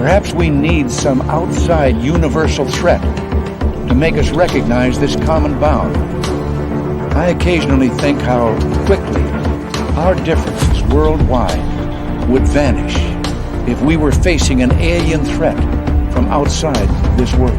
Perhaps we need some outside universal threat to make us recognize this common bound. I occasionally think how quickly our differences worldwide would vanish if we were facing an alien threat from outside this world.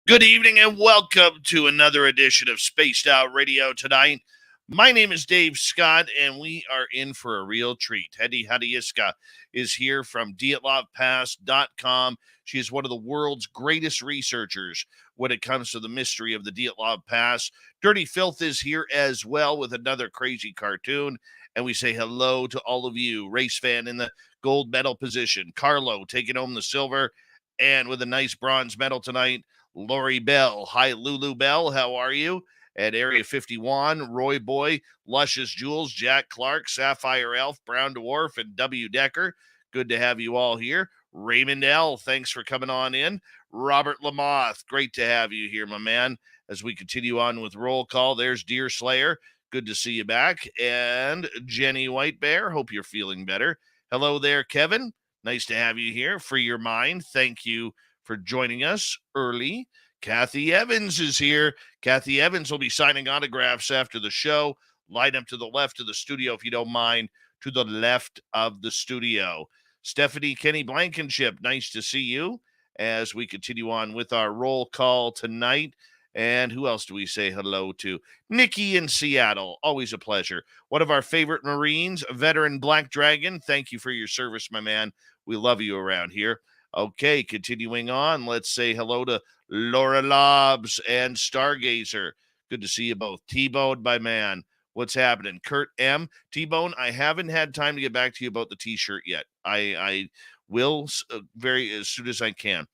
Good evening and welcome to another edition of Spaced Out Radio tonight. My name is Dave Scott and we are in for a real treat. Hadjiyska is here from Dyatlovpass.com. She is one of the world's greatest researchers when it comes to the mystery of the Dyatlov Pass. Dirty Filth is here as well with another crazy cartoon. And we say hello to all of you. Race fan in the gold medal position. Carlo taking home the silver. And with a nice bronze medal tonight, Lori Bell. Hi, Lulu Bell. How are you? At Area 51, Roy Boy, Luscious Jules, Jack Clark, Sapphire Elf, Brown Dwarf, and W. Decker. Good to have you all here. Raymond L., thanks for coming on in. Robert Lamoth, great to have you here, my man. As we continue on with roll call, there's Deer Slayer. Good to see you back. And Jenny White Bear, hope you're feeling better. Hello there, Kevin. Nice to have you here. Free your mind. Thank you for joining us early. Kathy Evans is here. Kathy Evans will be signing autographs after the show. Line up to the left of the studio, if you don't mind, to the left of the studio. Stephanie Kenny Blankenship, nice to see you as we continue on with our roll call tonight. And who else do we say hello to? Nikki in Seattle, always a pleasure. One of our favorite Marines, veteran Black Dragon. Thank you for your service, my man. We love you around here. Okay, continuing on, let's say hello to Laura Lobbs and Stargazer. Good to see you both. T-Bone, my man. What's happening? Kurt M. T-Bone, I haven't had time to get back to you about the T-shirt yet. I will very as soon as I can.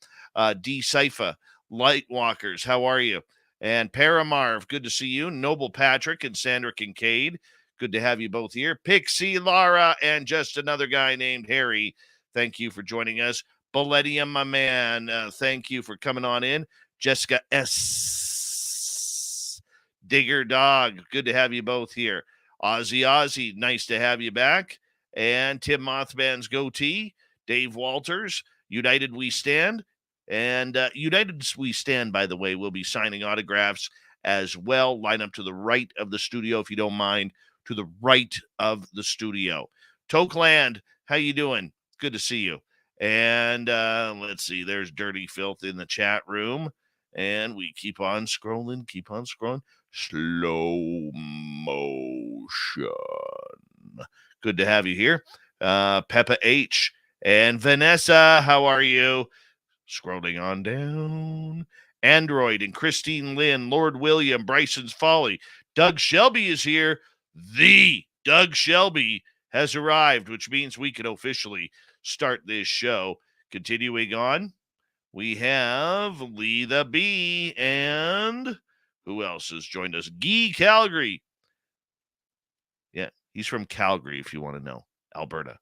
D. Sypha, Lightwalkers, how are you? And Paramarv, good to see you. Noble Patrick and Sandra Kincaid, good to have you both here. Pixie Lara and just another guy named Harry, thank you for joining us. Balletium, my man, thank you for coming on in. Jessica S. Digger Dog, good to have you both here. Ozzy, nice to have you back. And Tim Mothman's Goatee, Dave Walters, United We Stand. And United We Stand, by the way, will be signing autographs as well. Line up to the right of the studio, if you don't mind, to the right of the studio. Tokeland, how you doing? Good to see you. And let's see, there's Dirty Filth in the chat room. And we keep on scrolling. Slow motion. Good to have you here. Peppa H. And Vanessa, how are you? Scrolling on down. Android and Christine Lynn, Lord William, Bryson's Folly. Doug Shelby is here. The Doug Shelby has arrived, which means we can officially start this show. Continuing on, we have Lee the Bee and who else has joined us? Guy Calgary. Yeah, he's from Calgary, if you want to know. Alberta.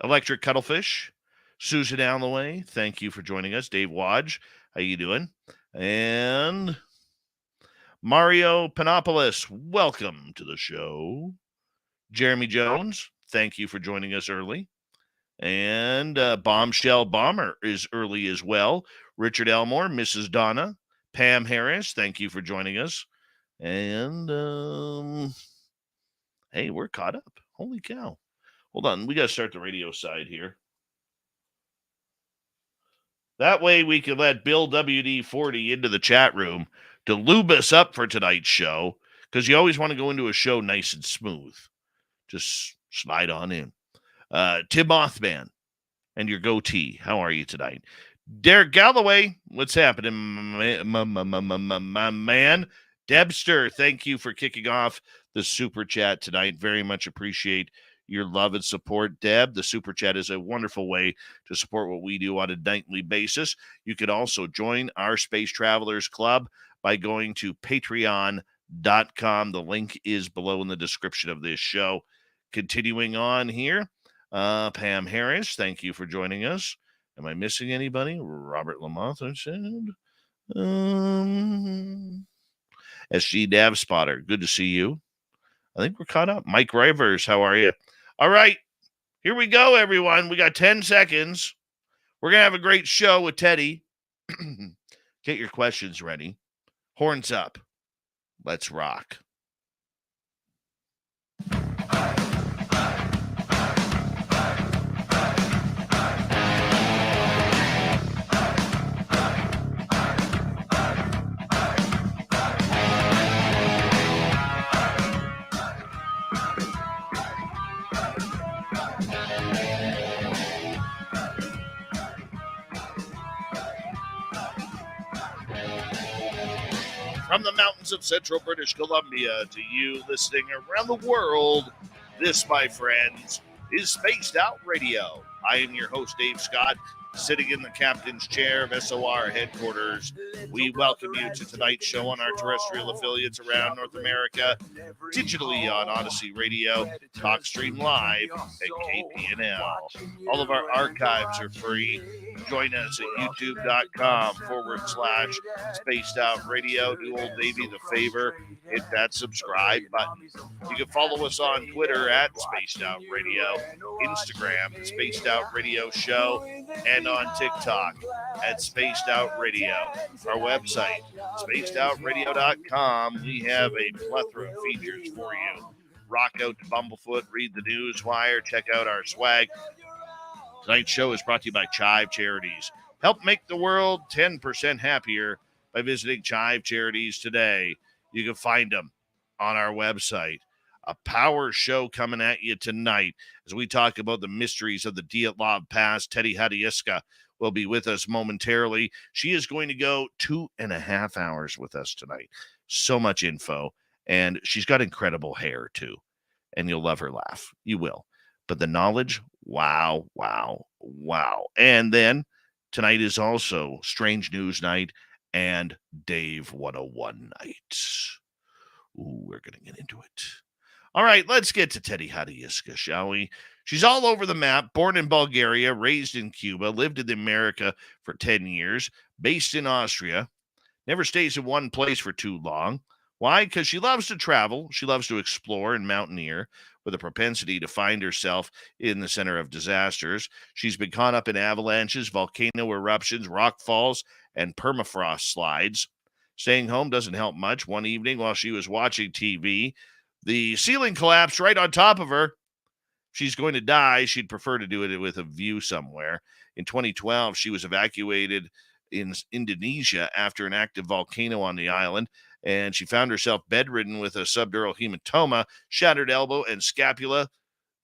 Electric Cuttlefish. Susan Alloway, thank you for joining us. Dave Wadge, how you doing? And Mario Panopoulos, welcome to the show. Jeremy Jones, thank you for joining us early. And Bombshell Bomber is early as well. Richard Elmore, Mrs. Donna, Pam Harris, thank you for joining us. And, hey, we're caught up. Holy cow. Hold on, we got to start the radio side here. That way we can let Bill WD-40 into the chat room to lube us up for tonight's show, because you always want to go into a show nice and smooth. Just slide on in. Tim Mothman and your goatee. How are you tonight? Derek Galloway, what's happening, my man? Debster, thank you for kicking off the super chat tonight. Very much appreciate your love and support, Deb. The super chat is a wonderful way to support what we do on a nightly basis. You can also join our Space Travelers Club by going to patreon.com. The link is below in the description of this show. Continuing on here, Pam Harris, thank you for joining us. Am I missing anybody? Robert Lamothe said. SG Dav Spotter, good to see you. I think we're caught up. Mike Rivers, how are you? All right, here we go, everyone. We got 10 seconds. We're going to have a great show with Teddy. Get your questions ready. Horns up. Let's rock. From the mountains of central British Columbia to you listening around the world, this, my friends, is Spaced Out Radio. I am your host, Dave Scott, sitting in the captain's chair of SOR headquarters. We welcome you to tonight's show on our terrestrial affiliates around North America, digitally on Odyssey Radio, TalkStream Live, and KPNL. All of our archives are free. Join us at youtube.com/Spaced Out Radio. Do old Davey the favor, hit that subscribe button. You can follow us on Twitter at Spaced Out Radio, Instagram, Spaced Out Radio Show, and on TikTok at Spaced Out Radio. Our website, spacedoutradio.com. We have a plethora of features for you. Rock out to Bumblefoot, read the news wire, check out our swag. Tonight's show is brought to you by Chive Charities. Help make the world 10% happier by visiting Chive Charities today. You can find them on our website. A power show coming at you tonight as we talk about the mysteries of the Dyatlov Pass. Teddy Hadjiyska will be with us momentarily. She is going to go 2.5 hours with us tonight. So much info. And she's got incredible hair, too. And you'll love her laugh. You will. But the knowledge, wow, wow, wow. And then tonight is also Strange News Night and Dave 101 Night. Ooh, we're going to get into it. All right, let's get to Teddy Hadjiyska, shall we? She's all over the map, born in Bulgaria, raised in Cuba, lived in America for 10 years, based in Austria, never stays in one place for too long. Why? Because she loves to travel, she loves to explore and mountaineer, with a propensity to find herself in the center of disasters. She's been caught up in avalanches, volcano eruptions, rock falls, and permafrost slides. Staying home doesn't help much. One evening while she was watching TV, the ceiling collapsed right on top of her. She's going to die. She'd prefer to do it with a view somewhere. In 2012, she was evacuated in Indonesia after an active volcano on the island, and she found herself bedridden with a subdural hematoma, shattered elbow and scapula,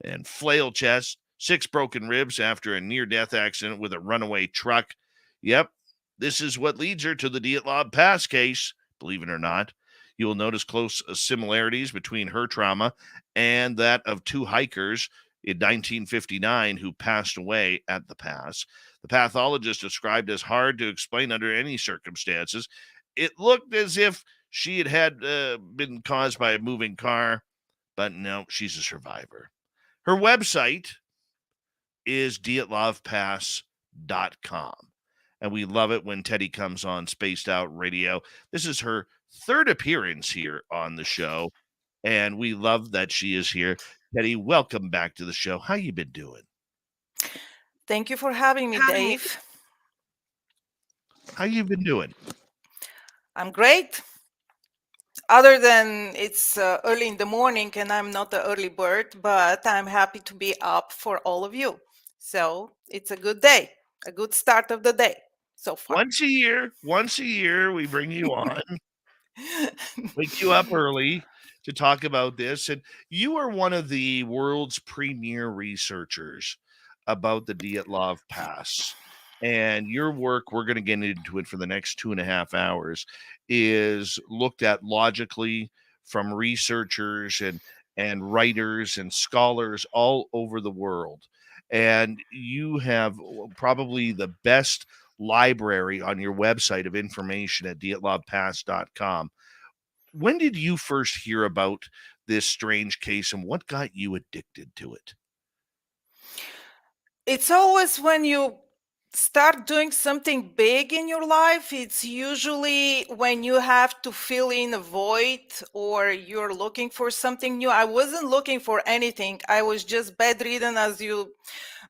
and flail chest, 6 broken ribs after a near-death accident with a runaway truck. Yep, this is what leads her to the Dyatlov Pass case, believe it or not. You will notice close similarities between her trauma and that of 2 hikers in 1959 who passed away at the pass. The pathologist described as hard to explain under any circumstances. It looked as if she had been caused by a moving car, but no, she's a survivor. Her website is dyatlovpass.com. And we love it when Teddy comes on Spaced Out Radio. This is her 3rd appearance here on the show, and we love that she is here. Teddy, welcome back to the show. How you been doing? Thank you for having me, Dave. How you been doing? I'm great. Other than it's early in the morning and I'm not the early bird, but I'm happy to be up for all of you. So it's a good day, a good start of the day so far. Once a year, we bring you on, wake you up early. to talk about this. And you are one of the world's premier researchers about the Dyatlov Pass. And your work, we're going to get into it for the next 2.5 hours, is looked at logically from researchers and writers and scholars all over the world. And you have probably the best library on your website of information at dyatlovpass.com. When did you first hear about this strange case and what got you addicted to it? It's always when you start doing something big in your life, it's usually when you have to fill in a void or you're looking for something new. I wasn't looking for anything. I was just bedridden, as you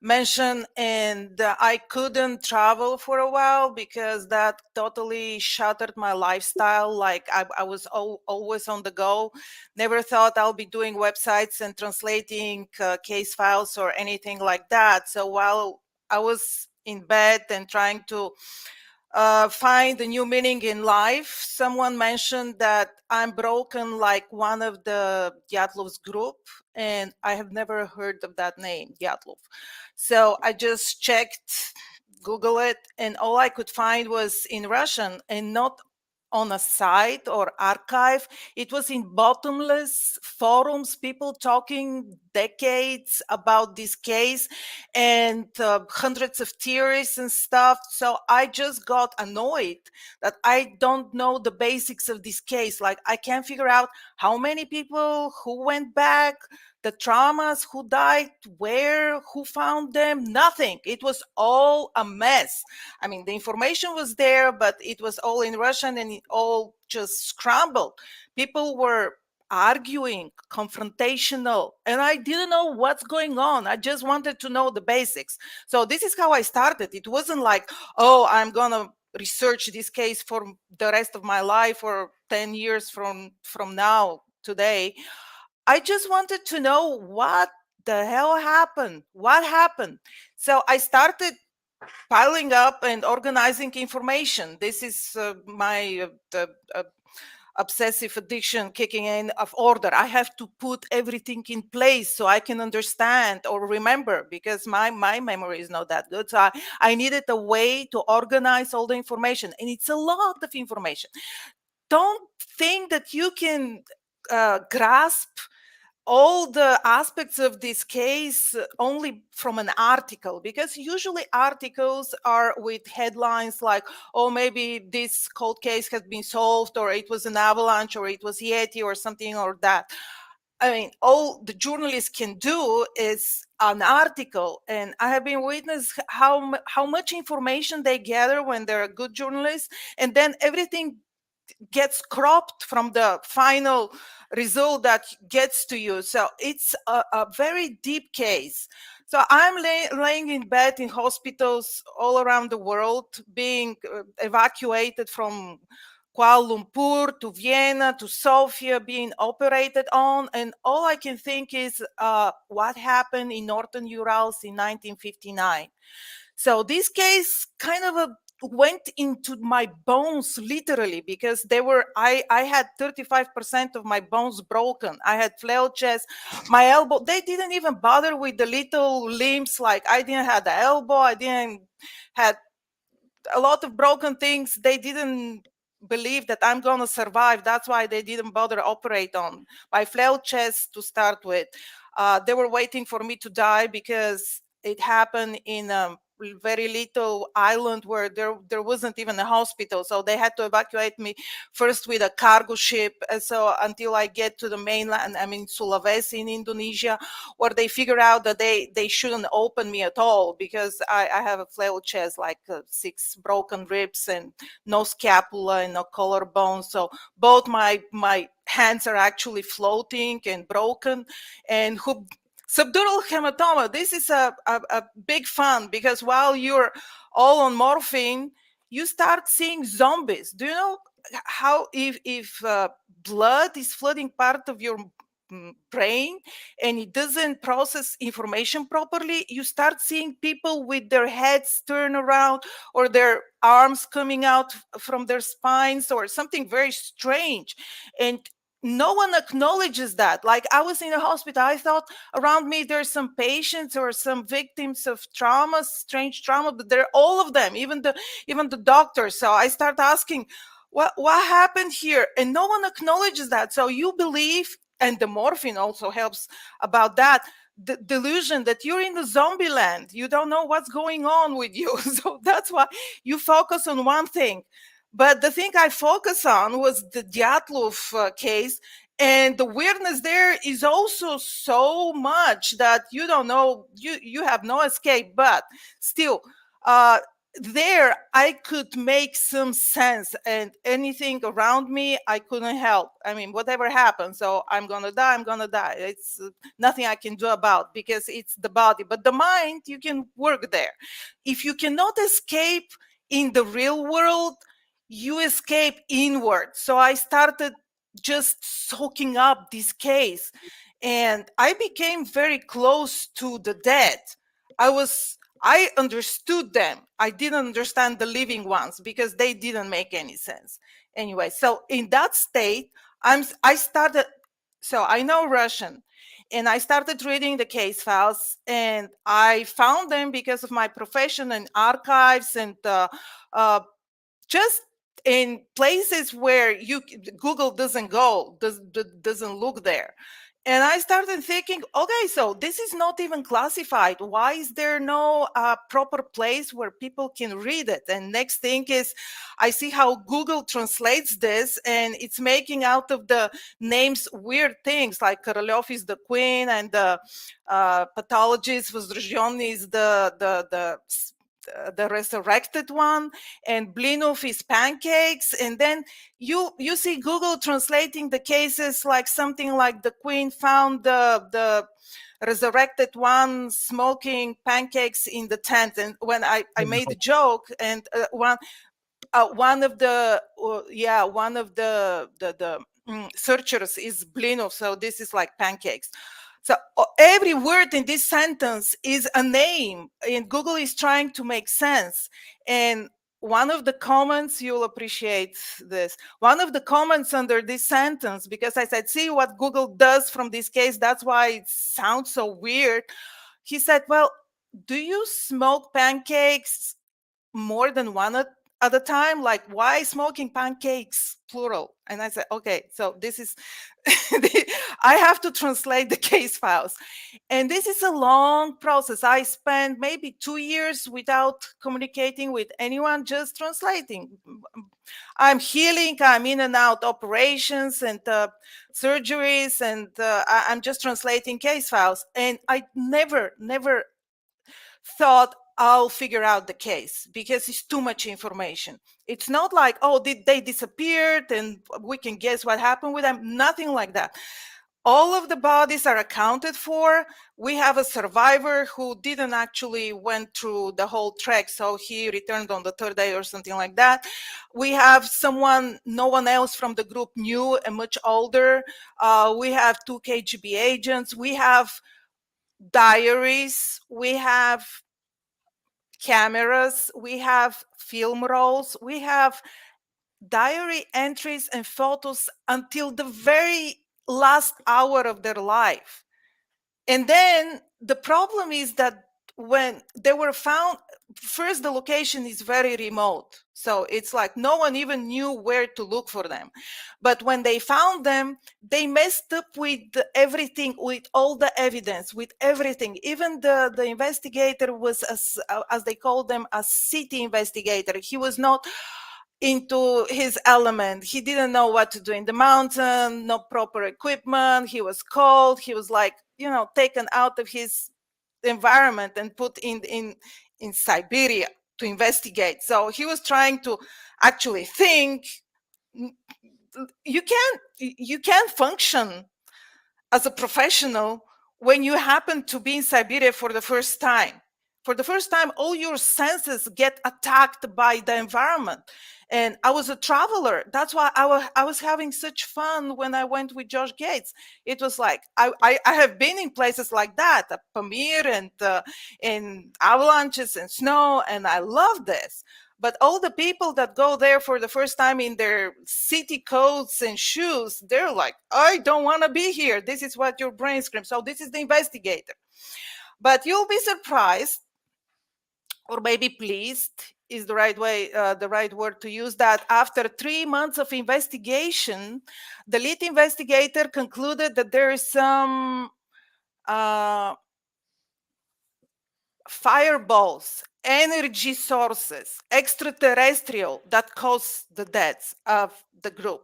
mentioned, and I couldn't travel for a while because that totally shattered my lifestyle. Like I was always on the go. Never thought I'll be doing websites and translating case files or anything like that. So while I was in bed and trying to find a new meaning in life, someone mentioned that I'm broken like one of the Dyatlov's group, and I have never heard of that name, Dyatlov. So I just checked, Google it, and all I could find was in Russian and not on a site or archive. It was in bottomless forums, people talking decades about this case and hundreds of theories and stuff. So I just got annoyed that I don't know the basics of this case. Like, I can't figure out how many people, who went back, the traumas, who died, where, who found them, nothing. It was all a mess. I mean, the information was there, but it was all in Russian and it all just scrambled. People were arguing, confrontational, and I didn't know what's going on. I just wanted to know the basics. So this is how I started. It wasn't like, oh, I'm gonna research this case for the rest of my life or 10 years from now today. I just wanted to know what the hell happened. What happened? So I started piling up and organizing information. This is my obsessive addiction kicking in of order. I have to put everything in place so I can understand or remember, because my memory is not that good. So I needed a way to organize all the information, and it's a lot of information. Don't think that you can grasp all the aspects of this case only from an article, because usually articles are with headlines like, oh, maybe this cold case has been solved, or it was an avalanche, or it was Yeti, or something or that. I mean, all the journalists can do is an article, and I have been witness how much information they gather when they're a good journalist, and then everything gets cropped from the final result that gets to you. So it's a very deep case. So I'm laying in bed in hospitals all around the world, being evacuated from Kuala Lumpur to Vienna to Sofia, being operated on. And all I can think is what happened in Northern Urals in 1959. So this case kind of went into my bones literally, because I had 35% of my bones broken. I had flail chest, my elbow. They didn't even bother with the little limbs. Like, I didn't have the elbow, I didn't had a lot of broken things. They didn't believe that I'm gonna survive. That's why they didn't bother operate on my flail chest to start with. They were waiting for me to die because it happened in a very little island where there wasn't even a hospital. So they had to evacuate me first with a cargo ship. And so until I get to the mainland, I'm in Sulawesi in Indonesia, where they figured out that they shouldn't open me at all, because I have a flail chest, like 6 broken ribs and no scapula and no collarbone. So both my hands are actually floating and broken. And subdural hematoma, this is a big fun, because while you're all on morphine, you start seeing zombies. Do you know how if blood is flooding part of your brain and it doesn't process information properly, you start seeing people with their heads turned around, or their arms coming out from their spines, or something very strange. And no one acknowledges that. Like, I was in a hospital, I thought around me there's some patients or some victims of trauma, strange trauma, but they're all of them, even the doctors. So I start asking, what happened here? And no one acknowledges that. So you believe, and the morphine also helps about that, the delusion that you're in the zombie land, you don't know what's going on with you. So that's why you focus on one thing. But the thing I focus on was the Dyatlov case. And the weirdness there is also so much that you don't know, you have no escape. But still, uh, there I could make some sense, and anything around me I couldn't help. I mean, whatever happens, so I'm gonna die, I'm gonna die. It's nothing I can do about, because it's the body. But the mind, you can work there. If you cannot escape in the real world, you escape inward. So I started just soaking up this case, and I became very close to the dead. I understood them. I didn't understand the living ones because they didn't make any sense. Anyway, so in that state, I started, so I know Russian, and I started reading the case files, and I found them because of my profession and archives, and uh, just in places where Google doesn't go, doesn't look there. And I started thinking, okay, so this is not even classified. Why is there no proper place where people can read it? And next thing is, I see how Google translates this, and it's making out of the names weird things, like Korolev is the queen, and the pathologist was is the resurrected one, and Blinov is pancakes. And then you see Google translating the cases like something like the queen found the resurrected one smoking pancakes in the tent. And when I made a joke, and one of the searchers is Blinov, so this is like pancakes. So every word in this sentence is a name, and Google is trying to make sense. And one of the comments, you'll appreciate this, one of the comments under this sentence, because I said, see what Google does from this case, that's why it sounds so weird. He said, well, do you smoke pancakes more than one at a time? Like, why smoking pancakes plural? And I said, okay, so this is I have to translate the case files, and this is a long process. I spent maybe 2 years without communicating with anyone, just translating. I'm healing, I'm in and out operations and surgeries, and I'm just translating case files. And I never thought I'll figure out the case, because it's too much information. It's not like, oh, did they disappeared and we can guess what happened with them. Nothing like that. All of the bodies are accounted for. We have a survivor who didn't actually went through the whole trek, so he returned on the third day or something like that. We have someone no one else from the group knew, and much older. We have 2 KGB agents. We have diaries. We have cameras. We have film rolls. We have diary entries and photos until the very last hour of their life. And then the problem is that when they were found, first, the location is very remote. So it's like no one even knew where to look for them. But when they found them, they messed up with everything, with all the evidence, with everything. Even the investigator was, as they called them, a city investigator. He was not into his element. He didn't know what to do in the mountain, no proper equipment. He was cold. He was like, taken out of his environment and put in Siberia to investigate. So he was trying to actually think. You can't function as a professional when you happen to be in Siberia for the first time. For the first time, all your senses get attacked by the environment. And I was a traveler. That's why I was having such fun when I went with Josh Gates. It was like, I have been in places like that, Pamir, and in avalanches and snow, and I love this. But all the people that go there for the first time in their city coats and shoes, they're like, I don't want to be here. This is what your brain screams. So this is the investigator. But you'll be surprised, or maybe pleased is the right way, the right word to use, that after 3 months of investigation, the lead investigator concluded that there is some fireballs, energy sources, extraterrestrial, that cause the deaths of the group.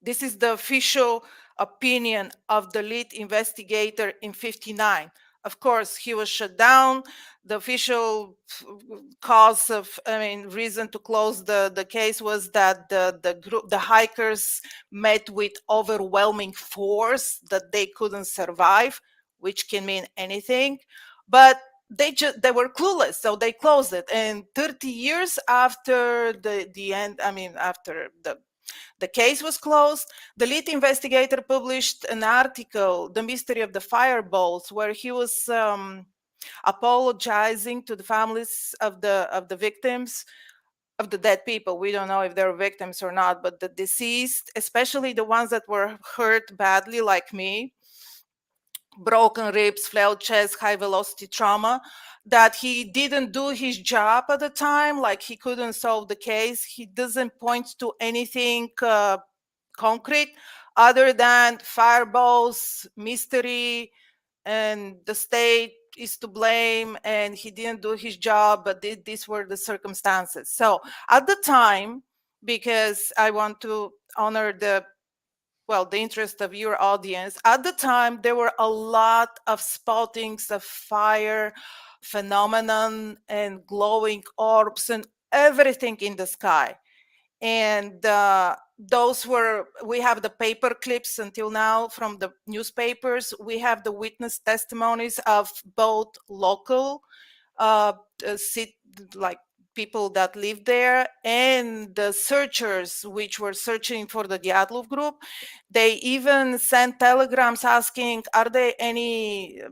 This is the official opinion of the lead investigator in 59. Of course, he was shut down. The official cause of, reason to close the case was that the group, the hikers, met with overwhelming force that they couldn't survive, which can mean anything. But they were clueless, so they closed it. And 30 years after the end, after the case was closed, the lead investigator published an article, The Mystery of the Fireballs, where he was apologizing to the families of the victims, of the dead people. We don't know if they're victims or not, but the deceased, especially the ones that were hurt badly, like me, broken ribs, flailed chest, high velocity trauma, that he didn't do his job at the time, like he couldn't solve the case. He doesn't point to anything concrete other than fireballs, mystery, and the state is to blame, and he didn't do his job, but these were the circumstances. So at the time, because I want to honor the interest of your audience, at the time there were a lot of spottings of fire phenomenon and glowing orbs and everything in the sky. And those were, we have the paper clips until now from the newspapers. We have the witness testimonies of both local like people that live there and the searchers which were searching for the Dyatlov group. They even sent telegrams asking, are there any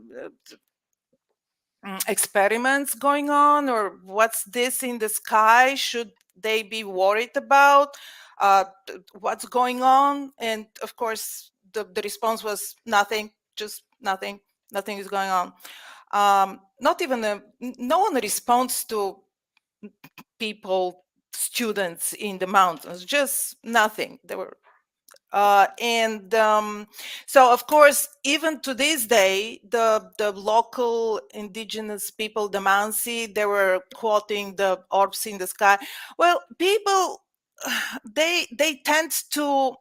experiments going on, or what's this in the sky? Should they be worried about what's going on? And of course, the response was nothing, just nothing is going on. Not even no one responds to people, students in the mountains, just nothing. There were so of course, even to this day, the local indigenous people, the Mansi, they were quoting the orbs in the sky. Well, people, they tend to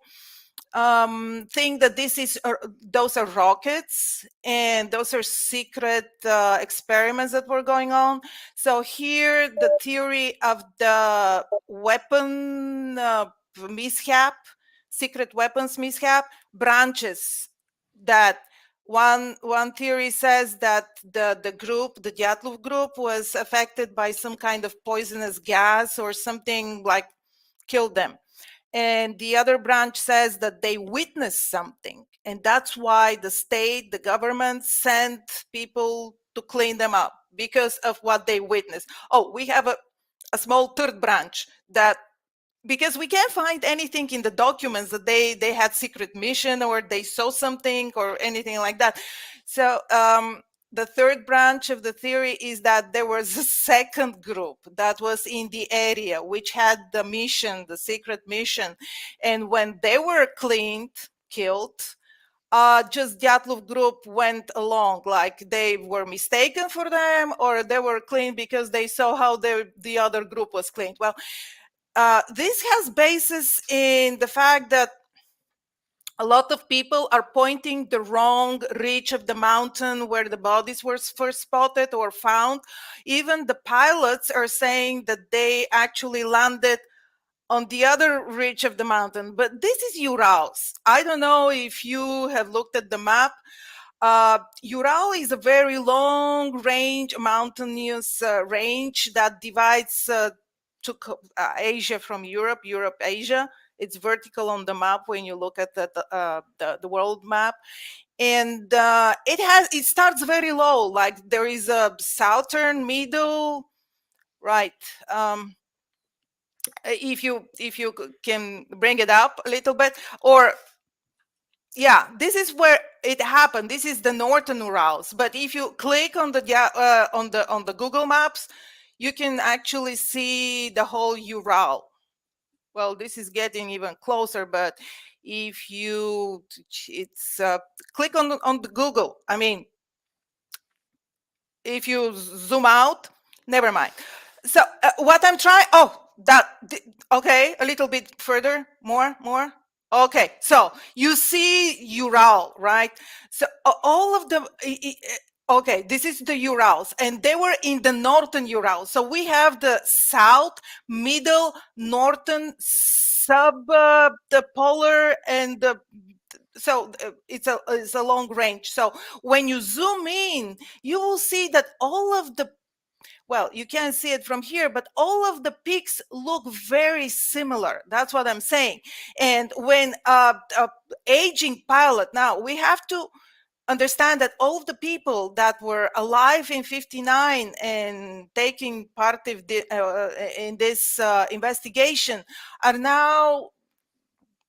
think that this is those are rockets and those are secret experiments that were going on. So here the theory of the weapon mishap, secret weapons mishap, branches. That one theory says that the group, the Dyatlov group, was affected by some kind of poisonous gas or something, like killed them. And the other branch says that they witnessed something, and that's why the state, the government, sent people to clean them up because of what they witnessed. Oh, we have a small third branch, that because we can't find anything in the documents that they had secret mission or they saw something or anything like that. So the third branch of the theory is that there was a second group that was in the area which had the mission, the secret mission, and when they were killed, just Dyatlov group went along, like they were mistaken for them, or they were cleaned because they saw how the other group was cleaned. Well, this has basis in the fact that a lot of people are pointing the wrong ridge of the mountain where the bodies were first spotted or found. Even the pilots are saying that they actually landed on the other ridge of the mountain. But this is Urals. I don't know if you have looked at the map. Ural is a very long range, mountainous range that divides Asia from Europe, Asia. It's vertical on the map when you look at the world map. And it starts very low, like there is a southern, middle, right, if you can bring it up a little bit, or yeah, this is where it happened. This is the northern Urals. But if you click on the Google Maps, you can actually see the whole Ural. Well, this is getting even closer, but if you it's click on the Google. I mean, if you zoom out, never mind. So what I'm trying, okay, a little bit further, more. Okay, so you see Ural, right? So all of them, okay, this is the Urals, and they were in the northern Ural. So we have the south, middle, northern, the polar, and the so it's a long range. So when you zoom in, you will see that all of the, well, you can't see it from here, but all of the peaks look very similar. That's what I'm saying. And when aging pilot, now we have to understand that all of the people that were alive in 59 and taking part of in this investigation are now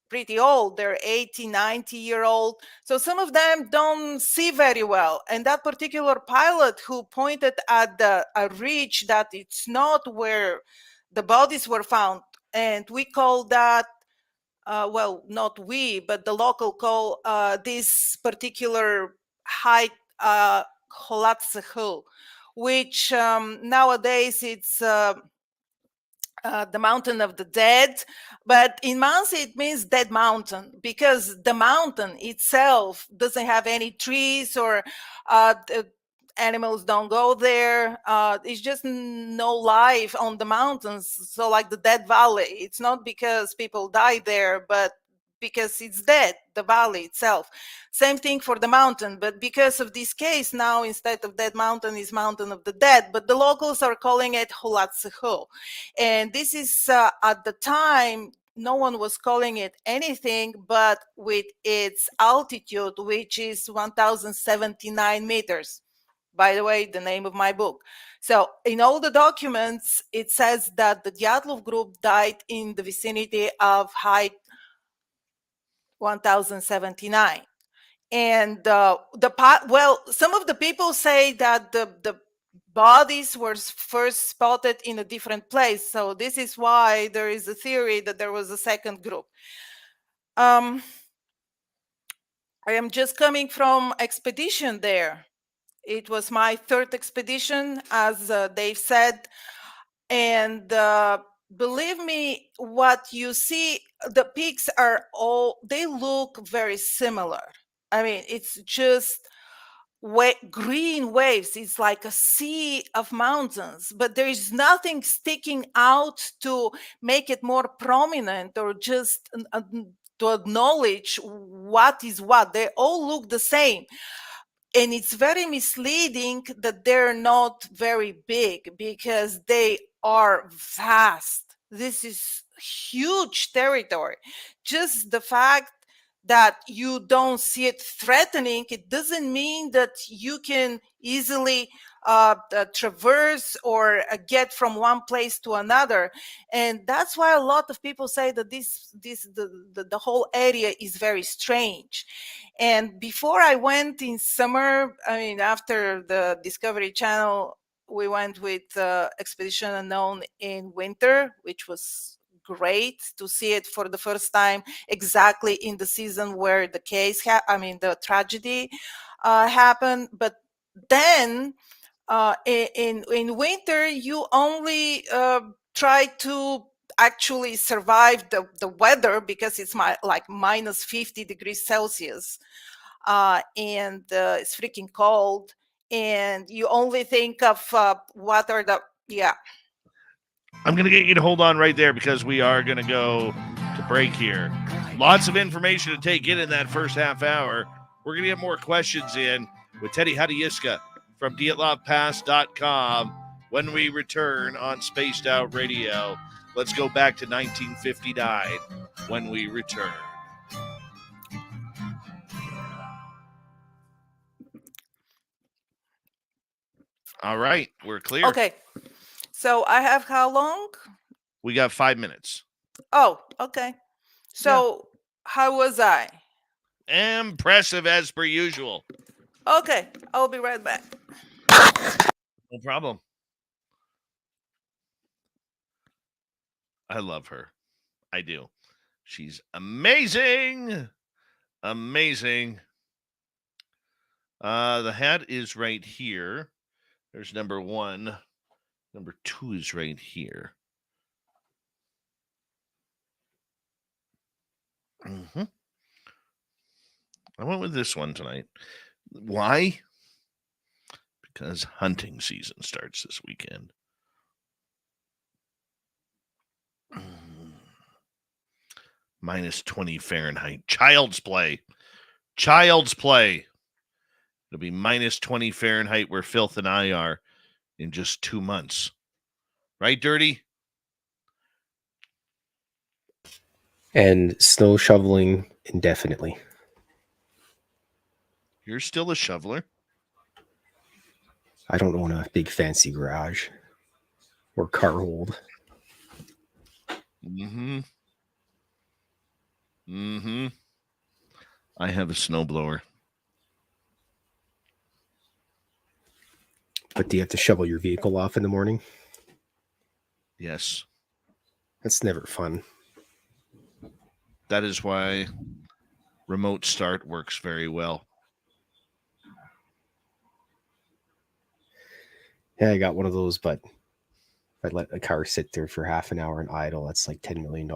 pretty old. They're 80, 90-year-old. So some of them don't see very well. And that particular pilot who pointed at a ridge that it's not where the bodies were found, and we call that, well, not we, but the local call this particular height Holatse Hill, which nowadays it's the mountain of the dead, but in Mansi it means dead mountain because the mountain itself doesn't have any trees or the animals don't go there. It's just no life on the mountains. So like the dead valley, it's not because people die there, but because it's dead, the valley itself. Same thing for the mountain, but because of this case now, instead of dead mountain is mountain of the dead, but the locals are calling it Holatseho. And this is at the time no one was calling it anything but with its altitude, which is 1079 meters. By the way, the name of my book. So in all the documents it says that the Dyatlov group died in the vicinity of height 1079. And well, some of the people say that the bodies were first spotted in a different place. So this is why there is a theory that there was a second group. I am just coming from expedition there. It was my third expedition, as Dave said. And believe me, what you see, the peaks are all, they look very similar. I mean, it's just green waves. It's like a sea of mountains, but there is nothing sticking out to make it more prominent or just to acknowledge what is what. They all look the same. And it's very misleading that they're not very big because they are vast. This is huge territory. Just the fact that you don't see it threatening, it doesn't mean that you can easily traverse or get from one place to another. And that's why a lot of people say that the whole area is very strange. And before I went in summer, I mean, after the Discovery Channel, we went with Expedition Unknown in winter, which was great to see it for the first time exactly in the season where the case, the tragedy happened. But then in winter, you only try to actually survive the weather because it's like minus 50 degrees Celsius. And it's freaking cold, and you only think of what are the, yeah. I'm going to get you to hold on right there because we are going to go to break here. Lots of information to take in that first half hour. We're going to get more questions in with Teddy Hadjiyska from Dyatlov when we return on Spaced Out Radio. Let's go back to 1959 when we return. All right, we're clear. Okay, so I have how long? We got 5 minutes. Oh, okay. So how was I? Impressive as per usual. Okay, I'll be right back. No problem. I love her. I do. She's amazing. Amazing. The hat is right here. There's number 1. Number 2 is right here. Mm-hmm. I went with this one tonight. Why? Because hunting season starts this weekend. Minus 20 Fahrenheit. Child's play. Child's play. It'll be minus 20 Fahrenheit where Filth and I are in just 2 months. Right, Dirty? And snow shoveling indefinitely. You're still a shoveler. I don't own a big fancy garage or car hold. Mm-hmm. Mm-hmm. I have a snowblower. But do you have to shovel your vehicle off in the morning? Yes. That's never fun. That is why remote start works very well. Yeah, I got one of those, but if I let a car sit there for half an hour and idle, that's like $10 million.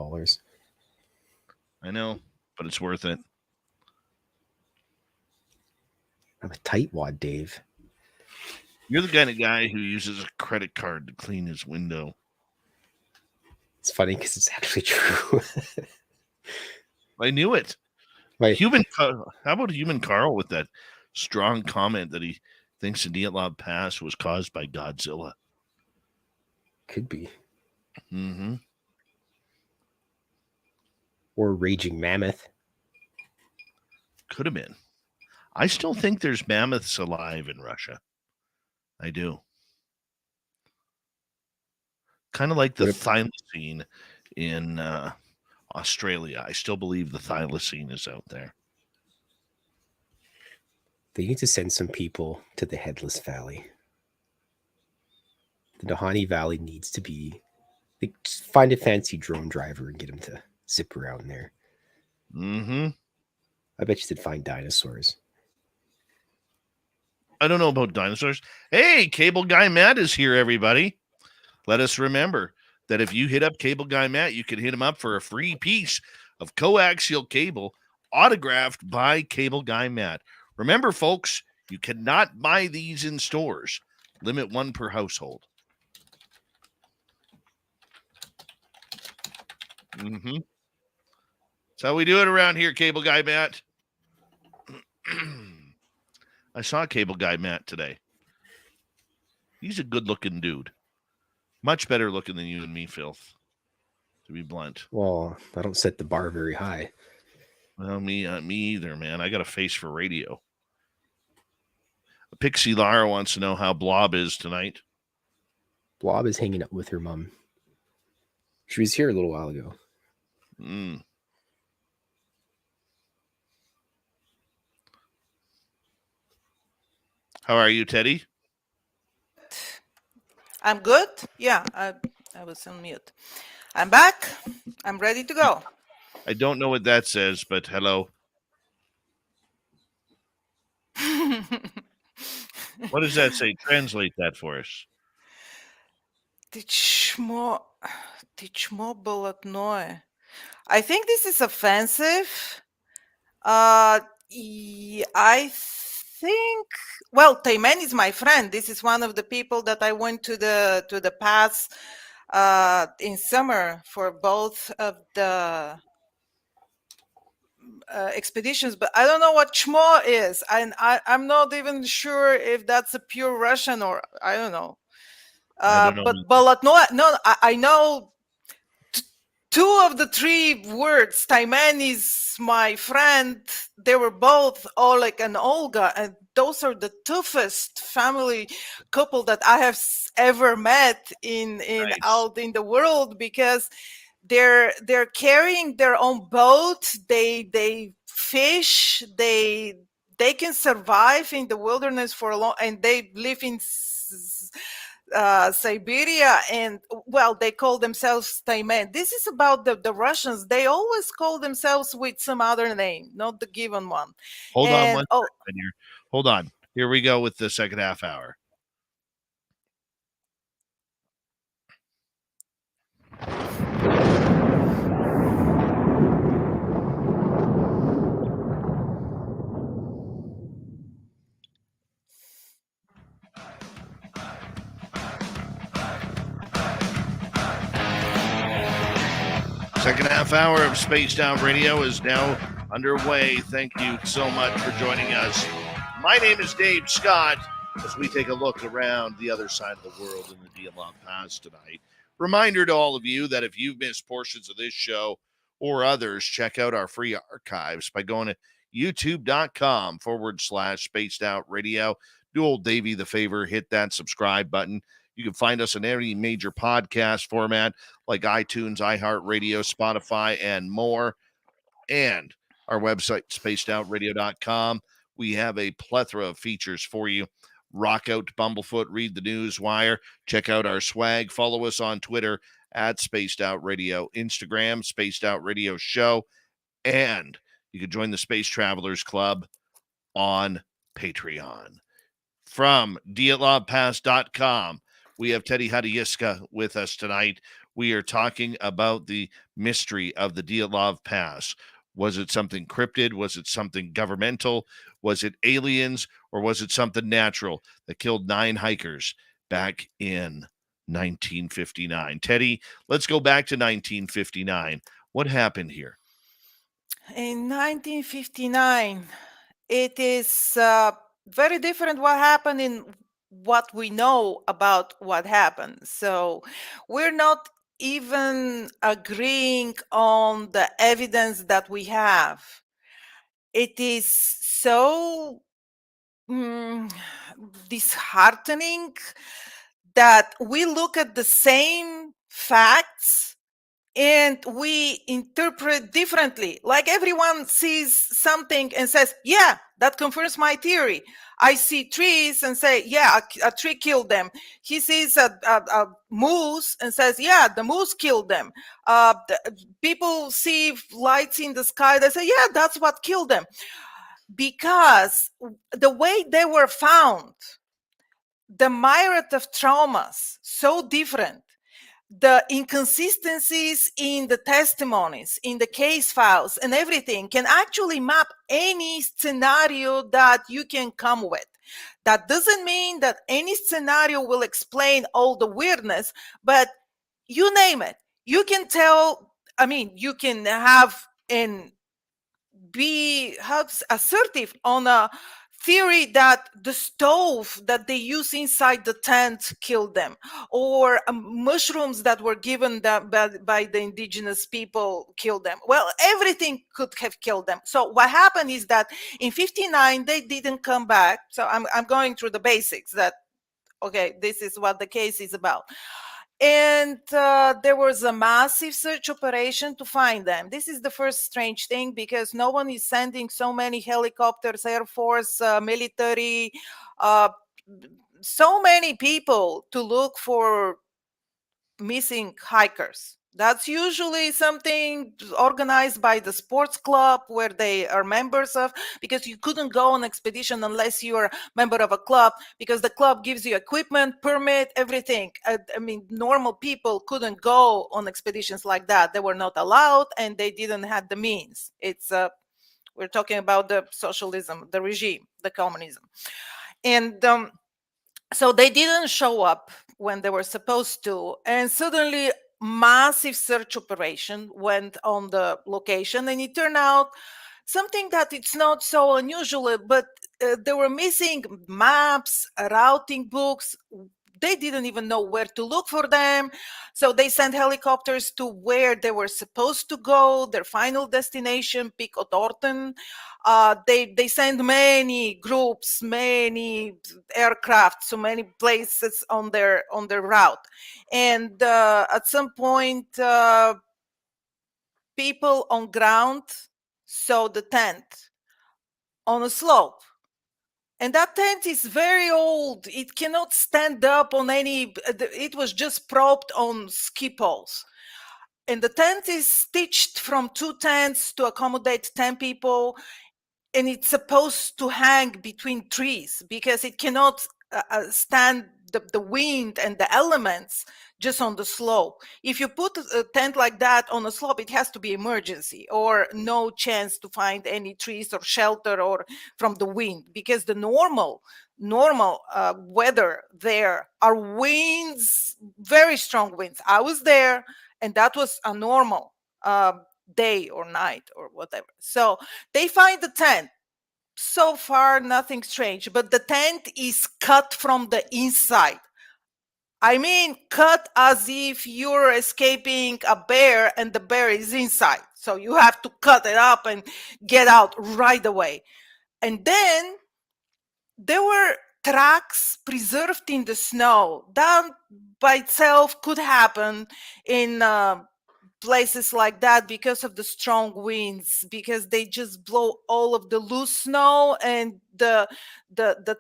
I know, but it's worth it. I'm a tightwad, Dave. You're the kind of guy who uses a credit card to clean his window. It's funny because it's actually true. I knew it. Like, How about Human Carl with that strong comment that he thinks the Dyatlov Pass was caused by Godzilla? could be. Mm-hmm. Or raging mammoth. Could have been. I still think there's mammoths alive in Russia. I do. Kind of like the thylacine in Australia. I still believe the thylacine is out there. They need to send some people to the Headless Valley. The Nahanni Valley needs to be... Like, just find a fancy drone driver and get him to zip around there. Mm-hmm. I bet you they'd find dinosaurs. I don't know about dinosaurs. Hey, Cable Guy Matt is here, everybody. Let us remember that if you hit up Cable Guy Matt, you can hit him up for a free piece of coaxial cable autographed by Cable Guy Matt. Remember, folks, you cannot buy these in stores. Limit 1 per household. Mm-hmm. That's how we do it around here, Cable Guy Matt. I saw Cable Guy Matt today. He's a good-looking dude. Much better looking than you and me, Filth, to be blunt. Well, I don't set the bar very high. Well, me either, man. I got a face for radio. Pixie Lara wants to know how Blob is tonight. Blob is hanging out with her mom. She was here a little while ago. Mm. How are you, Teddy? I'm good. Yeah, I was on mute. I'm back. I'm ready to go. I don't know what that says, but hello. What does that say? Translate that for us. Тичмо болотное. I think this is offensive. I think, well, Tayman is my friend. This is one of the people that I went to the pass in summer for both of the expeditions, but I don't know what chmo is, and I'm not even sure if that's a pure Russian or I don't know. I don't know. But bolotnoe, no, I know 2 of the 3 words. Tayman is my friend. They were both Oleg and Olga, and those are the toughest family couple that I have ever met in Nice. out in the world, because they're carrying their own boat. They fish. They can survive in the wilderness for a long, and they live in Siberia, and well, they call themselves Taimen. This is about the Russians. They always call themselves with some other name, not the given one. Hold on And one second here. Hold on. Here we go with the second half hour. Second half hour of Spaced Out Radio is now underway. Thank you so much for joining us. My name is Dave Scott as we take a look around the other side of the world in the Dyatlov Pass tonight. Reminder to all of you that if you've missed portions of this show or others, check out our free archives by going to youtube.com/Spaced Out Radio. Do old Davey the favor, hit that subscribe button. You can find us in any major podcast format like iTunes, iHeartRadio, Spotify, and more. And our website, spacedoutradio.com. We have a plethora of features for you. Rock out Bumblefoot, read the news wire, check out our swag, follow us on Twitter at Spaced Out Radio, Instagram, Spaced Out Radio Show, and you can join the Space Travelers Club on Patreon. From Dyatlovpass.com, we have Teddy Hadjiyska with us tonight. We are talking about the mystery of the Dyatlov Pass. Was it something cryptid? Was it something governmental? Was it aliens? Or was it something natural that killed 9 hikers back in 1959? Teddy, let's go back to 1959. What happened here? in 1959, it is very different what happened in what we know about what happened. So we're not even agreeing on the evidence that we have. It is so disheartening that we look at the same facts and we interpret differently. Like everyone sees something and says, yeah, that confirms my theory. I see trees and say, yeah, a tree killed them. He sees a moose and says, yeah, the moose killed them. People see lights in the sky. They say, yeah, that's what killed them. Because the way they were found, the myriad of traumas, so different, the inconsistencies in the testimonies, in the case files, and everything can actually map any scenario that you can come with. That doesn't mean that any scenario will explain all the weirdness, but you name it. You can tell, you can have and be assertive on a theory that the stove that they use inside the tent killed them, or mushrooms that were given by the indigenous people killed them. Well, everything could have killed them. So what happened is that in 59 they didn't come back. So I'm going through the basics that, okay, this is what the case is about. And there was a massive search operation to find them. This is the first strange thing, because no one is sending so many helicopters, Air Force, military, so many people to look for missing hikers. That's usually something organized by the sports club where they are members of, because you couldn't go on expedition unless you are a member of a club, because the club gives you equipment, permit, everything. Normal people couldn't go on expeditions like that. They were not allowed, and they didn't have the means. It's we're talking about the socialism, the regime, the communism. And so they didn't show up when they were supposed to, and suddenly massive search operation went on the location, and it turned out something that it's not so unusual, but they were missing maps, routing books, they didn't even know where to look for them. So they sent helicopters to where they were supposed to go, their final destination, Pico Torten. They sent many groups, many aircraft, so many places on their route. And at some point, people on ground saw the tent on a slope. And that tent is very old. It cannot stand up on any, it was just propped on ski poles. And the tent is stitched from 2 tents to accommodate 10 people. And it's supposed to hang between trees because it cannot stand the wind and the elements just on the slope. If you put a tent like that on a slope, it has to be emergency or no chance to find any trees or shelter or from the wind, because the normal weather there are winds, very strong winds. I was there and that was a normal day or night or whatever. So they find the tent. So far, nothing strange, but the tent is cut from the inside. I mean, cut as if you're escaping a bear and the bear is inside. So you have to cut it up and get out right away. And then there were tracks preserved in the snow. That by itself could happen in places like that because of the strong winds, because they just blow all of the loose snow and the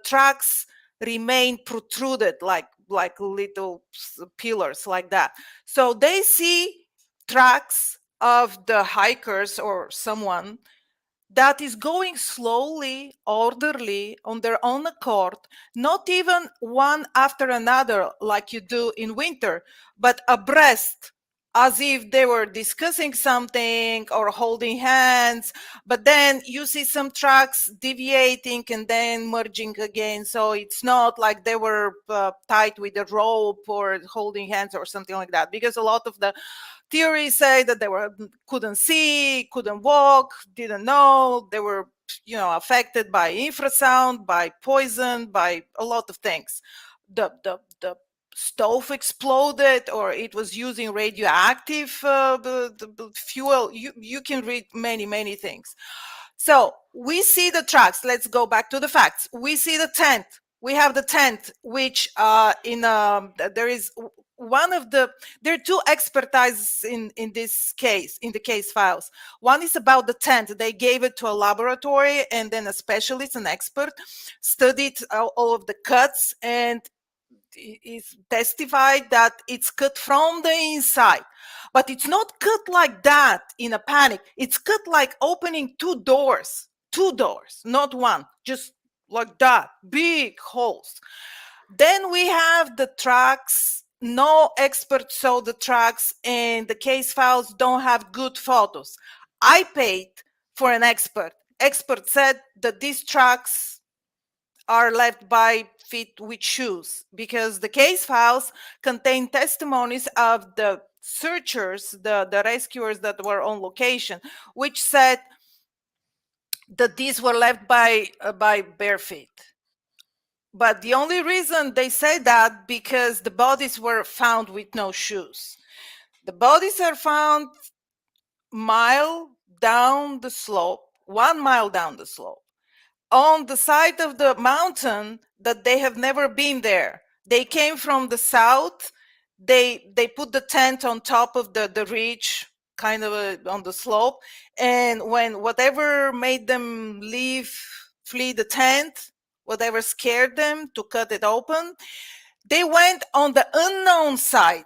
tracks remain protruded like little pillars like that. So they see tracks of the hikers or someone that is going slowly, orderly, on their own accord, not even one after another like you do in winter, but abreast, as if they were discussing something or holding hands. But then you see some tracks deviating and then merging again. So it's not like they were tied with a rope or holding hands or something like that, because a lot of the theories say that they couldn't see, couldn't walk, didn't know. They were, affected by infrasound, by poison, by a lot of things. The stove exploded, or it was using radioactive the fuel. You can read many things. So we see the tracks. Let's go back to the facts. We see the tent. We have the tent, which there is there are 2 expertises in this case, in the case files. One is about the tent. They gave it to a laboratory, and then a specialist, an expert, studied all of the cuts, and is testified that it's cut from the inside. But it's not cut like that in a panic. It's cut like opening 2 doors, not one, just like that, big holes. Then we have the tracks. No expert saw the tracks, and the case files don't have good photos. I paid for an expert. Expert said that these tracks are left by feet with shoes, because the case files contain testimonies of the searchers, the rescuers that were on location, which said that these were left by bare feet. But the only reason they say that, because the bodies were found with no shoes. The bodies are found 1 mile down the slope, on the side of the mountain that they have never been there. They came from the south. They put the tent on top of the ridge, kind of on the slope. And when whatever made them flee the tent, whatever scared them to cut it open, they went on the unknown side,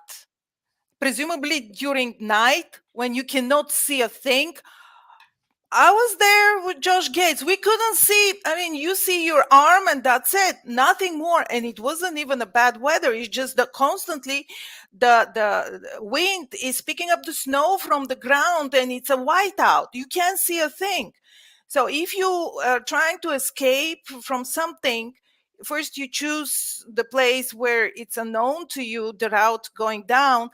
presumably during night when you cannot see a thing. I was there with Josh Gates. We couldn't see. I mean, you see your arm and that's it, nothing more. And it wasn't even a bad weather. It's just that constantly the wind is picking up the snow from the ground, and it's a whiteout. You can't see a thing. So if you are trying to escape from something, first you choose the place where it's unknown to you, the route going down.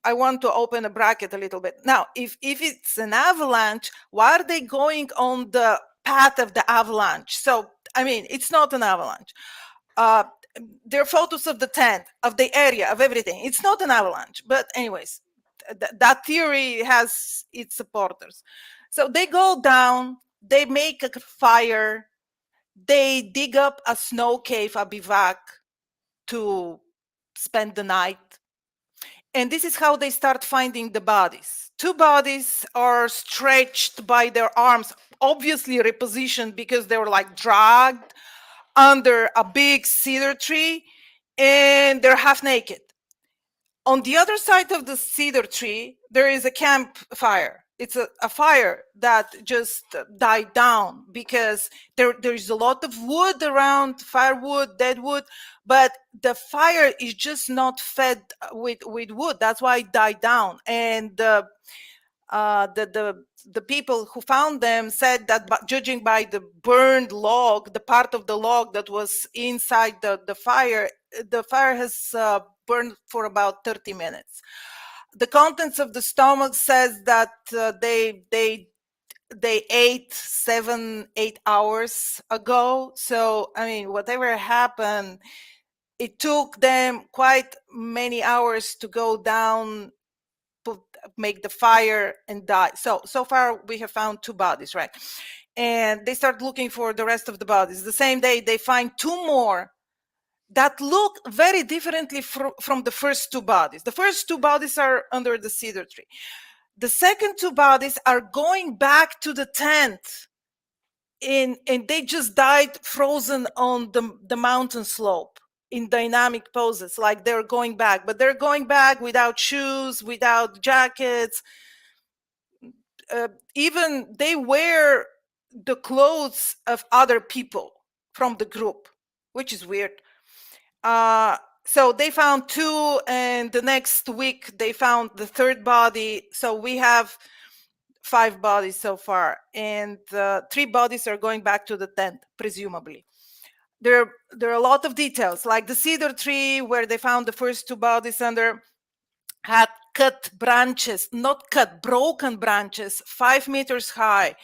I want to open a bracket a little bit. Now, if it's an avalanche, why are they going on the path of the avalanche? So, I mean, it's not an avalanche. there are photos of the tent, of the area, of everything. It's not an avalanche, but anyways, that theory has its supporters. So they go down, they make a fire, they dig up a snow cave, a bivouac, to spend the night. And this is how they start finding the bodies. 2 bodies are stretched by their arms, obviously repositioned because they were like dragged under a big cedar tree, and they're half naked. On the other side of the cedar tree, there is a campfire. It's a fire that just died down because there's a lot of wood around, firewood, dead wood, but the fire is just not fed with wood. That's why it died down. And the people who found them said that, judging by the burned log, the part of the log that was inside the fire has burned for about 30 minutes. The contents of the stomach says that they ate 7-8 hours ago. So I mean, whatever happened, it took them quite many hours to go down, make the fire, and die. So far we have found 2 bodies, right? And they start looking for the rest of the bodies. The same day they find 2 more that look very differently from the first 2 bodies. The first 2 bodies are under the cedar tree. The second 2 bodies are going back to the tent, and they just died frozen on the mountain slope in dynamic poses, like they're going back, but they're going back without shoes, without jackets. Even they wear the clothes of other people from the group, which is weird. So they found 2, and the next week they found the 3rd body. So we have 5 bodies so far, and 3 bodies are going back to the tent, presumably. There are a lot of details, like the cedar tree where they found the first 2 bodies under had cut branches, not cut, broken branches, 5 meters high.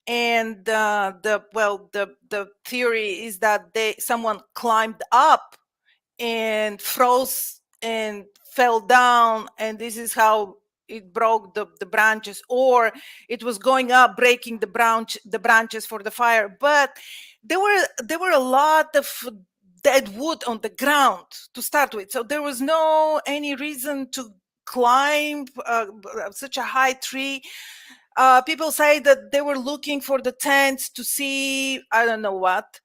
And the theory is that someone climbed up and froze and fell down, and this is how it broke the branches, or it was going up, breaking the branches for the fire. But there were a lot of dead wood on the ground to start with, so there was any reason to climb such a high tree. People say that they were looking for the tent to see, I don't know what.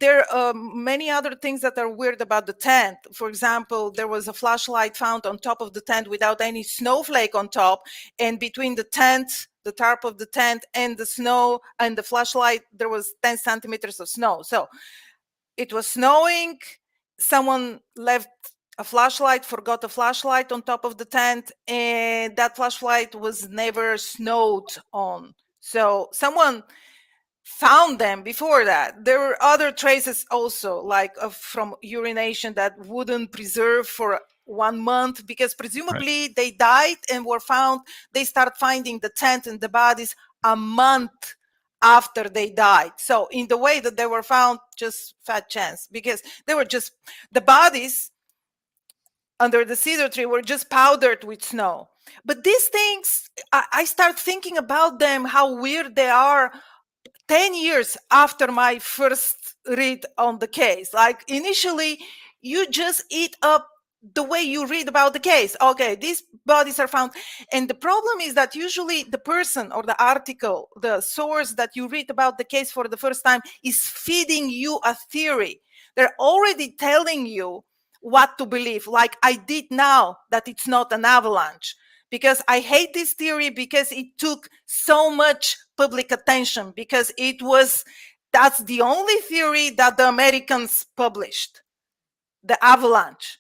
There are many other things that are weird about the tent. For example, there was a flashlight found on top of the tent without any snowflake on top, and between the tent, the tarp of the tent, and the snow and the flashlight, there was 10 centimeters of snow. So it was snowing, someone left a flashlight, forgot a flashlight on top of the tent, and that flashlight was never snowed on. So someone found them before that. There were other traces also, like from urination that wouldn't preserve for 1 month, because presumably they died and were found. They start finding the tent and the bodies a month after they died. So in the way that they were found, just fat chance, because they were just, the bodies under the cedar tree were just powdered with snow. But these things, I start thinking about them, how weird they are 10 years after my first read on the case. Like initially, you just eat up the way you read about the case. Okay, these bodies are found. And the problem is that usually the person or the article, the source that you read about the case for the first time is feeding you a theory. They're already telling you what to believe, like I did now, that it's not an avalanche. Because I hate this theory because it took so much public attention, because that's the only theory that the Americans published, the avalanche.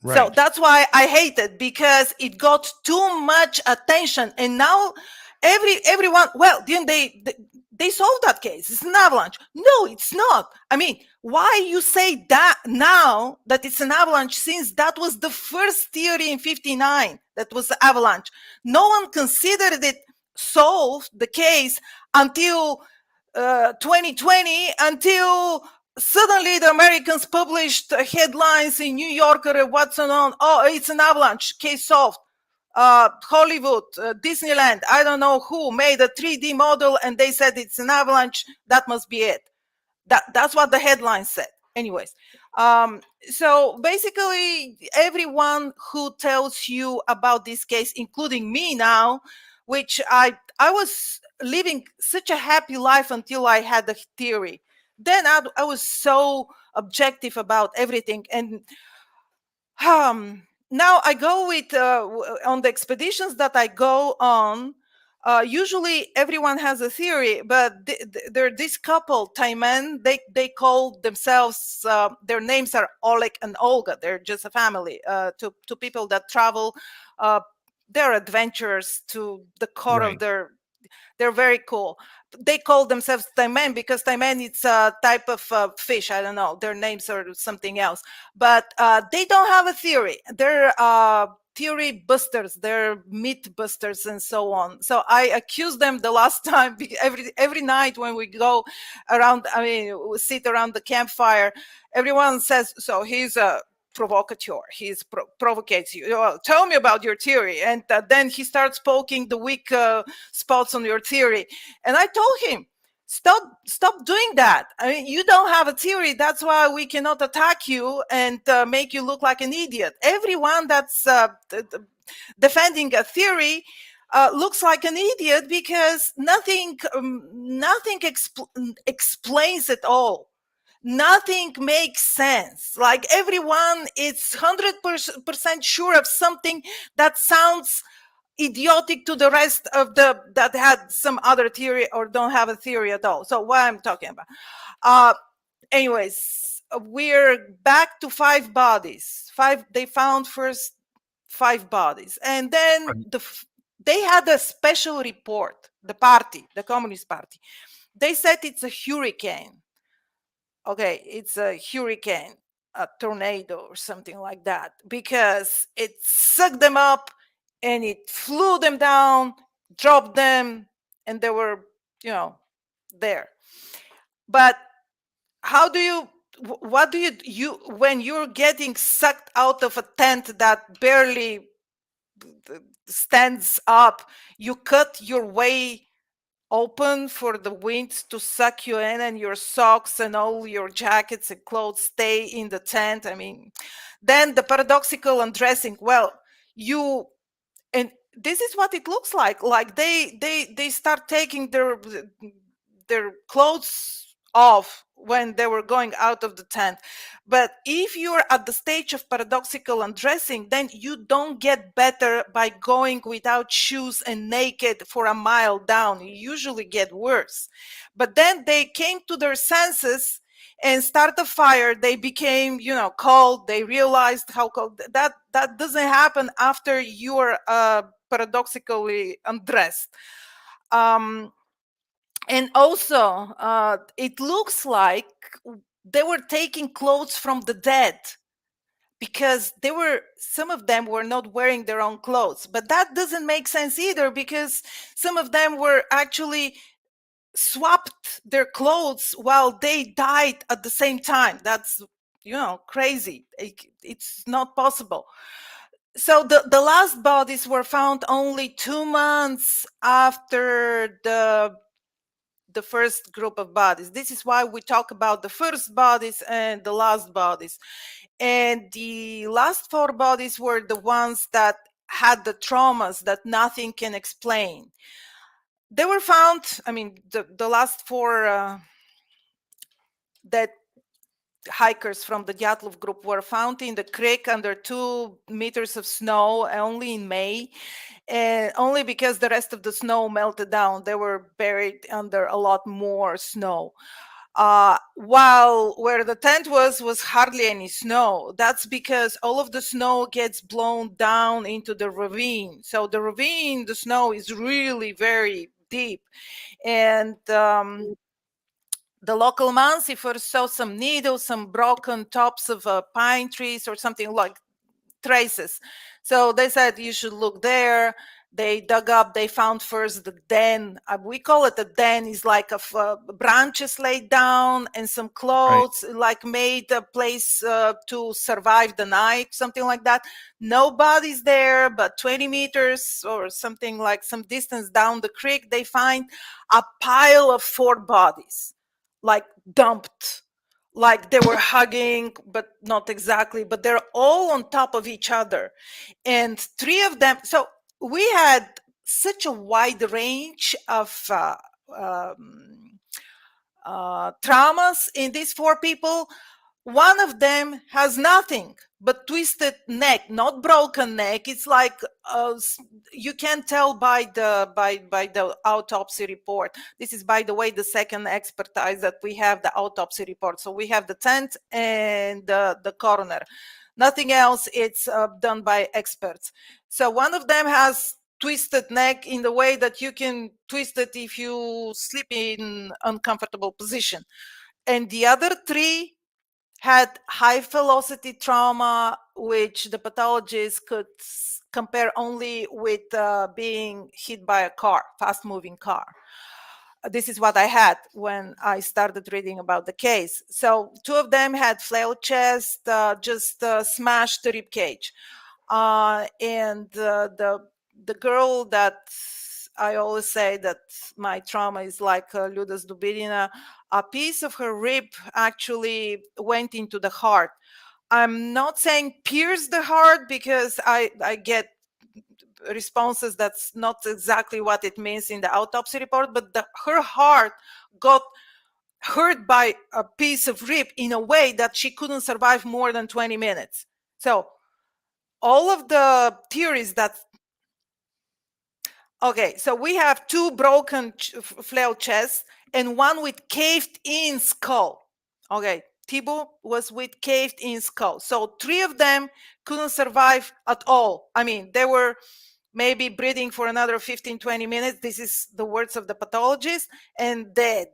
Right. So that's why I hate it, because it got too much attention. And now everyone, well, didn't they solved that case? It's an avalanche. No, it's not. I mean, why you say that now that it's an avalanche, since that was the first theory in 1959 that was the avalanche? No one considered it solved the case until 2020, until suddenly the Americans published headlines in New Yorker, what's on? Oh, it's an avalanche, case solved. Hollywood, Disneyland, I don't know who made a 3D model and they said it's an avalanche. That must be it. That's what the headline said. Anyways, so basically everyone who tells you about this case, including me now, which I was living such a happy life until I had the theory. Then I was so objective about everything. And now I go with on the expeditions that I go on. Usually everyone has a theory, but they're this couple, Taiman. They call themselves. Their names are Oleg and Olga. They're just a family. To people that travel, they're adventurers to the core of their. They're very cool. They call themselves Taimen because Taimen it's a type of fish. I don't know. Their names are something else. But they don't have a theory. They're theory busters. They're myth busters and so on. So I accused them the last time. Every night when we go around, I mean, we sit around the campfire, everyone says, so he's a provocateur. He's provocates you. Oh, tell me about your theory. And then he starts poking the weak spots on your theory. And I told him, stop doing that. I mean, you don't have a theory. That's why we cannot attack you and make you look like an idiot. Everyone that's defending a theory looks like an idiot because nothing explains it all. Nothing makes sense. Like everyone is 100% sure of something that sounds idiotic to the rest of the that had some other theory or don't have a theory at all. So what I'm talking about. Anyways, we're back to 5 bodies. They found first 5 bodies, and then they had a special report. The Communist Party, they said it's a hurricane. Okay, it's a hurricane, a tornado or something like that, because it sucked them up and it flew them down, dropped them, and they were, there. But what do you when you're getting sucked out of a tent that barely stands up, you cut your way open for the wind to suck you in, and your socks and all your jackets and clothes stay in the tent. I mean, then the paradoxical undressing. Well, and this is what it looks like. Like they start taking their clothes off when they were going out of the tent. But if you're at the stage of paradoxical undressing, then you don't get better by going without shoes and naked for a mile down. You usually get worse. But then they came to their senses and started a fire. They became, cold. They realized how cold. That doesn't happen after you're paradoxically undressed. And also, it looks like they were taking clothes from the dead, because some of them were not wearing their own clothes. But that doesn't make sense either, because some of them were actually swapped their clothes while they died at the same time. That's, crazy. It's not possible. So the last bodies were found only 2 months after the first group of bodies. This is why we talk about the first bodies and the last bodies. And the last 4 bodies were the ones that had the traumas that nothing can explain. They were found, I mean, the last 4 that hikers from the Dyatlov group were found in the creek under 2 meters of snow only in May. And only because the rest of the snow melted down. They were buried under a lot more snow. While where the tent was hardly any snow. That's because all of the snow gets blown down into the ravine. So the ravine, the snow is really very deep. And the local mansifer saw some needles, some broken tops of pine trees or something, like traces. So they said you should look there. They dug up, they found first the den. We call it a den, is like branches laid down and some clothes, like made a place to survive the night, something like that. Nobody's there, but 20 meters or something, like some distance down the creek, they find a pile of 4 bodies, like dumped, like they were hugging, but not exactly, but they're all on top of each other. And 3 of them, so we had such a wide range of traumas in these 4 people. One of them has nothing but twisted neck, not broken neck. It's like you can tell by the autopsy report. This is, by the way, the second expertise that we have, the autopsy report. So we have the tent and the coroner. Nothing else. It's done by experts. So one of them has twisted neck in the way that you can twist it if you sleep in uncomfortable position. And the other 3 had high velocity trauma, which the pathologist could compare only with being hit by a car, fast moving car. This is what I had when I started reading about the case. So 2 of them had flail chest, just smashed the rib cage. And the girl that I always say that my trauma is like Luda's Dubinina, a piece of her rib actually went into the heart. I'm not saying pierce the heart, because I get responses that's not exactly what it means in the autopsy report, but her heart got hurt by a piece of rib in a way that she couldn't survive more than 20 minutes. So all of the theories that okay, so we have 2 broken flail chests and 1 with caved in skull. Okay, Thibaut was with caved in skull. So 3 of them couldn't survive at all. I mean, they were maybe breathing for another 15-20 minutes. This is the words of the pathologist, and dead.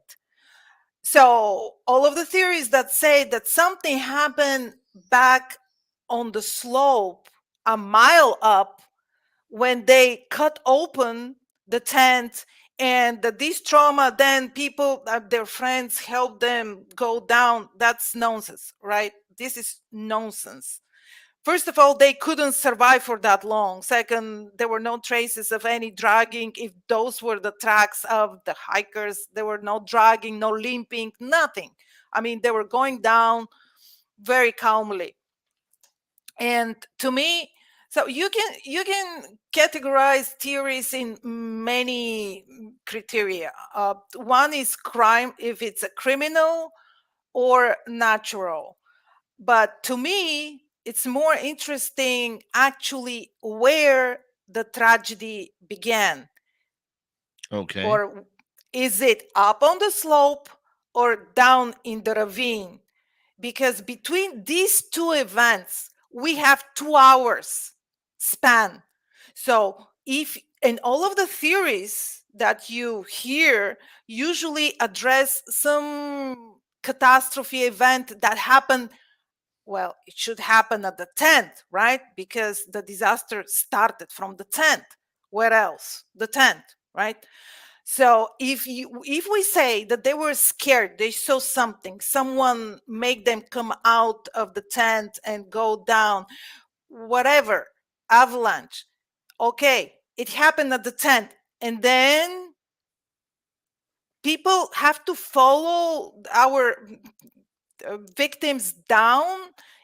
So all of the theories that say that something happened back on the slope a mile up when they cut open the tent, and this trauma, then people, their friends help them go down. That's nonsense, right? This is nonsense. First of all, they couldn't survive for that long. Second, there were no traces of any dragging. If those were the tracks of the hikers, there were no dragging, no limping, nothing. I mean, they were going down very calmly. And to me, so you can categorize theories in many criteria. One is crime, if it's a criminal or natural. But to me, it's more interesting actually where the tragedy began. Okay. Or is it up on the slope or down in the ravine? Because between these 2 events, we have 2 hours span. So and all of the theories that you hear usually address some catastrophe event that happened. Well, it should happen at the tent, right? Because the disaster started from the tent. Where else? The tent, right? So if we say that they were scared, they saw something, someone make them come out of the tent and go down, whatever, avalanche. Okay, it happened at the tent, and then people have to follow our victims down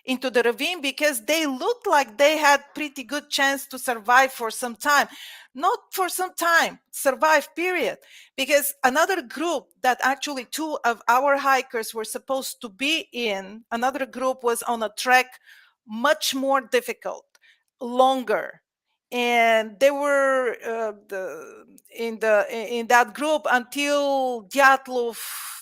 into the ravine because they looked like they had pretty good chance to survive for some time. Not for some time, survive, period. Because another group that actually 2 of our hikers were supposed to be in, another group was on a trek much more difficult, longer. And they were in that group until Dyatlov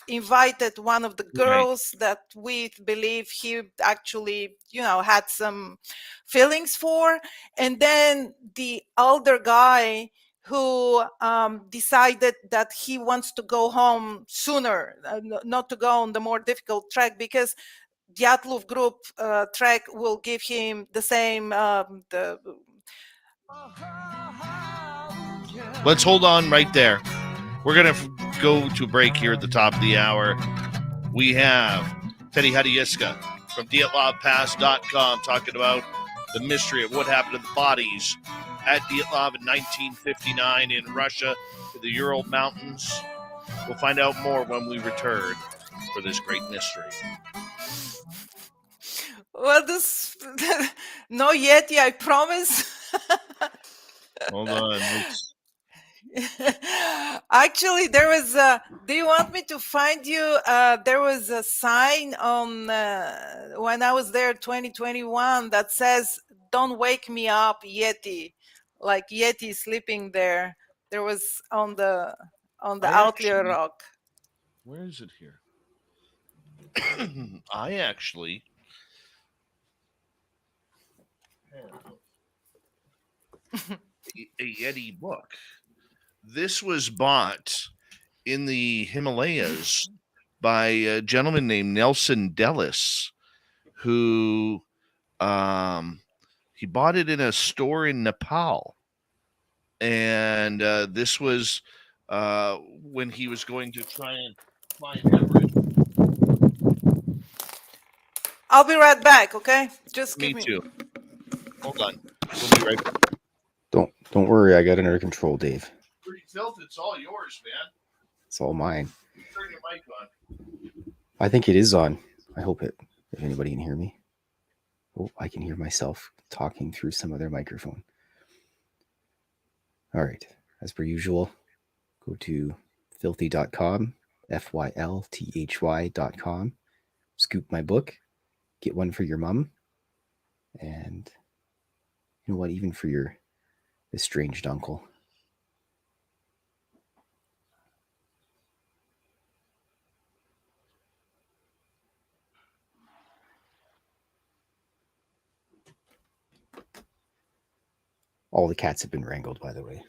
invited one of the girls that we believe he actually, had some feelings for. And then the older guy who decided that he wants to go home sooner, not to go on the more difficult trek, because Dyatlov group trek will give him the same Let's hold on right there. We're going to go to a break here at the top of the hour. We have Teddy Hadjiyska from DyatlovPass.com talking about the mystery of what happened to the bodies at Dyatlov in 1959 in Russia in the Ural Mountains. We'll find out more when we return for this great mystery. Well, this no Yeti, I promise. Hold on. Actually, there was do you want me to find you? There was a sign on when I was there 2021 that says, "Don't wake me up, Yeti." Like Yeti sleeping there. There was on the Outlier Rock. Where is it here? I actually have a Yeti book. This was bought in the Himalayas by a gentleman named Nelson Dellis, who he bought it in a store in Nepal. And this was when he was going to try and find Everett. I'll be right back, okay? Just Me give me. too. Hold on. We'll be right back. Don't worry, I got it under control, Dave. Pretty filth, it's all yours, man. It's all mine. Turn your mic on. I think it is on. I hope it. If anybody can hear me. Oh, I can hear myself talking through some other microphone. All right. As per usual, go to filthy.com, FYLTHY.com. Scoop my book. Get one for your mom. And you know what? Even for your estranged uncle. All the cats have been wrangled, by the way.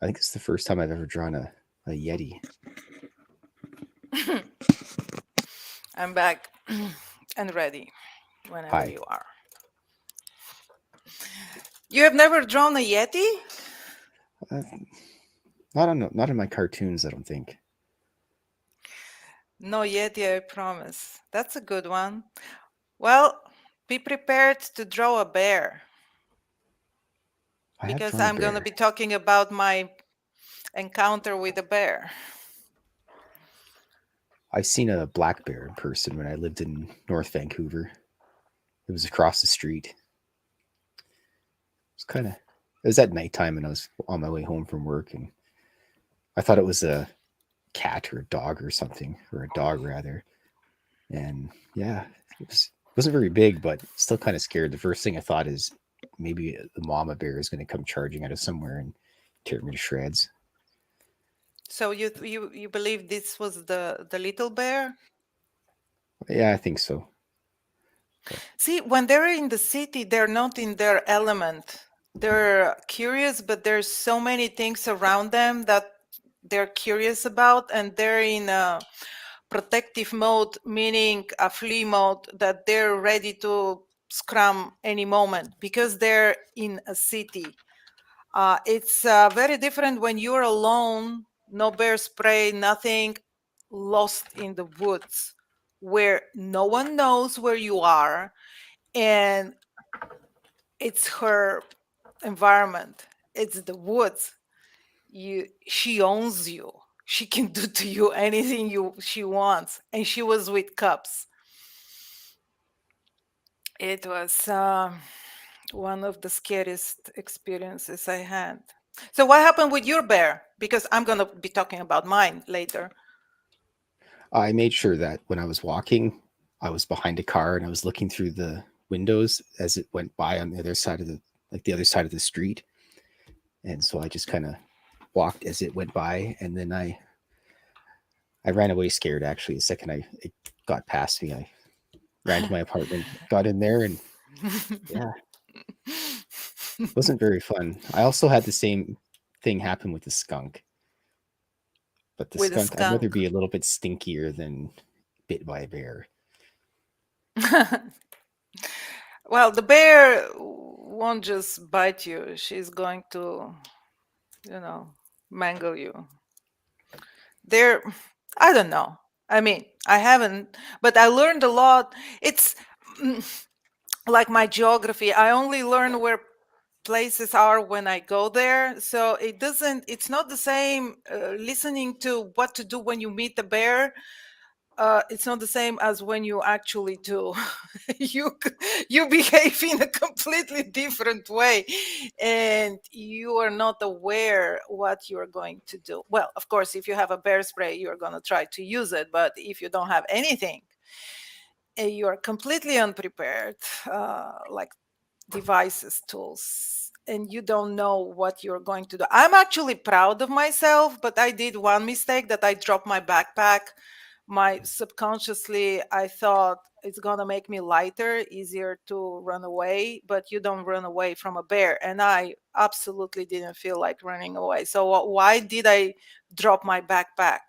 I think it's the first time I've ever drawn a Yeti. I'm back and ready whenever Hi. you are. You have never drawn a Yeti? Not in my cartoons, I don't think. No Yeti, I promise. That's a good one. Well, be prepared to draw a bear. I have Because drawn a I'm going to bear. be talking about my encounter with a bear. I've seen a black bear in person when I lived in North Vancouver. It was across the street. It was at nighttime and I was on my way home from work and I thought it was a cat or a dog or something, or a dog rather. And yeah, wasn't very big, but still kind of scared. The first thing I thought is maybe the mama bear is going to come charging out of somewhere and tear me to shreds. So you believe this was the little bear? Yeah, I think so. See, when they're in the city, they're not in their element. They're curious, but there's so many things around them that they're curious about, and they're in a protective mode, meaning a flee mode, that they're ready to scrum any moment because they're in a city. It's very different when you're alone, no bear spray, nothing, lost in the woods where no one knows where you are, and it's her environment. It's the woods. She owns you. She can do to you anything she wants, and she was with cubs. It was one of the scariest experiences I had. So what happened with your bear? Because I'm going to be talking about mine later. I made sure that when I was walking, I was behind a car and I was looking through the windows as it went by on the other side of the street. And so I just kind of walked as it went by, and then I ran away scared. Actually, the second it got past me, I ran to my apartment, got in there, and yeah, it wasn't very fun. I also had the same thing happen with the skunk. But the with a skunk, I'd rather skunk. be a little bit stinkier than bit by a bear. Well, the bear won't just bite you. She's going to, mangle you. There, I don't know. I mean, I haven't, but I learned a lot. It's mm, like my geography. I only learn where places are when I go there. So it's not the same listening to what to do when you meet the bear. It's not the same as when you actually do. you you behave in a completely different way, and you are not aware what you are going to do. Well, of course, if you have a bear spray, you are going to try to use it. But if you don't have anything, you are completely unprepared, like devices, tools, and you don't know what you're going to do. I'm actually proud of myself, but I did one mistake that I dropped my backpack. My subconsciously, I thought it's gonna make me lighter, easier to run away, but you don't run away from a bear. And I absolutely didn't feel like running away. So why did I drop my backpack?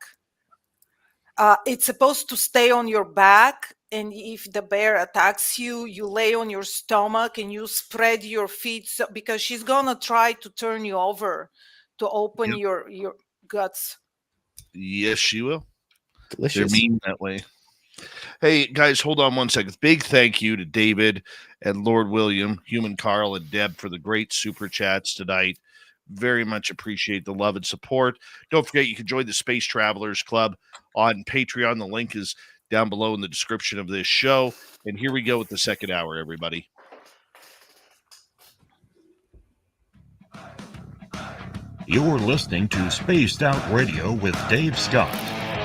It's supposed to stay on your back, and if the bear attacks you, you lay on your stomach and you spread your feet, because she's gonna try to turn you over to open Yep. your guts. Yes, she will. They're Delicious. mean that way. Hey, guys, hold on one second. Big thank you to David and Lord William, Human Carl, and Deb for the great super chats tonight. Very much appreciate the love and support. Don't forget, you can join the Space Travelers Club on Patreon. The link is down below in the description of this show. And here we go with the second hour, everybody. You're listening to Spaced Out Radio with Dave Scott.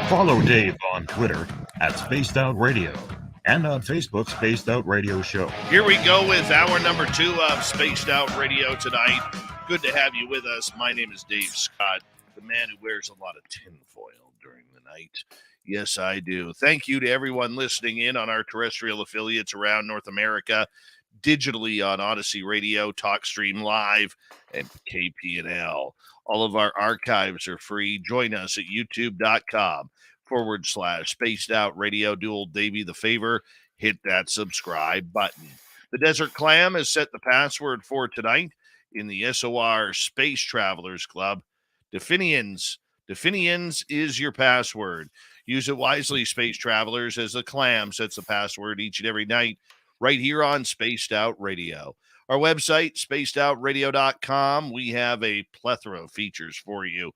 Follow Dave on Twitter at Spaced Out Radio and on Facebook, Spaced Out Radio Show. Here we go with hour number 2 of Spaced Out Radio tonight. Good to have you with us. My name is Dave Scott, the man who wears a lot of tinfoil during the night. Yes, I do. Thank you to everyone listening in on our terrestrial affiliates around North America, digitally on Odyssey Radio, TalkStream Live, and KPNL. All of our archives are free. Join us at youtube.com/spaced out radio. Do old Davey the favor. Hit that subscribe button. The Desert Clam has set the password for tonight in the SOR Space Travelers Club. Definians is your password. Use it wisely, Space Travelers, as the Clam sets the password each and every night right here on Spaced Out Radio. Our website, spacedoutradio.com. We have a plethora of features for you.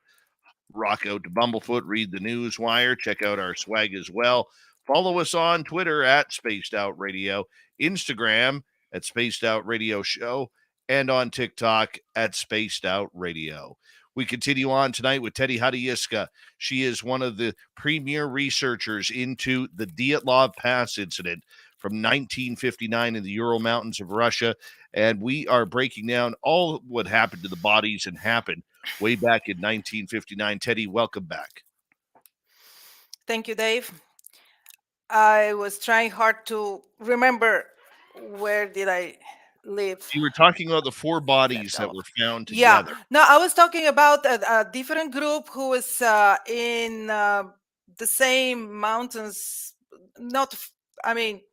Rock out to Bumblefoot, read the news wire, check out our swag as well. Follow us on Twitter at Spaced Out Radio, Instagram at Spaced Out Radio Show, and on TikTok at Spaced Out Radio. We continue on tonight with Teddy Hadjiyska. She is one of the premier researchers into the Dyatlov Pass incident from 1959 in the Ural Mountains of Russia. And we are breaking down all what happened to the bodies and happened way back in 1959. Teddy, welcome back. Thank you, Dave. I was trying hard to remember where did I live. You were talking about the 4 bodies that were found Yeah, together. no, I was talking about a different group who was in the same mountains, not,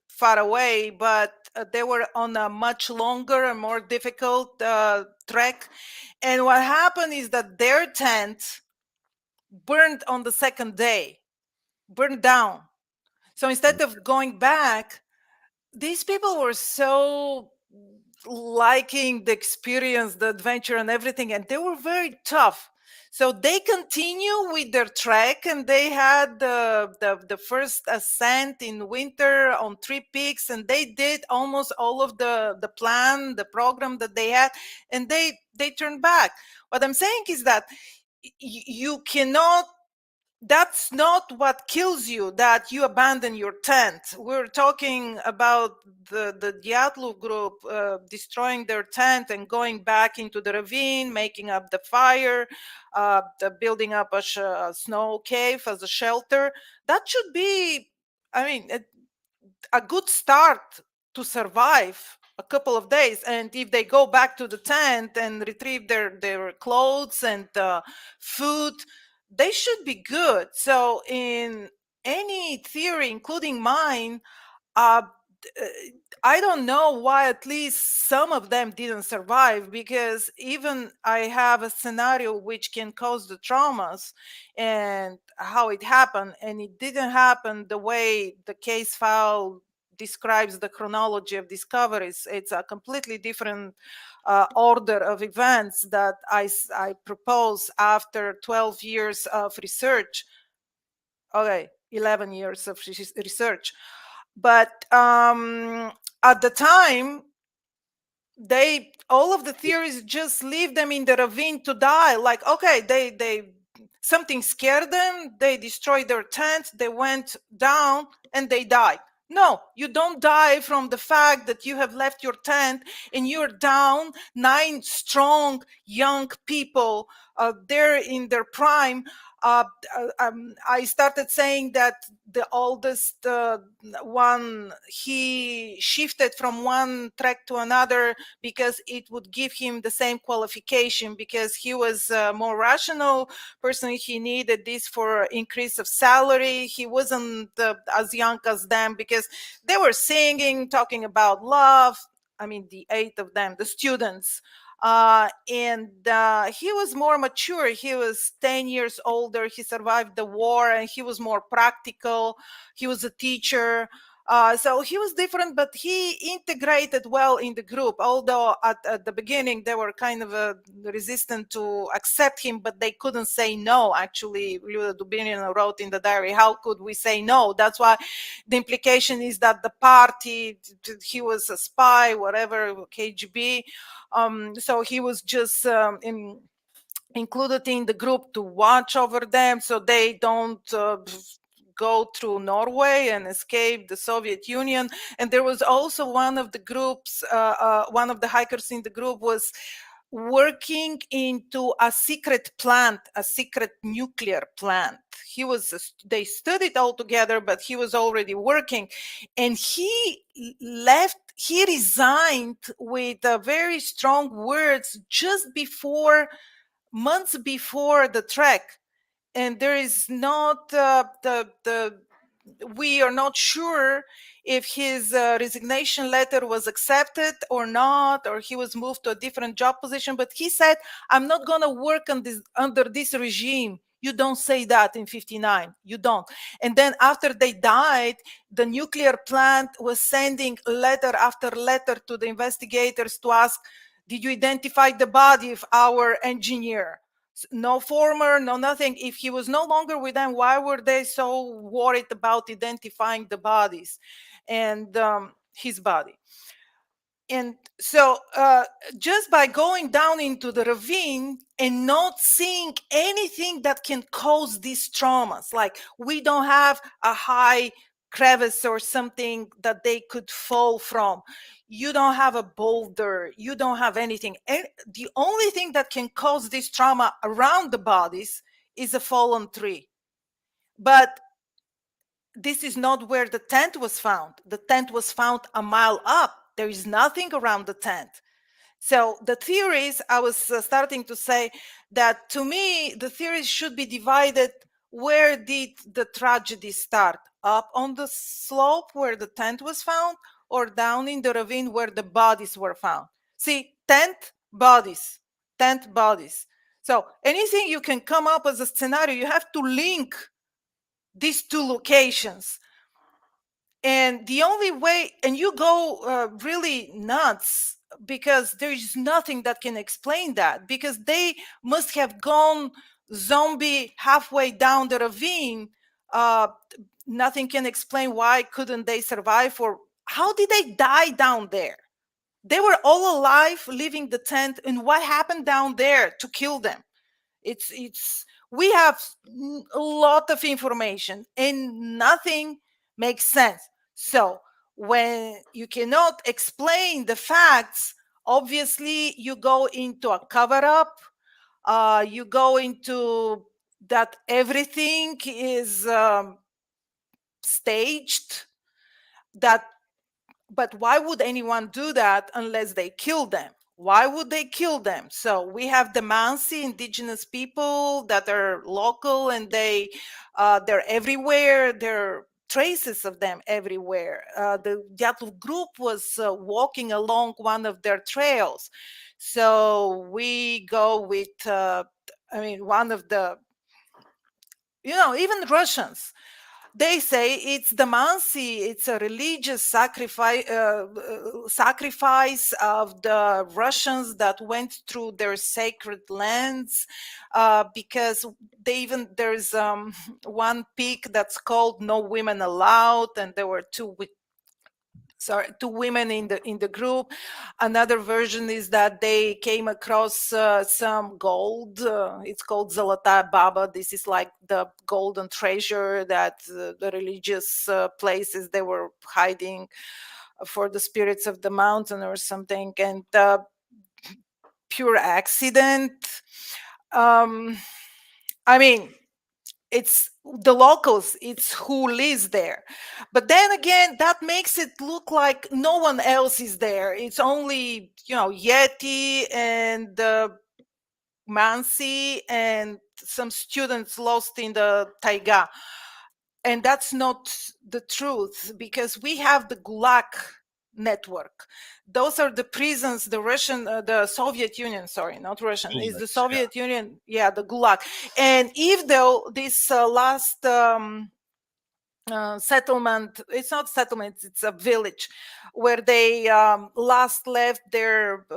far away, but they were on a much longer and more difficult trek. And what happened is that their tent burned on the second day, burned down. So instead of going back, these people were so liking the experience, the adventure, and everything, and they were very tough. So they continue with their trek, and they had the first ascent in winter on 3 peaks, and they did almost all of the plan, the program that they had, and they turned back. What I'm saying is that you cannot, that's not what kills you, that you abandon your tent. We're talking about the Dyatlov group destroying their tent and going back into the ravine, making up the fire, building up a snow cave as a shelter. That should be, a good start to survive. a couple of days, and if they go back to the tent and retrieve their clothes and food, they should be good. So in any theory, including mine, uh, I don't know why at least some of them didn't survive, because even I have a scenario which can cause the traumas and how it happened, and it didn't happen the way the case file describes the chronology of discoveries. It's a completely different order of events that I propose after 12 years of research. Okay, 11 years of research. But at the time, all of the theories just leave them in the ravine to die. Like, okay, they something scared them, they destroyed their tent, they went down and they died. No, you don't die from the fact that you have left your tent and you're down 9 strong young people. They're in their prime. I started saying that the oldest one, he shifted from one track to another because it would give him the same qualification, because he was a more rational person. He needed this for increase of salary. He wasn't as young as them because they were singing, talking about love. I mean, the 8 of them, the students. And he was more mature. He was 10 years older. He survived the war and he was more practical. He was a teacher. So he was different, but he integrated well in the group. Although at the beginning they were kind of resistant to accept him, but they couldn't say no. Actually, Luda Dubinin wrote in the diary, "How could we say no?" That's why the implication is that the party, he was a spy, whatever, KGB. So he was just included in the group to watch over them so they don't go through Norway and escape the Soviet Union. And there was also one of the groups, one of the hikers in the group was working into a secret plant, a secret nuclear plant. They studied all together, but he was already working, and he resigned with very strong words just months before the trek. And there is not we are not sure if his resignation letter was accepted or not, or he was moved to a different job position. But he said, "I'm not going to work under this regime." You don't say that in 59. You don't. And then after they died, the nuclear plant was sending letter after letter to the investigators to ask, "Did you identify the body of our engineer?" No former, no nothing. If he was no longer with them, why were they so worried about identifying the bodies and his body? And so just by going down into the ravine and not seeing anything that can cause these traumas, like we don't have a high crevice or something that they could fall from. You don't have a boulder. You don't have anything. And the only thing that can cause this trauma around the bodies is a fallen tree. But this is not where the tent was found. The tent was found a mile up. There is nothing around the tent. So the theories, I was starting to say that to me, the theories should be divided. Where did the tragedy start? Up on the slope where the tent was found, or down in the ravine where the bodies were found? See, tent, bodies. So anything you can come up as a scenario, you have to link these two locations. And the only way, and you go really nuts, because there is nothing that can explain that, because they must have gone zombie halfway down the ravine. Nothing can explain why couldn't they survive, or how did they die down there? They were all alive, leaving the tent, and what happened down there to kill them? We have a lot of information and nothing makes sense. So when you cannot explain the facts, obviously you go into a cover up. You go into that everything is staged, that but why would anyone do that unless they kill them? Why would they kill them? So we have the Mansi indigenous people that are local, and they're everywhere. There are traces of them everywhere. The Dyatlov group was walking along one of their trails. So we go with, one of the, even Russians, they say it's the Mansi, it's a religious sacrifice of the Russians that went through their sacred lands, because there's one peak that's called "No Women Allowed," and there were two women in the group. Another version is that they came across some gold. It's called Zolotaya Baba. This is like the golden treasure that the religious places they were hiding for the spirits of the mountain or something, and pure accident. I mean, it's the locals, it's who lives there, but then again that makes it look like no one else is there. It's only Yeti and Mansi and some students lost in the taiga, and that's not the truth, because we have the Gulag network. Those are the prisons, the Soviet Union, sorry, not Russian, is the Soviet Union, the Gulag. And if though this last settlement, it's not settlement, it's a village where they last left their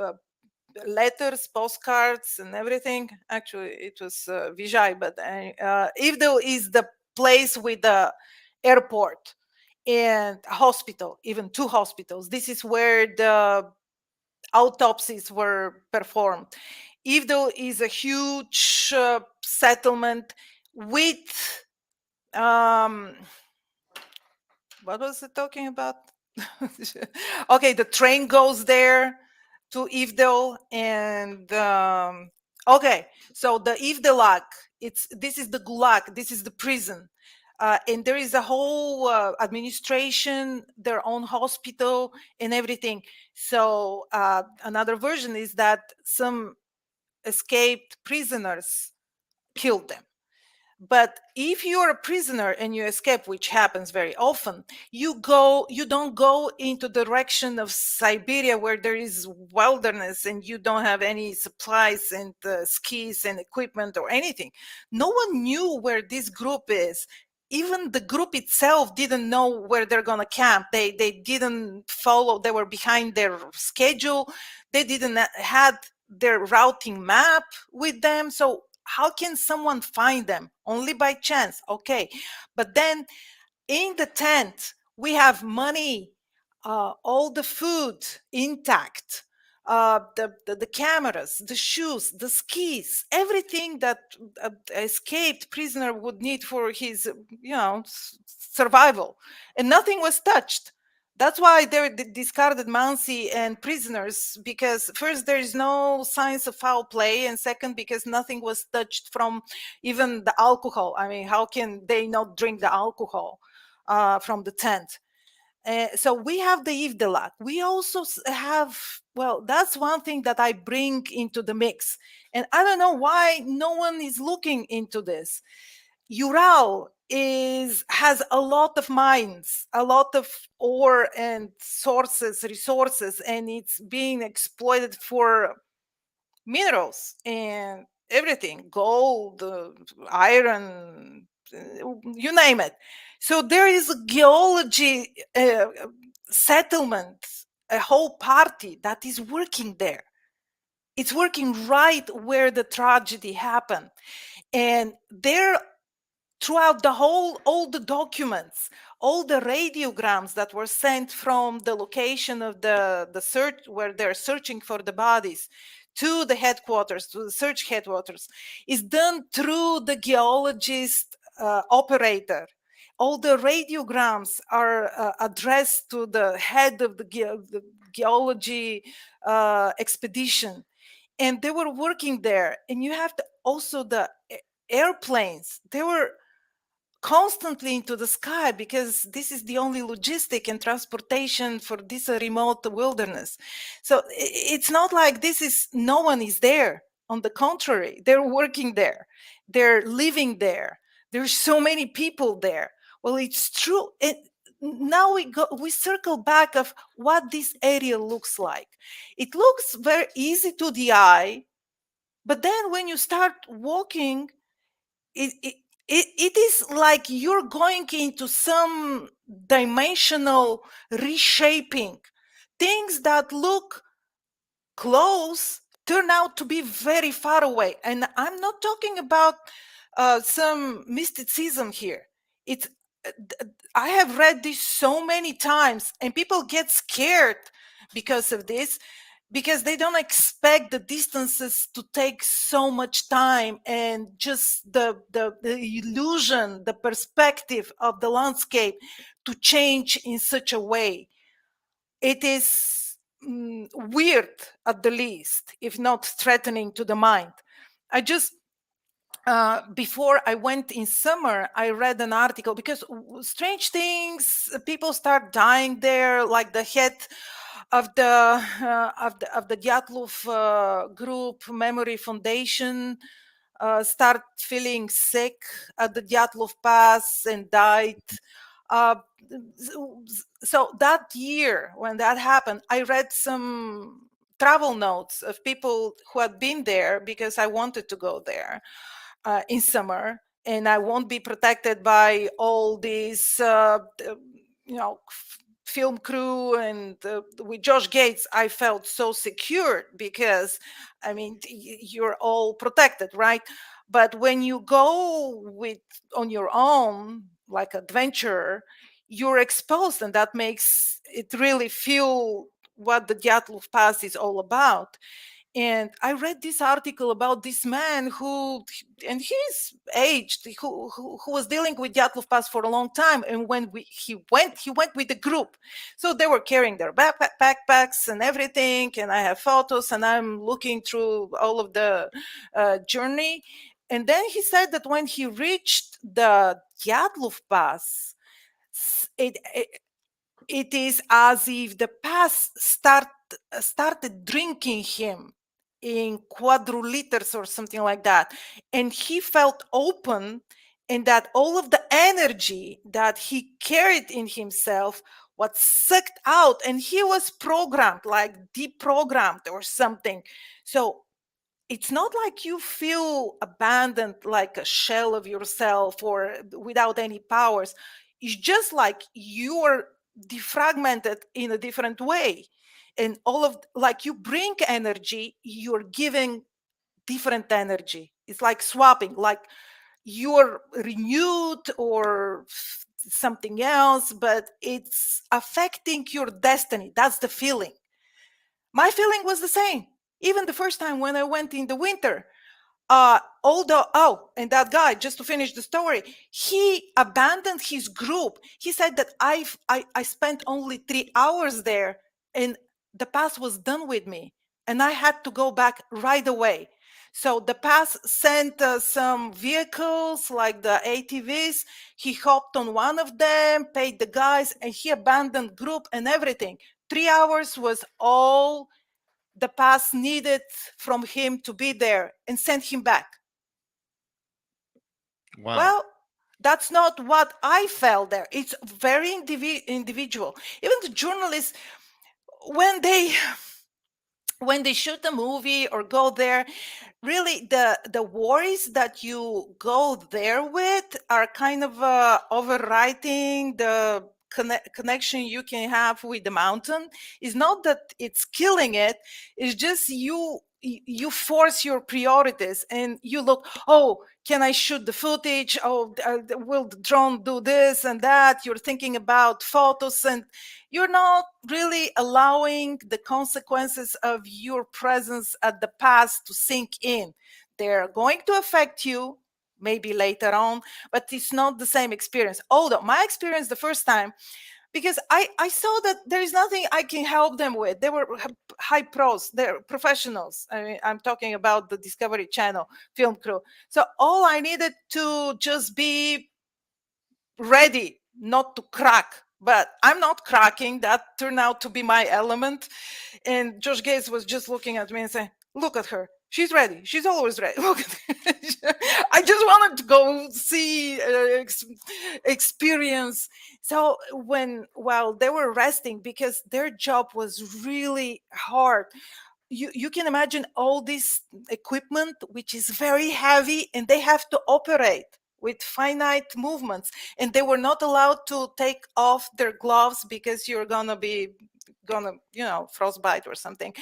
letters, postcards, and everything. Actually, it was Vijay, but Ivdel is the place with the airport and a hospital, even two hospitals. This is where the autopsies were performed. Ivdel is a huge settlement with what was it talking about? Okay, the train goes there to Ivdel, and okay, so the Ivdelag, this is the Gulag, this is the prison, and there is a whole administration, their own hospital, and everything. So another version is that some escaped prisoners killed them. But if you're a prisoner and you escape, which happens very often, you don't go into the direction of Siberia where there is wilderness and you don't have any supplies and skis and equipment or anything. No one knew where this group is. Even the group itself didn't know where they're going to camp. They didn't follow. They were behind their schedule. They didn't had their routing map with them. So how can someone find them? Only by chance. Okay. But then in the tent, we have money, all the food intact, the cameras, the shoes, the skis, everything that escaped prisoner would need for his, survival. And nothing was touched. That's why they discarded Mansi and prisoners, because first, there is no signs of foul play, and second, because nothing was touched from even the alcohol. I mean, how can they not drink the alcohol from the tent? So we have the Ivdelat. We also have, well, that's one thing that I bring into the mix. And I don't know why no one is looking into this. Ural has a lot of mines, a lot of ore and resources, and it's being exploited for minerals and everything, gold, iron, you name it. So there is a geology settlement, a whole party that is working there. It's working right where the tragedy happened. And there, throughout all the documents, all the radiograms that were sent from the location of the search, where they're searching for the bodies, to the headquarters, to the search headquarters, is done through the geologist operator. All the radiograms are addressed to the head of the geology expedition, and they were working there. And you have also the airplanes. They were constantly into the sky because this is the only logistic and transportation for this remote wilderness. So it's not like no one is there. On the contrary, they're working there, they're living there, there's so many people there. Well, it's true. Now we circle back of what this area looks like. It looks very easy to the eye, but then when you start walking, it is like you're going into some dimensional reshaping. Things that look close turn out to be very far away. And I'm not talking about some mysticism here. It's I have read this so many times, and people get scared because of this, because they don't expect the distances to take so much time, and just the illusion, the perspective of the landscape to change in such a way. It is weird at the least, if not threatening to the mind. I just before I went in summer, I read an article because strange things, people start dying there, like the head of the Dyatlov Group Memory Foundation start feeling sick at the Dyatlov Pass and died. Uh, so that year when that happened, I read some travel notes of people who had been there because I wanted to go there in summer, and I won't be protected by all these, film crew. And with Josh Gates, I felt so secure because, I mean, you're all protected, right? But when you go on your own, like adventurer, you're exposed, and that makes it really feel what the Dyatlov Pass is all about. And I read this article about this man who, and he's aged, who was dealing with Dyatlov Pass for a long time. And when he went with the group. So they were carrying their backpacks and everything. And I have photos, and I'm looking through all of the journey. And then he said that when he reached the Dyatlov Pass, it is as if the pass started drinking him in quadriliters or something like that. And he felt open, and that all of the energy that he carried in himself was sucked out, and he was programmed, like deprogrammed or something. So it's not like you feel abandoned, like a shell of yourself or without any powers. It's just like you're defragmented in a different way. And all of, like, you bring energy, you're giving different energy. It's like swapping, like you're renewed or something else, but it's affecting your destiny. That's the feeling. My feeling was the same. Even the first time when I went in the winter, and that guy, just to finish the story, he abandoned his group. He said that I spent only 3 hours there, and the pass was done with me, and I had to go back right away. So the pass sent some vehicles like the ATVs. He hopped on one of them, paid the guys, and he abandoned group and everything. 3 hours was all the pass needed from him to be there, and sent him back. Wow. Well, that's not what I felt there. It's very individual. Even the journalists, when they shoot a movie or go there, really the worries that you go there with are kind of overwriting the connection you can have with the mountain. Is not that it's killing it, it's just you force your priorities, and you look, oh, can I shoot the footage? Oh, will the drone do this and that? You're thinking about photos, and you're not really allowing the consequences of your presence at the past to sink in. They're going to affect you maybe later on, but it's not the same experience. Although my experience the first time, because I saw that there is nothing I can help them with. They were high pros, they're professionals. I mean, I'm talking about the Discovery Channel film crew. So all I needed to just be ready not to crack, but I'm not cracking. That turned out to be my element. And Josh Gates was just looking at me and saying, look at her. She's ready. She's always ready. Look at her. I just wanted to go see, experience. So while they were resting, because their job was really hard, you can imagine all this equipment, which is very heavy, and they have to operate with finite movements, and they were not allowed to take off their gloves because you're gonna frostbite or something.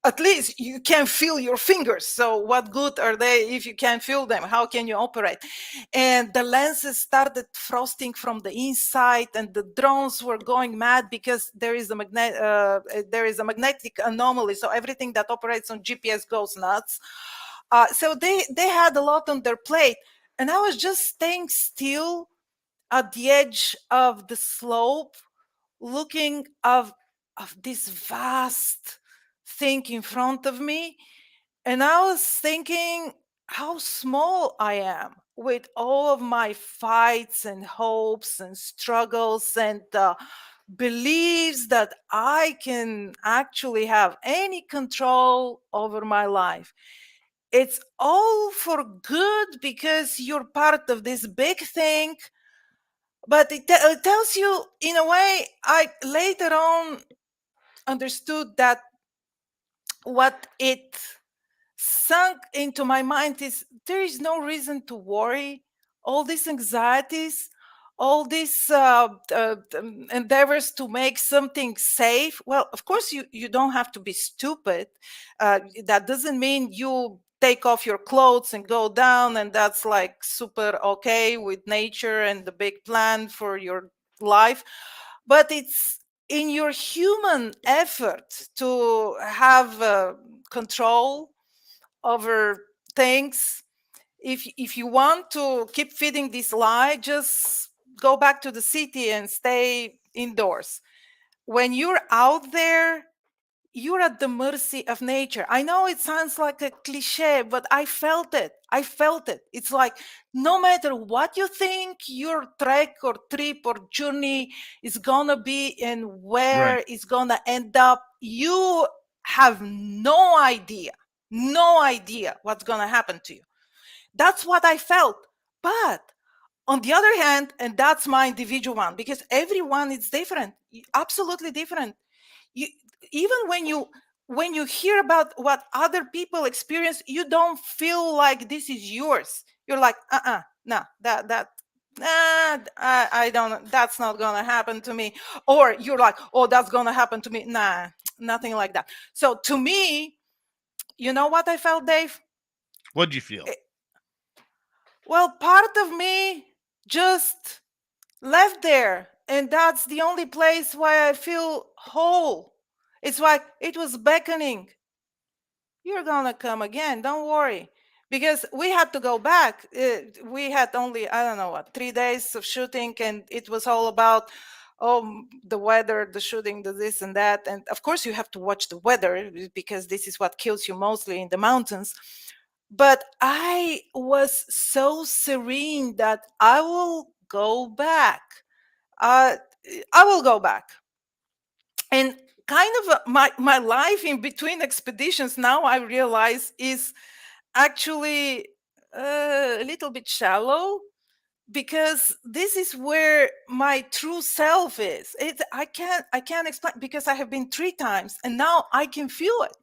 At least you can feel your fingers, so what good are they if you can't feel them? How can you operate? And the lenses started frosting from the inside, and the drones were going mad because there is a magnetic anomaly, so everything that operates on GPS goes nuts. So they had a lot on their plate, and I was just staying still at the edge of the slope, looking of this vast thing in front of me. And I was thinking how small I am with all of my fights and hopes and struggles and beliefs that I can actually have any control over my life. It's all for good because you're part of this big thing. But it tells you, in a way, I later on understood that what it sunk into my mind is there is no reason to worry. All these anxieties, all these endeavors to make something safe. Well, of course, you don't have to be stupid. That doesn't mean you take off your clothes and go down, and that's like super okay with nature and the big plan for your life. But it's in your human effort to have control over things. If you want to keep feeding this lie, just go back to the city and stay indoors. When you're out there, you're at the mercy of nature. I know it sounds like a cliche, but I felt it. It's like no matter what you think your trek or trip or journey is gonna be and where Right. it's gonna end up, you have no idea what's gonna happen to you. That's what I felt. But on the other hand, and that's my individual one, because everyone is different, absolutely different. You, even when you hear about what other people experience, you don't feel like this is yours. You're like, no, I don't, that's not gonna happen to me. Or you're like, oh, that's gonna happen to me. Nah, nothing like that. So to me, you know what I felt, Dave? What'd you feel? Well, part of me just left there, and that's the only place where I feel whole. It's like it was beckoning. You're gonna come again, don't worry. Because we had to go back. We had only, I don't know what, 3 days of shooting, and it was all about the weather, the shooting, the this and that. And of course you have to watch the weather because this is what kills you mostly in the mountains. But I was so serene that I will go back. uh, I will go back. And kind of my life in between expeditions now I realize is actually a little bit shallow, because this is where my true self is. I can't explain, because I have been 3 times and now I can feel it.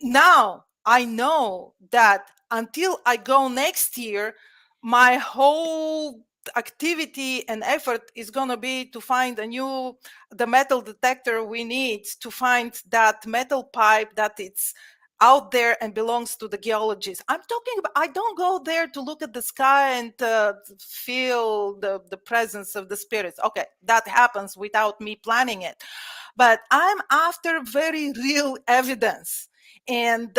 Now I know that until I go next year, my whole activity and effort is going to be to find the metal detector we need to find that metal pipe that it's out there and belongs to the geologist. I'm talking about, I don't go there to look at the sky and feel the presence of the spirits. Okay, that happens without me planning it. But I'm after very real evidence. And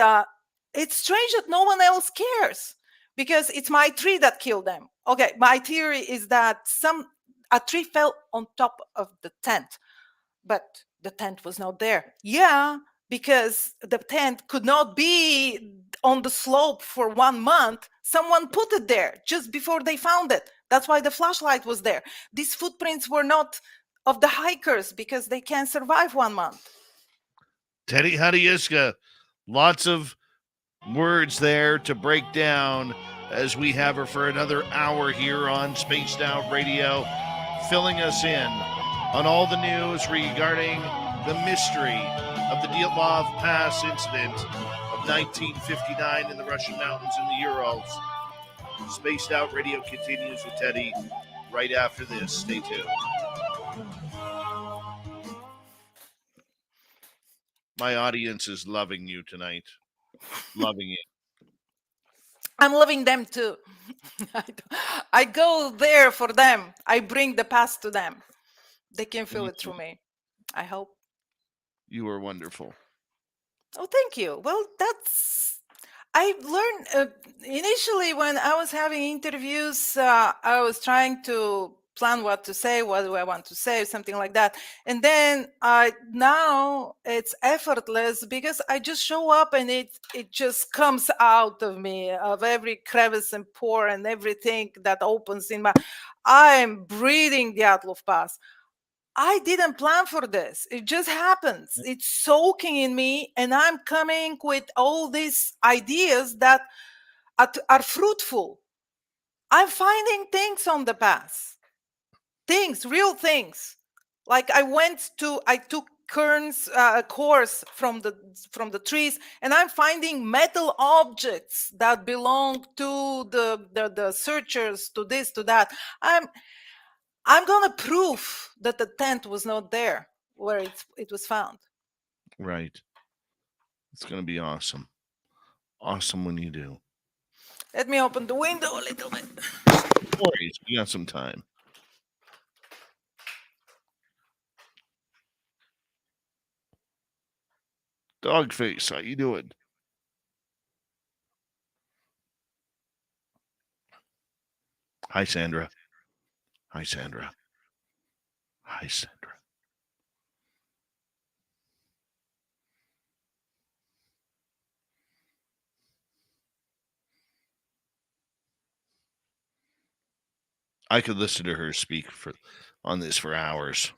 it's strange that no one else cares, because it's my tree that killed them. Okay, my theory is that a tree fell on top of the tent, but the tent was not there. Yeah, because the tent could not be on the slope for 1 month. Someone put it there just before they found it. That's why the flashlight was there. These footprints were not of the hikers because they can't survive 1 month. Teddy Hadjiyska, lots of words there to break down as we have her for another hour here on Spaced Out Radio, filling us in on all the news regarding the mystery of the Dyatlov Pass incident of 1959 in the Russian mountains in the Urals. Spaced Out Radio continues with Teddy right after this. Stay tuned. My audience is loving you tonight. Loving it. I'm loving them too. I go there for them. I bring the past to them. They can feel it through me. I hope. You are wonderful. Oh, thank you. Well, I learned initially when I was having interviews, I was trying to plan what to say, what do I want to say, something like that. And then now it's effortless because I just show up and it just comes out of me, of every crevice and pore and everything that opens in my. I'm breathing the Dyatlov Pass. I didn't plan for this. It just happens. It's soaking in me, and I'm coming with all these ideas that are fruitful. I'm finding things on the path, things, real things. Like I took Kern's course from the trees, and I'm finding metal objects that belong to the searchers, to this, to that. I'm gonna prove that the tent was not there where it was found. Right. It's going to be awesome. Awesome when you do. Let me open the window a little bit. No worries. We got some time. Dogface, how you doing? Hi, Sandra. Hi, Sandra. Hi, Sandra. I could listen to her speak on this for hours.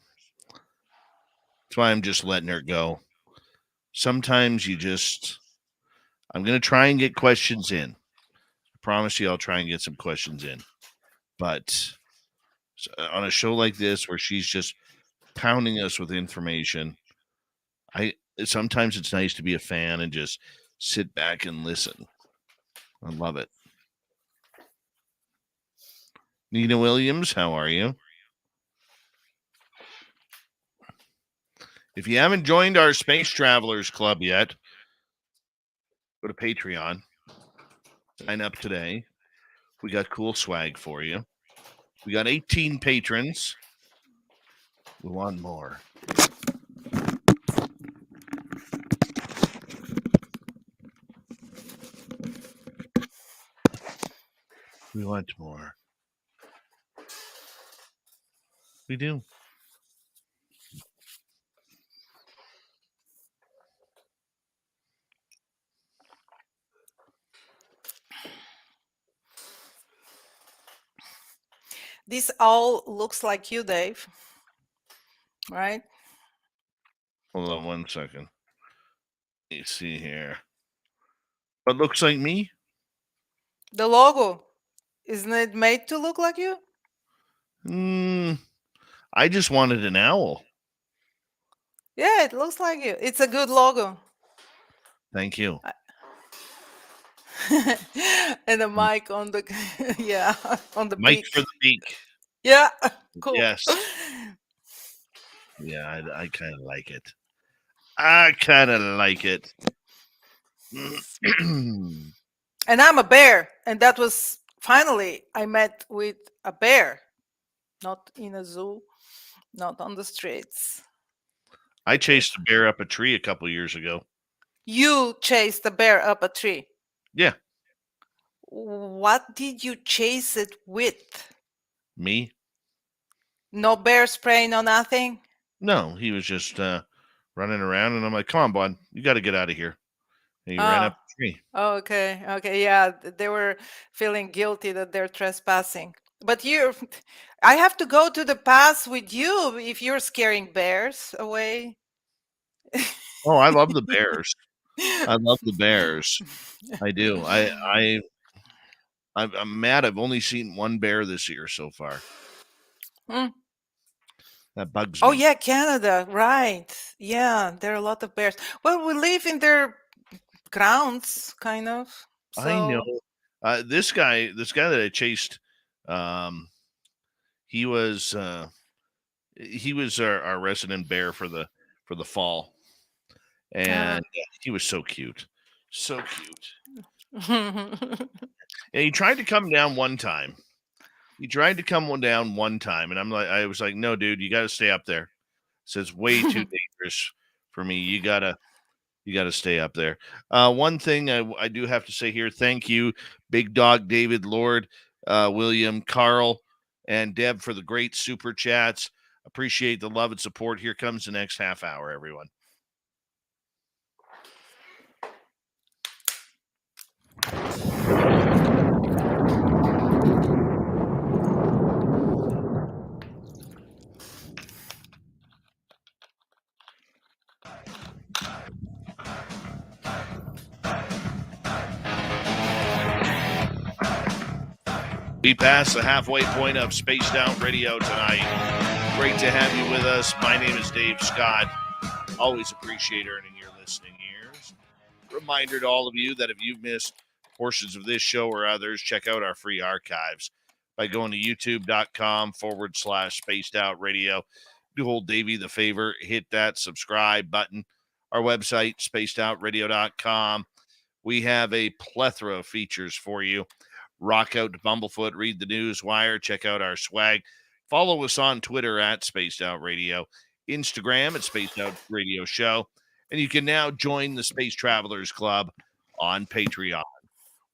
That's why I'm just letting her go. Sometimes I'm going to try and get questions in. I promise you I'll try and get some questions in. But on a show like this where she's just pounding us with information, sometimes it's nice to be a fan and just sit back and listen. I love it. Nina Williams, how are you? If you haven't joined our Space Travelers Club yet, go to Patreon. Sign up today. We got cool swag for you. We got 18 patrons. We want more. We want more. We do. This all looks like you, Dave. Right? Hold on 1 second. Let me see here. What looks like me? The logo. Isn't it made to look like you? I just wanted an owl. Yeah, it looks like you. It's a good logo. Thank you. And a mic on the on the Mike beak. for the beak. Yeah, cool. Yes. Yeah, I kind of like it. I kind of like it. And I'm a bear, and that was finally I met with a bear, not in a zoo, not on the streets. I chased a bear up a tree a couple years ago. You chased a bear up a tree. Yeah. What did you chase it with? Me? No bear spray, no nothing? No, he was just running around, and I'm like, come on, bud, you got to get out of here. And he ran up the tree. Okay. Yeah, they were feeling guilty that they're trespassing. But I have to go to the pass with you if you're scaring bears away. Oh, I love the bears. I love the bears. I do. I'm mad. I've only seen one bear this year so far. Mm. That bugs Oh me. yeah, Canada, right? Yeah, there are a lot of bears. Well, we live in their grounds, kind of. I know. So This guy that I chased, he was our resident bear for the fall, and he was so cute, so cute. And he tried to come down one time. And I was like, no, dude, you got to stay up there. It's way too dangerous for me. You gotta stay up there. One thing I do have to say here, thank you, Big Dog David Lord, William, Carl, and Deb for the great super chats. Appreciate the love and support. Here comes the next half hour, everyone. We passed the halfway point of Spaced Out Radio tonight. Great to have you with us. My name is Dave Scott. Always appreciate earning your listening ears. Reminder to all of you that if you've missed portions of this show or others, check out our free archives by going to youtube.com/Spaced Out Radio. Do old Davey the favor, hit that subscribe button. Our website, spacedoutradio.com. We have a plethora of features for you. Rock out to Bumblefoot, read the news wire, check out our swag. Follow us on Twitter at Spaced Out Radio, Instagram at Spaced Out Radio Show, and you can now join the Space Travelers Club on Patreon.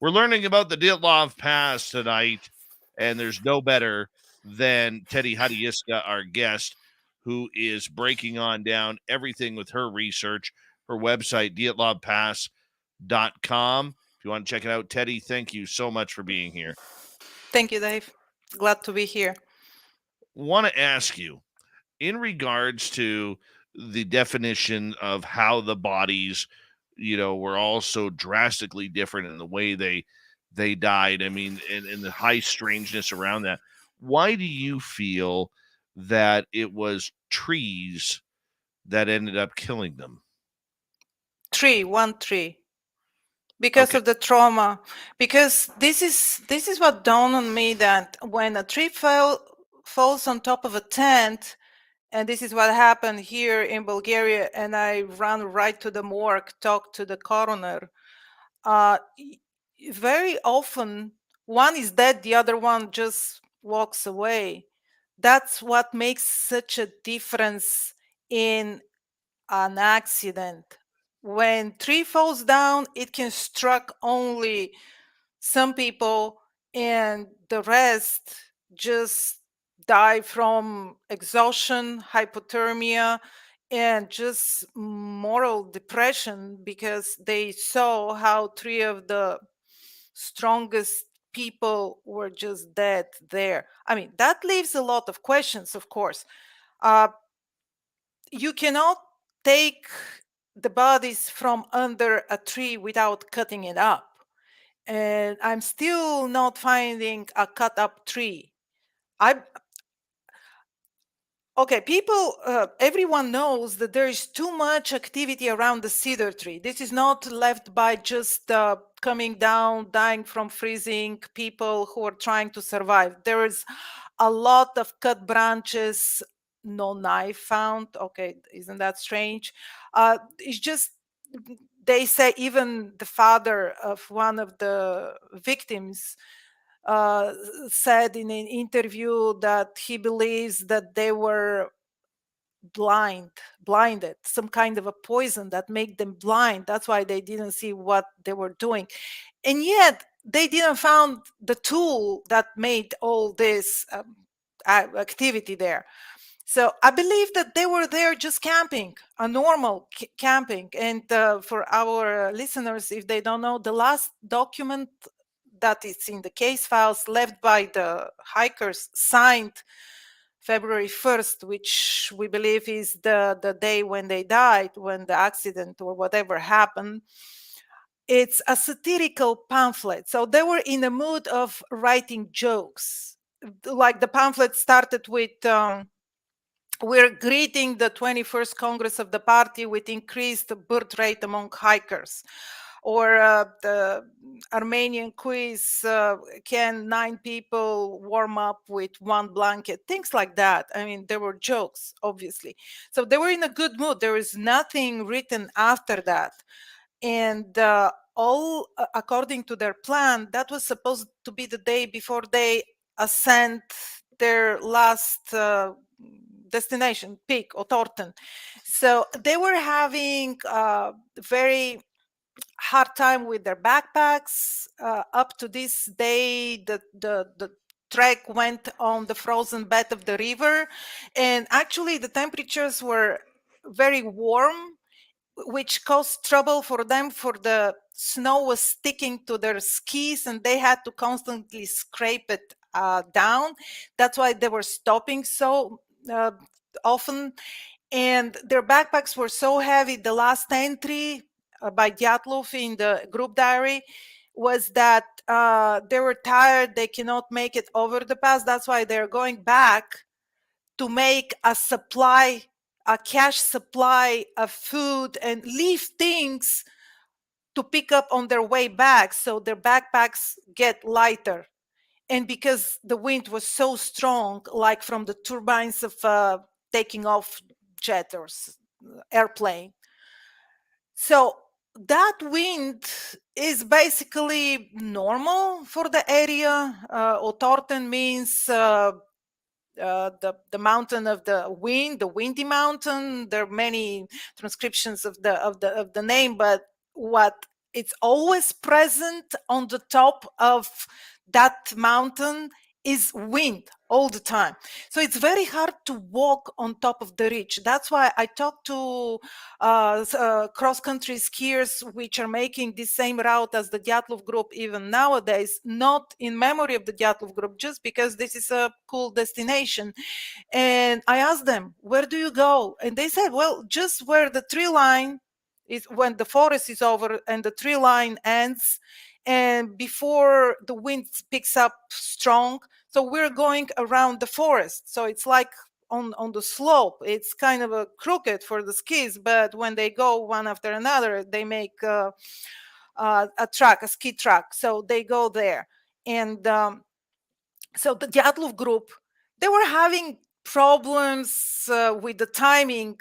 We're learning about the Dyatlov Pass tonight, and there's no better than Teddy Hadjiyska, our guest, who is breaking on down everything with her research, her website, dyatlovpass.com. If you want to check it out, Teddy, thank you so much for being here. thank you, Dave. Glad to be here. Want to ask you, in regards to the definition of how the bodies, were all so drastically different in the way they died. I mean, and the high strangeness around that. Why do you feel that it was trees that ended up killing them? One tree. Because Okay. of the trauma. Because this is what dawned on me, that when a tree falls on top of a tent, and this is what happened here in Bulgaria, and I ran right to the morgue, talked to the coroner. Very often, one is dead, the other one just walks away. That's what makes such a difference in an accident. When tree falls down, it can struck only some people, and the rest just die from exhaustion, hypothermia, and just moral depression, because they saw how three of the strongest people were just dead there. I mean, that leaves a lot of questions, of course. You cannot take the bodies from under a tree without cutting it up. And I'm still not finding a cut up tree. People, everyone knows that there is too much activity around the cedar tree. This is not left by just coming down, dying from freezing, people who are trying to survive. There is a lot of cut branches, no knife found. Okay, isn't that strange? It's just, they say even the father of one of the victims said in an interview that he believes that they were blinded, some kind of a poison that made them blind. That's why they didn't see what they were doing. And yet they didn't found the tool that made all this activity there. So I believe that they were there just camping, a normal camping. And for our listeners, if they don't know, the last document that is in the case files left by the hikers, signed February 1st, which we believe is the day when they died, when the accident or whatever happened. It's a satirical pamphlet. So they were in a mood of writing jokes. Like the pamphlet started with, we're greeting the 21st Congress of the party with increased birth rate among hikers. Or the Armenian quiz, can 9 people warm up with 1 blanket? Things like that. I mean, there were jokes, obviously. So they were in a good mood. There is nothing written after that. And all according to their plan, that was supposed to be the day before they ascend their last destination, peak, or Torten. So they were having a very hard time with their backpacks. Up to this day, the trek went on the frozen bed of the river, and actually the temperatures were very warm, which caused trouble for them, for the snow was sticking to their skis and they had to constantly scrape it down. That's why they were stopping so often. And their backpacks were so heavy. The last entry by Dyatlov in the group diary was that they were tired, they cannot make it over the pass. That's why they're going back to make a supply, a cash supply of food, and leave things to pick up on their way back, so their backpacks get lighter. And because the wind was so strong, like from the turbines of taking off jet or airplane, so that wind is basically normal for the area. Otorten means the mountain of the wind, the windy mountain. There are many transcriptions of the name, but what it's always present on the top of that mountain is wind all the time. So it's very hard to walk on top of the ridge. That's why I talk to cross-country skiers which are making the same route as the Dyatlov group even nowadays, not in memory of the Dyatlov group, just because this is a cool destination. And I asked them, where do you go? And they said, well, just where the tree line is, when the forest is over and the tree line ends, and before the wind picks up strong. So we're going around the forest. So it's like on the slope. It's kind of a crooked for the skis, but when they go one after another, they make a track, a ski track. So they go there. And so the Dyatlov group, they were having problems with the timing.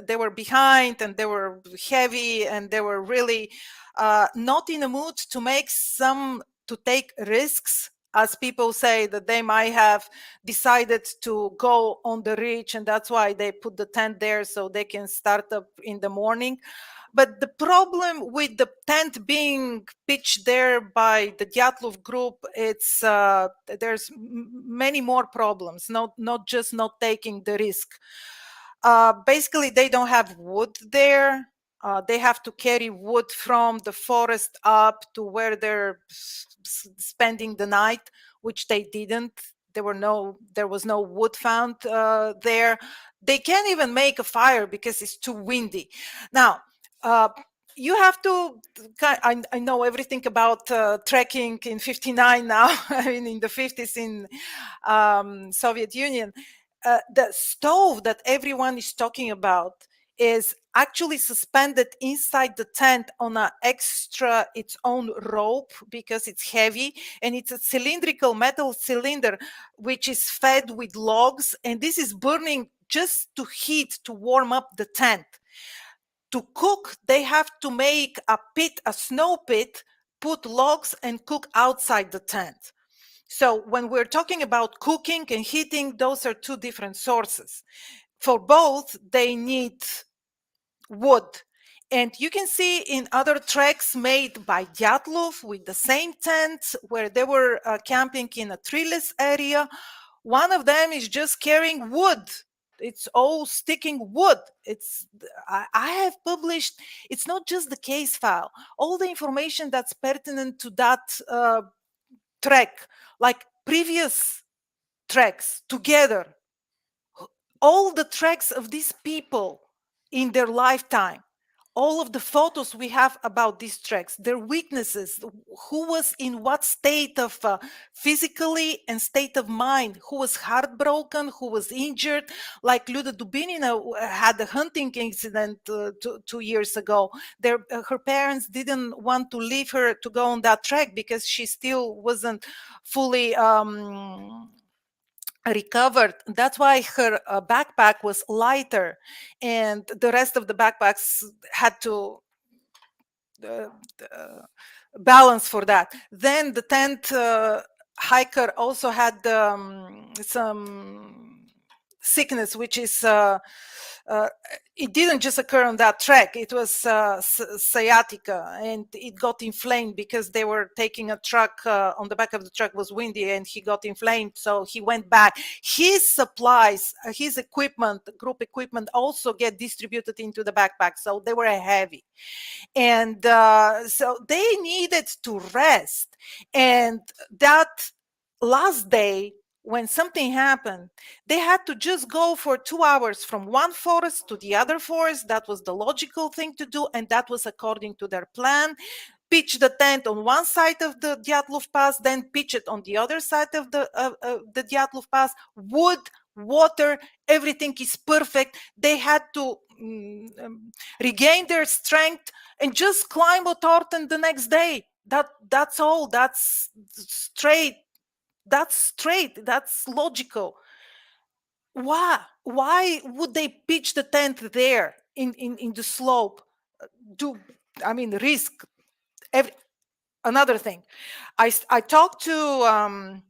They were behind and they were heavy and they were really not in a mood to take risks, as people say that they might have decided to go on the ridge, and that's why they put the tent there so they can start up in the morning. But the problem with the tent being pitched there by the Dyatlov group, it's there's many more problems, not just not taking the risk. Basically, they don't have wood there. They have to carry wood from the forest up to where they're spending the night, which they didn't. There was no wood found there. They can't even make a fire because it's too windy. Now, you have to, I know everything about trekking in 59 now, I mean in the 50s in Soviet Union. The stove that everyone is talking about is actually suspended inside the tent on an extra its own rope because it's heavy, and it's a cylindrical metal cylinder which is fed with logs, and this is burning just to heat, to warm up the tent. To cook, they have to make a pit, a snow pit, put logs and cook outside the tent. So when we're talking about cooking and heating, those are two different sources. For both, they need wood. And you can see in other treks made by Dyatlov with the same tents where they were camping in a treeless area, one of them is just carrying wood. It's all sticking wood. I have published, it's not just the case file, all the information that's pertinent to that trek like previous treks together, all the treks of these people in their lifetime, all of the photos we have about these treks, their weaknesses, who was in what state of physically and state of mind, who was heartbroken, who was injured. Like Luda Dubinina had a hunting incident 2 years ago. Her parents didn't want to leave her to go on that trek because she still wasn't fully recovered. That's why her backpack was lighter, and the rest of the backpacks had to uh, balance for that. Then the 10th hiker also had some sickness, which is it didn't just occur on that trek. It was sciatica, and it got inflamed because they were taking a truck. On the back of the truck was windy, and he got inflamed, so he went back. His supplies, his equipment, group equipment, also get distributed into the backpack, so they were heavy, and so they needed to rest. And that last day, when something happened, they had to just go for 2 hours from one forest to the other forest. That was the logical thing to do, and that was according to their plan. Pitch the tent on one side of the Dyatlov Pass, then pitch it on the other side of the Dyatlov Pass. Wood, water, everything is perfect. They had to regain their strength and just climb Otorten the next day. That's all. That's straight. That's logical. Why would they pitch the tent there in the slope? Risk another thing. I talked to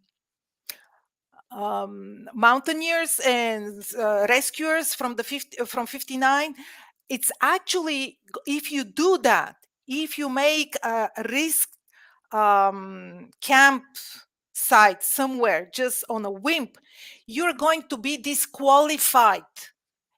mountaineers and rescuers from from 59. It's actually, if you do that, if you make a risk camp site somewhere just on a whim, you're going to be disqualified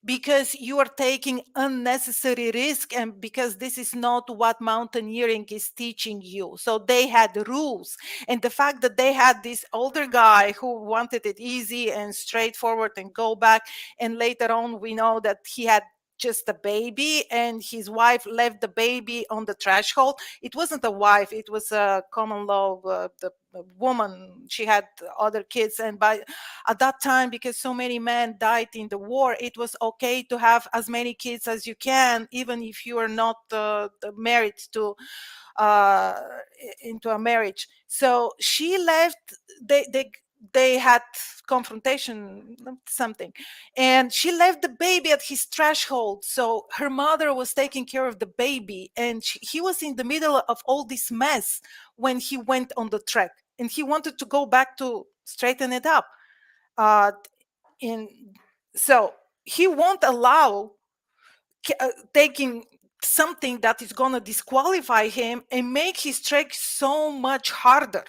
because you are taking unnecessary risk, and because this is not what mountaineering is teaching you. So they had rules, and the fact that they had this older guy who wanted it easy and straightforward and go back, and later on we know that he had just a baby and his wife left the baby on the threshold. It wasn't a wife, it was a common law, the woman, she had other kids, and at that time, because so many men died in the war, it was okay to have as many kids as you can, even if you are not married to into a marriage. So she left. They had confrontation, something, and she left the baby at his threshold. So her mother was taking care of the baby, and he was in the middle of all this mess when he went on the trek, and he wanted to go back to straighten it up. And so he won't allow taking something that is going to disqualify him and make his trek so much harder,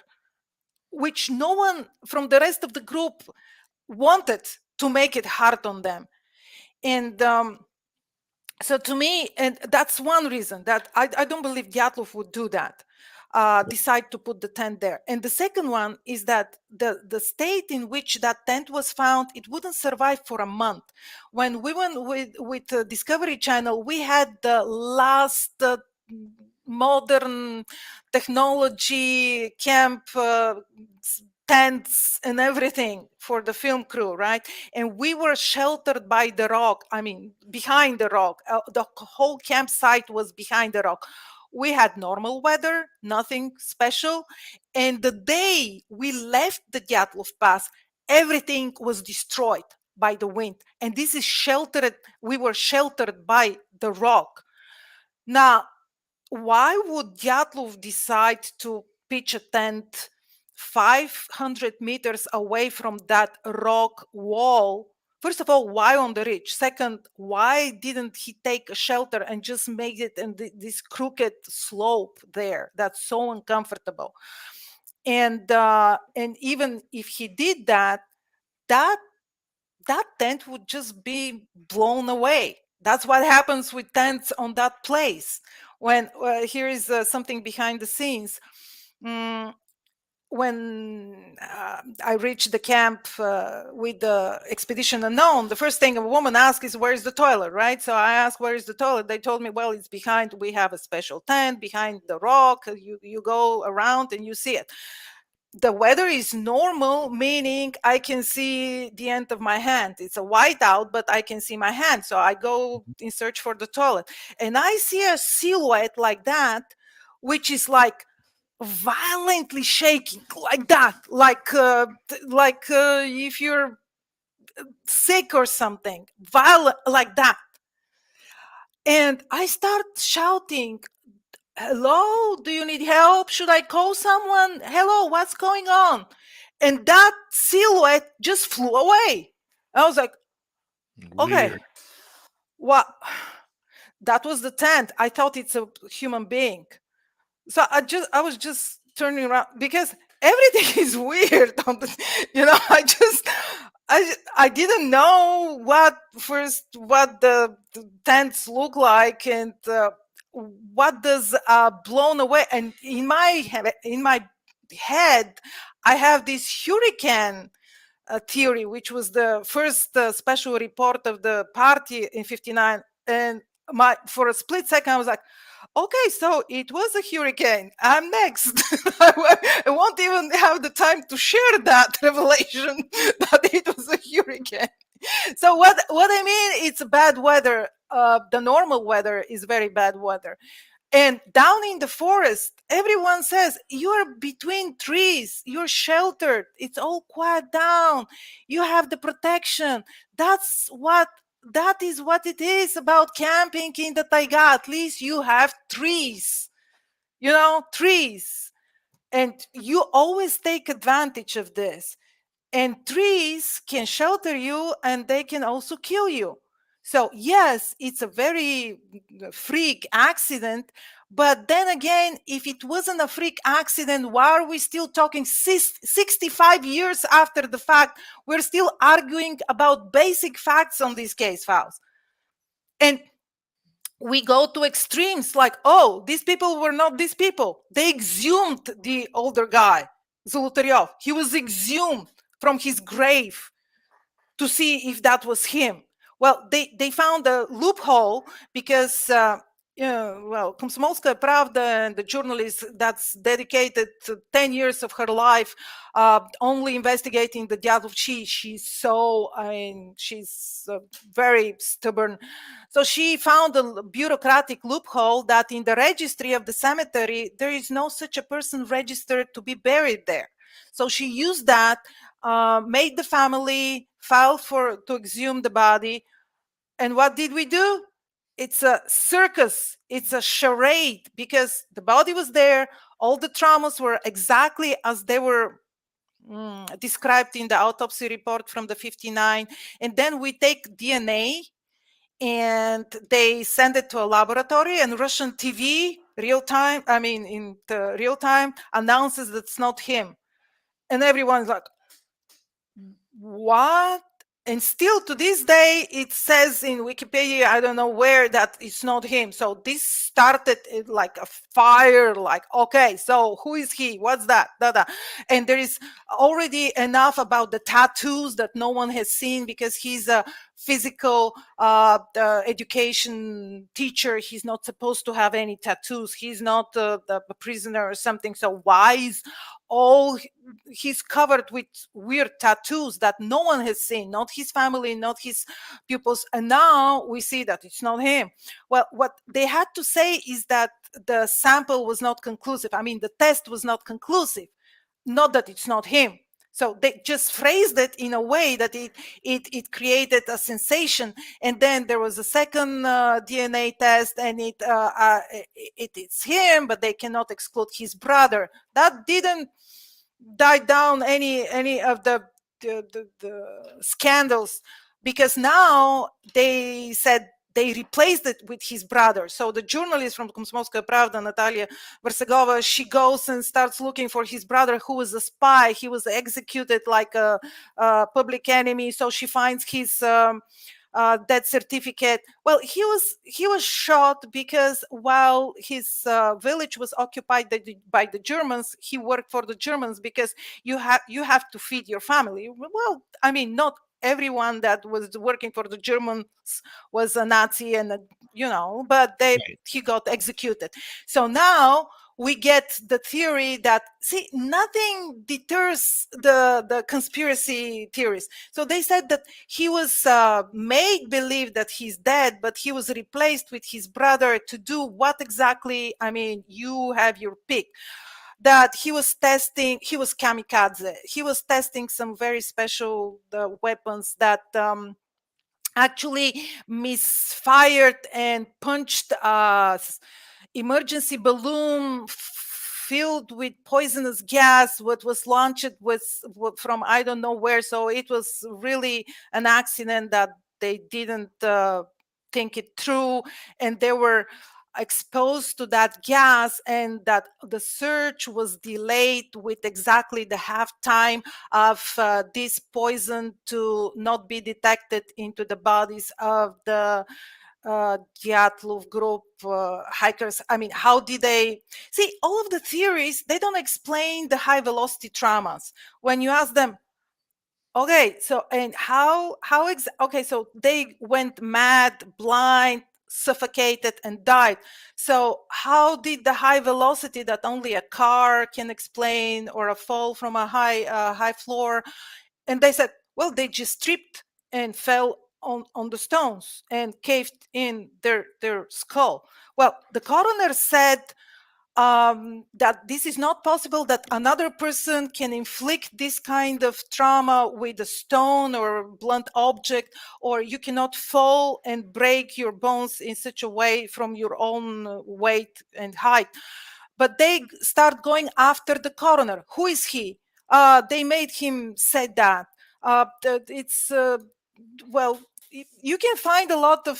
which no one from the rest of the group wanted to make it hard on them. And so to me, and that's one reason that I don't believe Dyatlov would do that, decide to put the tent there. And the second one is that the state in which that tent was found, it wouldn't survive for a month. When we went with Discovery Channel, we had the last modern technology camp tents and everything for the film crew, right? And we were sheltered by the rock, behind the rock. The whole campsite was behind the rock. We had normal weather, nothing special. And the day we left the Dyatlov Pass, everything was destroyed by the wind. And this is sheltered, we were sheltered by the rock. Now, why would Dyatlov decide to pitch a tent 500 meters away from that rock wall? First of all, why on the ridge? Second, why didn't he take a shelter and just make it in this crooked slope there? That's so uncomfortable. And even if he did that tent would just be blown away. That's what happens with tents on that place. When here is something behind the scenes. when I reached the camp with the expedition unknown, the first thing a woman asks is, where is the toilet, right? So I asked, where is the toilet? They told me, well, it's behind, we have a special tent behind the rock. You go around and you see it. The weather is normal, meaning I can see the end of my hand. It's a whiteout, but I can see my hand. So I go in search for the toilet. And I see a silhouette like that, which is like violently shaking like that, like if you're sick or something, violent like that. And I start shouting, hello, do you need help? Should I call someone? Hello, what's going on? And that silhouette just flew away. I was like, okay, Weird. what? That was the tent. I thought it's a human being. So I was just turning around because everything is weird. I didn't know what the tents look like and what does blown away. And in my head, I have this hurricane theory, which was the first special report of the party in '59. And for a split second, I was like, okay, so it was a hurricane. I'm next. I won't even have the time to share that revelation that it was a hurricane. So what I mean, it's bad weather. The normal weather is very bad weather. And down in the forest, everyone says, you're between trees, you're sheltered, it's all quiet down, you have the protection. That is what it is about camping in the taiga. At least you have trees, trees. And you always take advantage of this. And trees can shelter you and they can also kill you. So yes, it's a very freak accident. But then again, if it wasn't a freak accident, why are we still talking 65 years after the fact? We're still arguing about basic facts on this case files. And we go to extremes like, oh, these people were not these people. They exhumed the older guy, Zolotaryov. He was exhumed from his grave to see if that was him. Well, they found a loophole because, Komsomolskaya Pravda and the journalist that's dedicated to 10 years of her life only investigating the Dyatlov. She's very stubborn. So she found a bureaucratic loophole that in the registry of the cemetery, there is no such a person registered to be buried there. So she used that, made the family file to exhume the body. And what did we do? It's a circus. It's a charade because the body was there. All the traumas were exactly as they were described in the autopsy report from the '59. And then we take DNA and they send it to a laboratory, and Russian TV in the real time announces that it's not him. And everyone's like, what? And still to this day, it says in Wikipedia, I don't know where, that it's not him. So this started like a fire, like, okay, so who is he? What's that? And there is already enough about the tattoos that no one has seen because he's a physical education teacher. He's not supposed to have any tattoos. He's not a prisoner or something. So why is he's covered with weird tattoos that no one has seen, not his family, not his pupils, and now we see that it's not him. Well, what they had to say is that the sample was not conclusive. The test was not conclusive, not that it's not him. So they just phrased it in a way that it created a sensation. And then there was a second DNA test, and it's him, but they cannot exclude his brother. That didn't die down any of the scandals, because now they said they replaced it with his brother. So the journalist from Komsomolskaya Pravda, Natalia Versegova, she goes and starts looking for his brother, who was a spy. He was executed like a public enemy. So she finds his that certificate. Well, he was shot because while his village was occupied by the Germans, he worked for the Germans, because you have to feed your family. Well, I mean, not everyone that was working for the Germans was a Nazi, and but he got executed. So now we get the theory that, see, nothing deters the conspiracy theories. So they said that he was made believe that he's dead, but he was replaced with his brother to do what exactly? I mean, you have your pick. That he was kamikaze. He was testing some very special weapons that actually misfired and punched emergency balloon filled with poisonous gas, what was launched from I don't know where. So it was really an accident that they didn't think it through, and they were exposed to that gas, and that the search was delayed with exactly the half time of this poison to not be detected into the bodies of the Dyatlov group hikers. I mean, how did they see all of the theories? They don't explain the high velocity traumas. When you ask them, okay, so and okay, so they went mad, blind, suffocated, and died. So how did the high velocity that only a car can explain, or a fall from a high floor? And they said, well, they just tripped and fell on the stones and caved in their skull. Well, the coroner said that this is not possible, that another person can inflict this kind of trauma with a stone or a blunt object, or you cannot fall and break your bones in such a way from your own weight and height. But they start going after the coroner. Who is he? They made him say that. It's well, you can find a lot of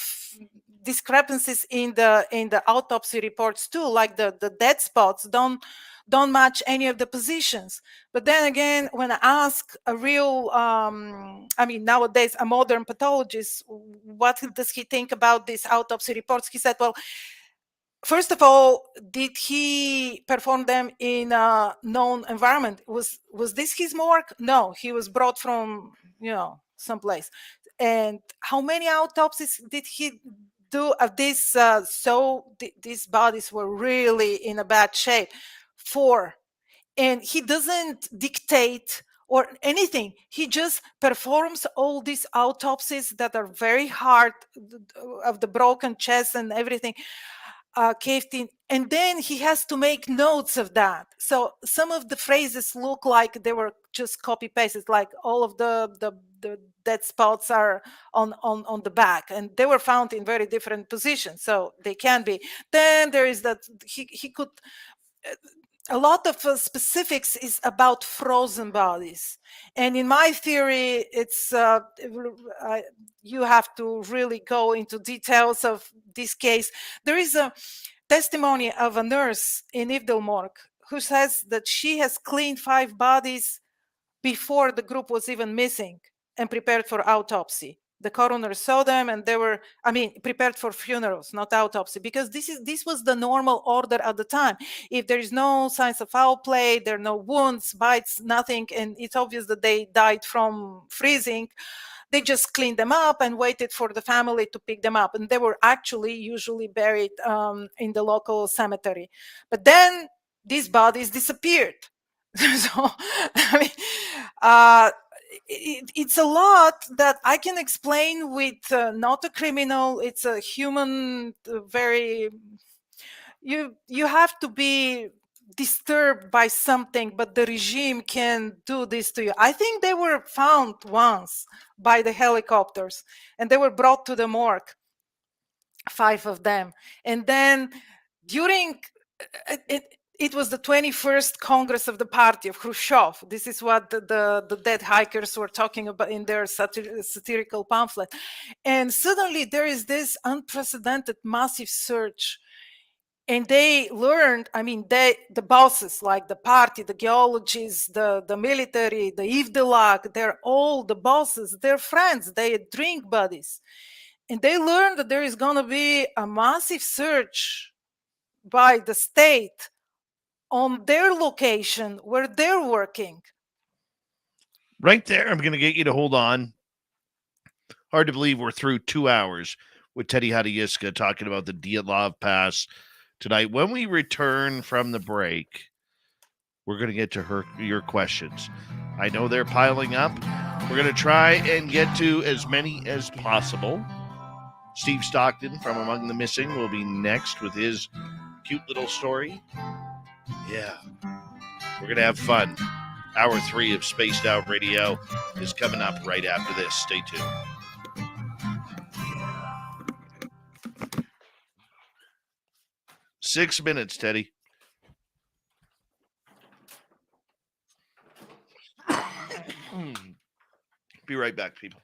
discrepancies in the autopsy reports too, like the dead spots don't match any of the positions. But then again, when I ask a real I mean, nowadays a modern pathologist, what does he think about these autopsy reports, he said, well, first of all, did he perform them in a known environment? Was this his morgue? No, he was brought from someplace. And how many autopsies did he do of this? So these bodies were really in a bad shape. 4. And he doesn't dictate or anything. He just performs all these autopsies that are very hard, of the broken chest and everything. Caved in, and then he has to make notes of that. So some of the phrases look like they were just copy pasted, like all of the dead spots are on the back, and they were found in very different positions, so they can be. Then there is that he could. A lot of specifics is about frozen bodies, and in my theory, it's you have to really go into details of this case. There is a testimony of a nurse in Ivdel morgue who says that she has cleaned 5 bodies before the group was even missing and prepared for autopsy. The coroner saw them, and they were, prepared for funerals, not autopsy, because this was the normal order at the time. If there is no signs of foul play, there are no wounds, bites, nothing, and it's obvious that they died from freezing, they just cleaned them up and waited for the family to pick them up. And they were actually usually buried in the local cemetery. But then these bodies disappeared. So, it's a lot that I can explain with not a criminal. It's a human, very, you have to be disturbed by something, but the regime can do this to you. I think they were found once by the helicopters, and they were brought to the morgue, 5 of them. And then during it was the 21st Congress of the Party of Khrushchev. This is what the dead hikers were talking about in their satirical pamphlet. And suddenly there is this unprecedented massive search. And they learned, I mean, the bosses, like the party, the geologists, the military, the Ivdelak, they're all the bosses, they're friends, they drink buddies. And they learned that there is going to be a massive search by the state on their location where they're working. Right there, I'm going to get you to hold on. Hard to believe we're through 2 hours with Teddy Hadjiyska talking about the Dyatlov Pass tonight. When we return from the break, we're going to get to your questions. I know they're piling up. We're going to try and get to as many as possible. Steve Stockton from Among the Missing will be next with his cute little story. Yeah, we're going to have fun. Hour 3 of Spaced Out Radio is coming up right after this. Stay tuned. Six minutes, Teddy. Be right back, people.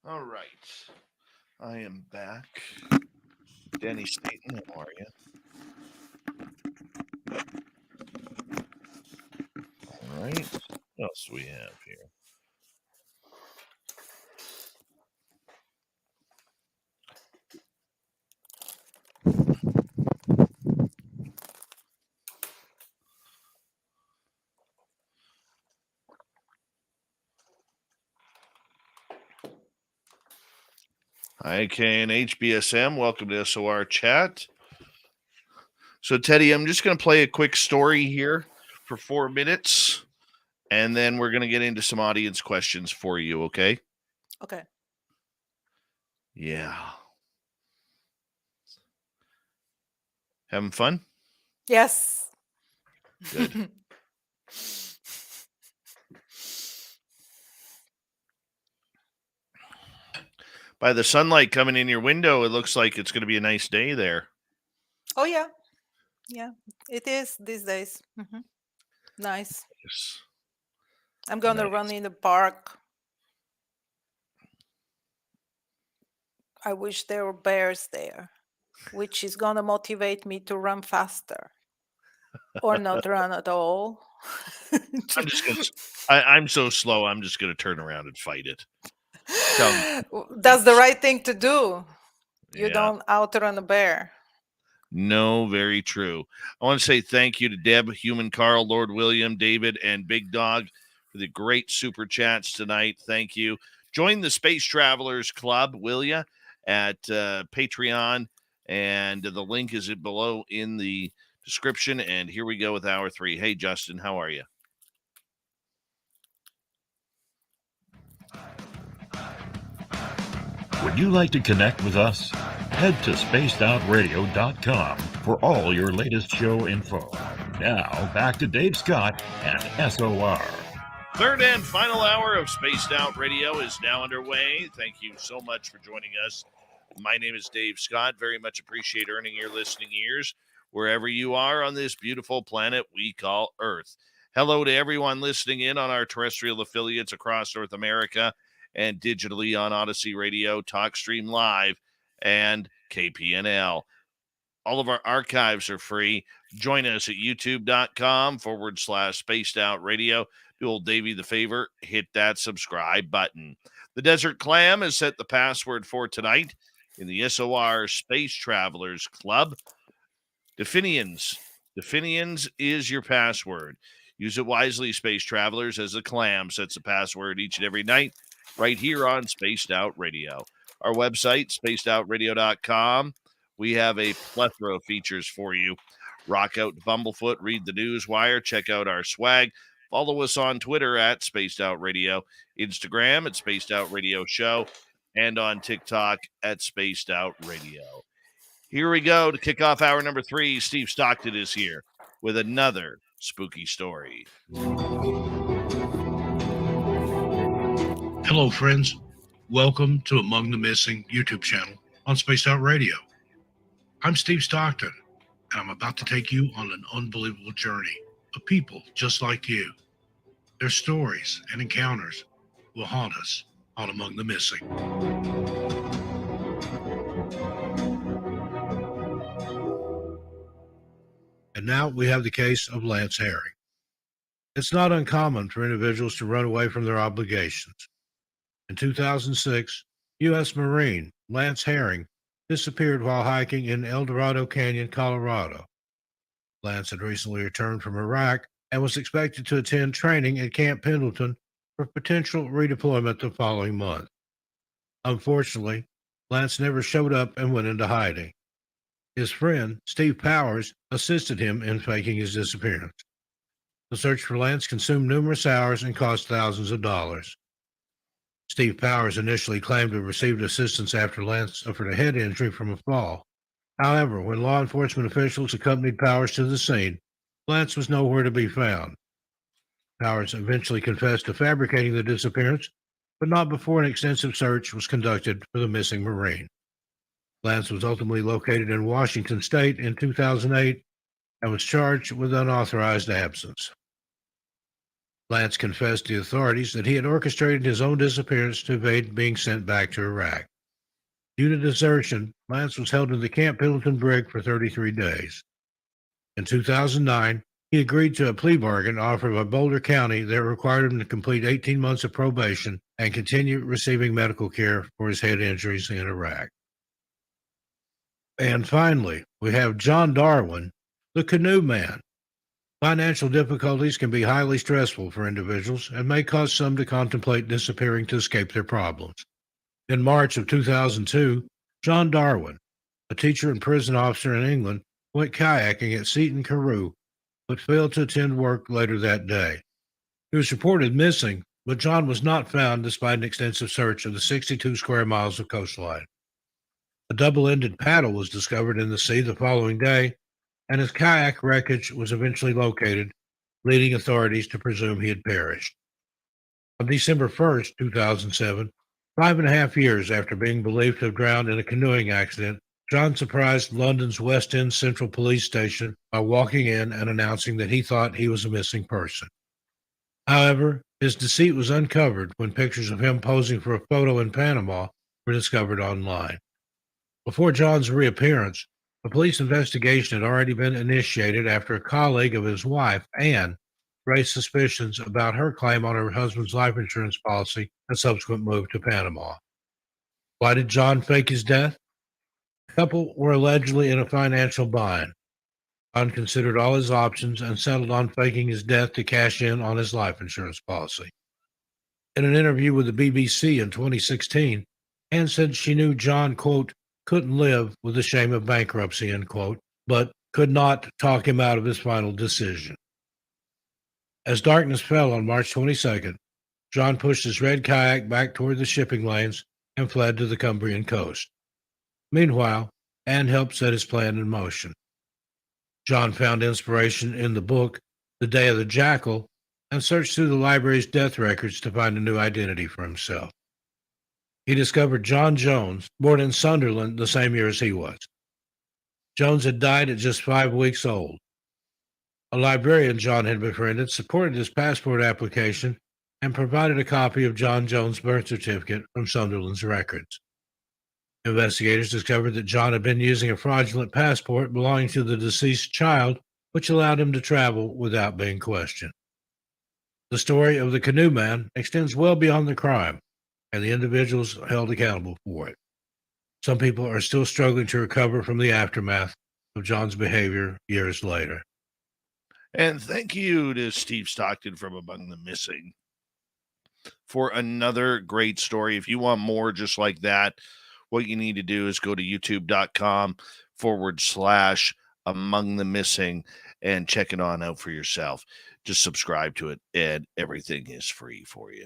All right. I am back. Danny Staten, how are you? All right. What else do we have here? IK and HBSM, welcome to SOR Chat. So, Teddy, I'm just going to play a quick story here for 4 minutes, and then we're going to get into some audience questions for you, okay? Okay. Yeah. Having fun? Yes. Good. By the sunlight coming in your window, it looks like it's going to be a nice day there. Oh, yeah. Yeah, it is these days. Nice. Yes. I'm going to Nice. run in the park. I wish there were bears there, which is going to motivate me to run faster or not run at all. I'm just going to, I'm so slow, I'm just going to turn around and fight it. That's the right thing to do. You Yeah. don't outrun a bear. No, very true. I want to say thank you to Deb, Human Carl, Lord William, David, and Big Dog for the great super chats tonight. Thank you. Join the Space Travelers Club, will ya, at Patreon, and the link is below in the description. And here we go with hour 3. Hey, Justin, how are you? Would you like to connect with us? Head to spacedoutradio.com for all your latest show info. Now, back to Dave Scott and SOR. Third and final hour of Spaced Out Radio is now underway. Thank you so much for joining us. My name is Dave Scott. Very much appreciate earning your listening ears wherever you are on this beautiful planet we call Earth. Hello to everyone listening in on our terrestrial affiliates across North America and digitally on Odyssey Radio, TalkStream Live, and KPNL. All of our archives are free. Join us at youtube.com/Spaced Out Radio. Do old Davey the favor, hit that subscribe button. The Desert Clam has set the password for tonight in the SOR Space Travelers Club. Definians is your password. Use it wisely, Space Travelers, as the Clam sets the password each and every night right here on Spaced Out Radio. Our website, spacedoutradio.com. We have a plethora of features for you. Rock out to Bumblefoot, read the news wire, check out our swag. Follow us on Twitter at Spaced Out Radio, Instagram at Spaced Out Radio Show, and on TikTok at Spaced Out Radio. Here we go to kick off hour number 3. Steve Stockton is here with another spooky story. Hello, friends. Welcome to Among the Missing YouTube channel on Spaced Out Radio. I'm Steve Stockton, and I'm about to take you on an unbelievable journey of people just like you. Their stories and encounters will haunt us on Among the Missing. And now we have the case of Lance Herring. It's not uncommon for individuals to run away from their obligations. In 2006, U.S. Marine Lance Herring disappeared while hiking in El Dorado Canyon, Colorado. Lance had recently returned from Iraq and was expected to attend training at Camp Pendleton for potential redeployment the following month. Unfortunately, Lance never showed up and went into hiding. His friend, Steve Powers, assisted him in faking his disappearance. The search for Lance consumed numerous hours and cost thousands of dollars. Steve Powers initially claimed to have received assistance after Lance suffered a head injury from a fall. However, when law enforcement officials accompanied Powers to the scene, Lance was nowhere to be found. Powers eventually confessed to fabricating the disappearance, but not before an extensive search was conducted for the missing Marine. Lance was ultimately located in Washington State in 2008 and was charged with unauthorized absence. Lance confessed to authorities that he had orchestrated his own disappearance to evade being sent back to Iraq. Due to desertion, Lance was held in the Camp Pendleton Brig for 33 days. In 2009, he agreed to a plea bargain offered by Boulder County that required him to complete 18 months of probation and continue receiving medical care for his head injuries in Iraq. And finally, we have John Darwin, the canoe man. Financial difficulties can be highly stressful for individuals and may cause some to contemplate disappearing to escape their problems. In March of 2002, John Darwin, a teacher and prison officer in England, went kayaking at Seaton Carew, but failed to attend work later that day. He was reported missing, but John was not found despite an extensive search of the 62 square miles of coastline. A double-ended paddle was discovered in the sea the following day, and his kayak wreckage was eventually located, leading authorities to presume he had perished. On December 1st, 2007, 5.5 years after being believed to have drowned in a canoeing accident, John surprised London's West End Central Police Station by walking in and announcing that he thought he was a missing person. However, his deceit was uncovered when pictures of him posing for a photo in Panama were discovered online. Before John's reappearance, a police investigation had already been initiated after a colleague of his wife, Anne, raised suspicions about her claim on her husband's life insurance policy and subsequent move to Panama. Why did John fake his death? The couple were allegedly in a financial bind. John considered all his options and settled on faking his death to cash in on his life insurance policy. In an interview with the BBC in 2016, Anne said she knew John, quote, couldn't live with the shame of bankruptcy, end quote, but could not talk him out of his final decision. As darkness fell on March 22nd, John pushed his red kayak back toward the shipping lanes and fled to the Cumbrian coast. Meanwhile, Anne helped set his plan in motion. John found inspiration in the book, The Day of the Jackal, and searched through the library's death records to find a new identity for himself. He discovered John Jones, born in Sunderland the same year as he was. Jones had died at just 5 weeks old. A librarian John had befriended supported his passport application and provided a copy of John Jones' birth certificate from Sunderland's records. Investigators discovered that John had been using a fraudulent passport belonging to the deceased child, which allowed him to travel without being questioned. The story of the canoe man extends well beyond the crime and the individuals held accountable for it. Some people are still struggling to recover from the aftermath of John's behavior years later. And thank you to Steve Stockton from Among the Missing for another great story. If you want more just like that, what you need to do is go to youtube.com/Among the Missing and check it on out for yourself. Just subscribe to it, and everything is free for you.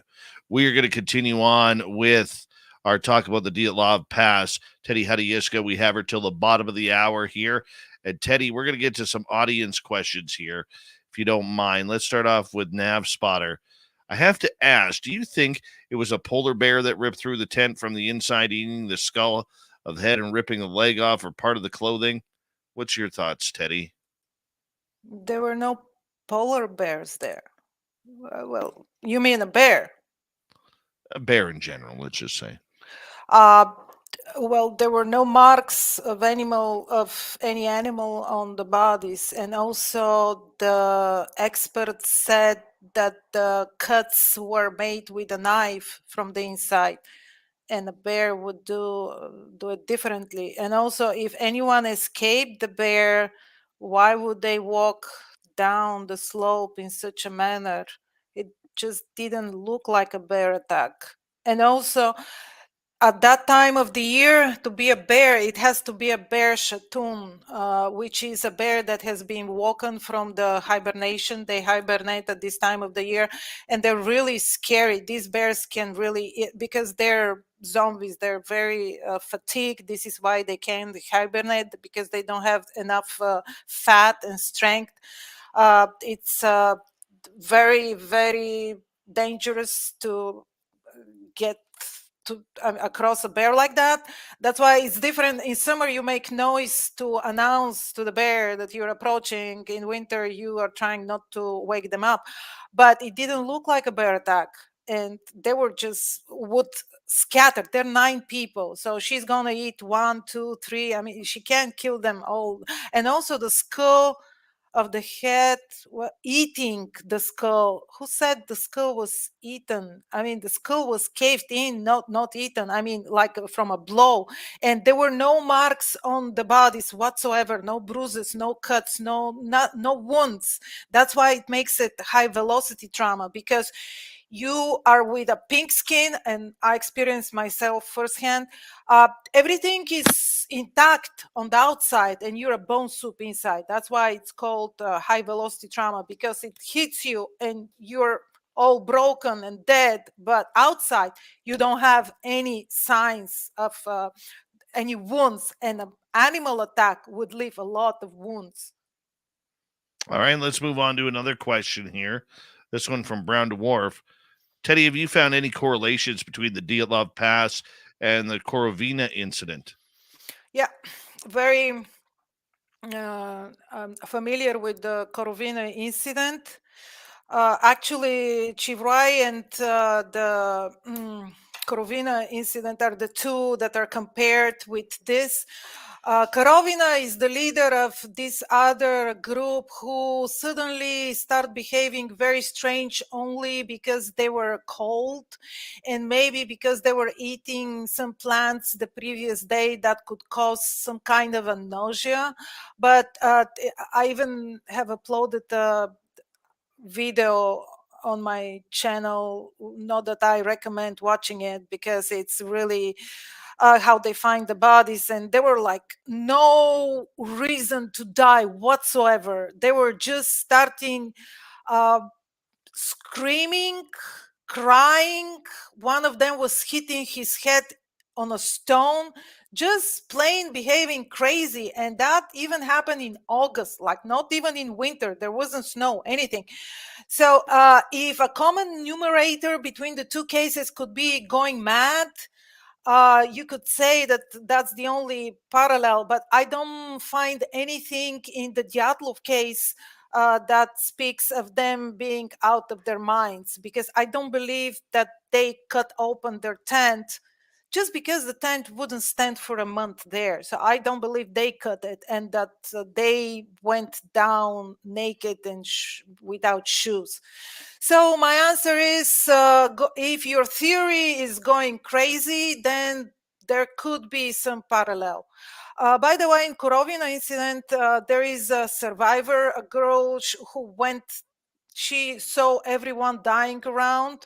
We are going to continue on with our talk about the Dyatlov Pass. Teddy Hadjiyska, we have her till the bottom of the hour here. And Teddy, we're going to get to some audience questions here, if you don't mind. Let's start off with Nav Spotter. I have to ask, do you think it was a polar bear that ripped through the tent from the inside, eating the skull of the head and ripping the leg off or part of the clothing? What's your thoughts, Teddy? There were no polar bears there. Well, you mean a bear? A bear in general, let's just say. Well, there were no marks of any animal on the bodies, and also the experts said that the cuts were made with a knife from the inside, and a bear would do it differently. And also, if anyone escaped the bear, why would they walk down the slope in such a manner? It just didn't look like a bear attack. And also, at that time of the year, to be a bear, it has to be a bear shatoon, which is a bear that has been woken from the hibernation. They hibernate at this time of the year, and they're really scary. These bears can really, because they're zombies, they're very fatigued. This is why they can't hibernate, because they don't have enough fat and strength. It's very, very dangerous to get across a bear like that. That's why it's different. In summer, you make noise to announce to the bear that you're approaching. In winter, you are trying not to wake them up. but it didn't look like a bear attack. And they were just would scatter. They're 9 people, so she's gonna eat 1, 2, 3. I mean, she can't kill them all. And also the skull of the head, eating the skull. Who said the skull was eaten? I mean, the skull was caved in, not eaten. I mean, like from a blow. And there were no marks on the bodies whatsoever, no bruises, no cuts, no wounds. That's why it makes it high velocity trauma, because you are with a pink skin, and I experienced myself firsthand. Everything is intact on the outside, and you're a bone soup inside. That's why it's called high velocity trauma, because it hits you and you're all broken and dead, but outside you don't have any signs of any wounds, and an animal attack would leave a lot of wounds. All right, let's move on to another question here. This one from Brown Dwarf. Teddy, have you found any correlations between the Dyatlov Pass and the Korovina incident? Yeah, very familiar with the Korovina incident. Actually, Chivrai and the Korovina incident are the two that are compared with this. Korovina is the leader of this other group who suddenly start behaving very strange only because they were cold, and maybe because they were eating some plants the previous day that could cause some kind of a nausea. But I even have uploaded a video on my channel. Not that I recommend watching it, because it's really how they find the bodies, and there were like no reason to die whatsoever. They were just starting screaming, crying. One of them was hitting his head on a stone, just plain behaving crazy. And that even happened in August, like not even in winter. There wasn't snow, anything. So if a common numerator between the two cases could be going mad, you could say that that's the only parallel, but I don't find anything in the Dyatlov case that speaks of them being out of their minds, because I don't believe that they cut open their tent just because the tent wouldn't stand for a month there. So I don't believe they cut it, and that they went down naked and without shoes. So my answer is, if your theory is going crazy, then there could be some parallel. By the way, in Korovina incident, there is a survivor, a girl who went. She saw everyone dying around,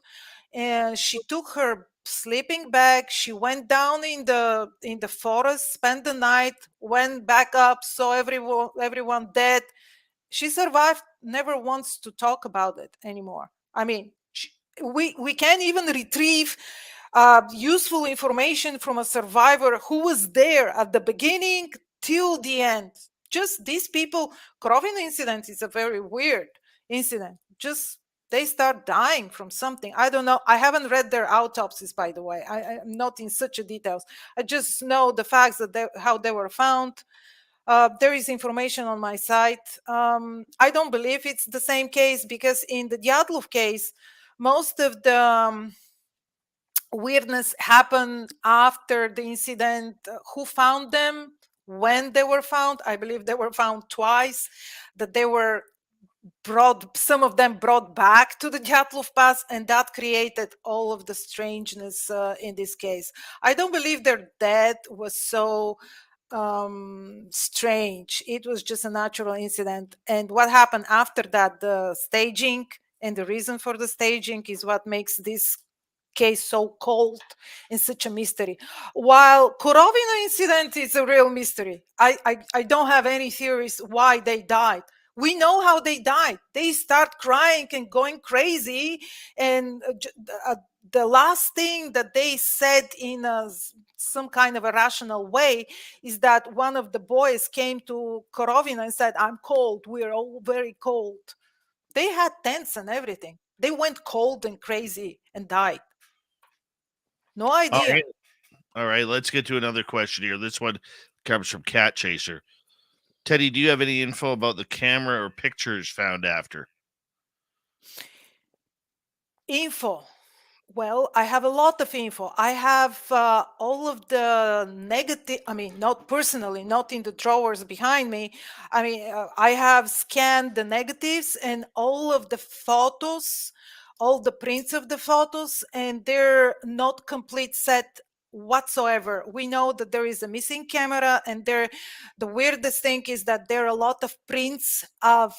and she took her sleeping bag. She went down in the forest, spent the night, went back up, saw everyone dead. She survived, never wants to talk about it anymore. I mean, we can't even retrieve useful information from a survivor who was there at the beginning till the end. Just these people. Korovin incident is a very weird incident. Just they start dying from something. I don't know. I haven't read their autopsies, by the way. I'm not in such a details. I just know the facts that how they were found. There is information on my site. I don't believe it's the same case, because in the Dyatlov case, most of the weirdness happened after the incident. Who found them, when they were found? I believe they were found twice, that they were brought, some of them brought back to the Dyatlov Pass, and that created all of the strangeness in this case. I don't believe their death was so strange. It was just a natural incident. And what happened after that, the staging and the reason for the staging, is what makes this case so cold and such a mystery. While Korovina incident is a real mystery. I don't have any theories why they died. We know how they died. They start crying and going crazy, and the last thing that they said in some kind of a rational way is that one of the boys came to Korovina and said, "I'm cold. We're all very cold." They had tents and everything. They went cold and crazy and died. No idea. All right, let's get to another question here. This one comes from Cat Chaser. Teddy, do you have any info about the camera or pictures found after? Info. Well, I have a lot of info. I have all of the negative, I mean, not personally, not in the drawers behind me. I mean, I have scanned the negatives and all of the photos, all the prints of the photos, and they're not complete set whatsoever. We know that there is a missing camera, and the weirdest thing is that there are a lot of prints of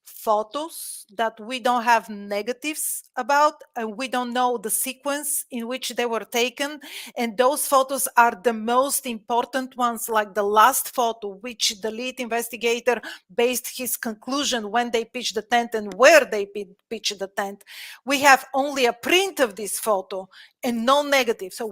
photos that we don't have negatives about, and we don't know the sequence in which they were taken, and those photos are the most important ones, like the last photo which the lead investigator based his conclusion when they pitched the tent and where they pitched the tent. We have only a print of this photo and no negative. So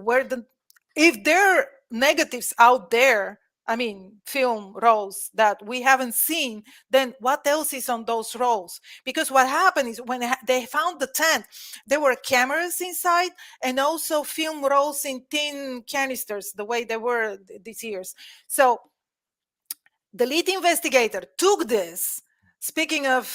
if there are negatives out there, I mean, film rolls that we haven't seen, then what else is on those rolls? Because what happened is when they found the tent, there were cameras inside and also film rolls in tin canisters, the way they were these years. So the lead investigator took this, speaking of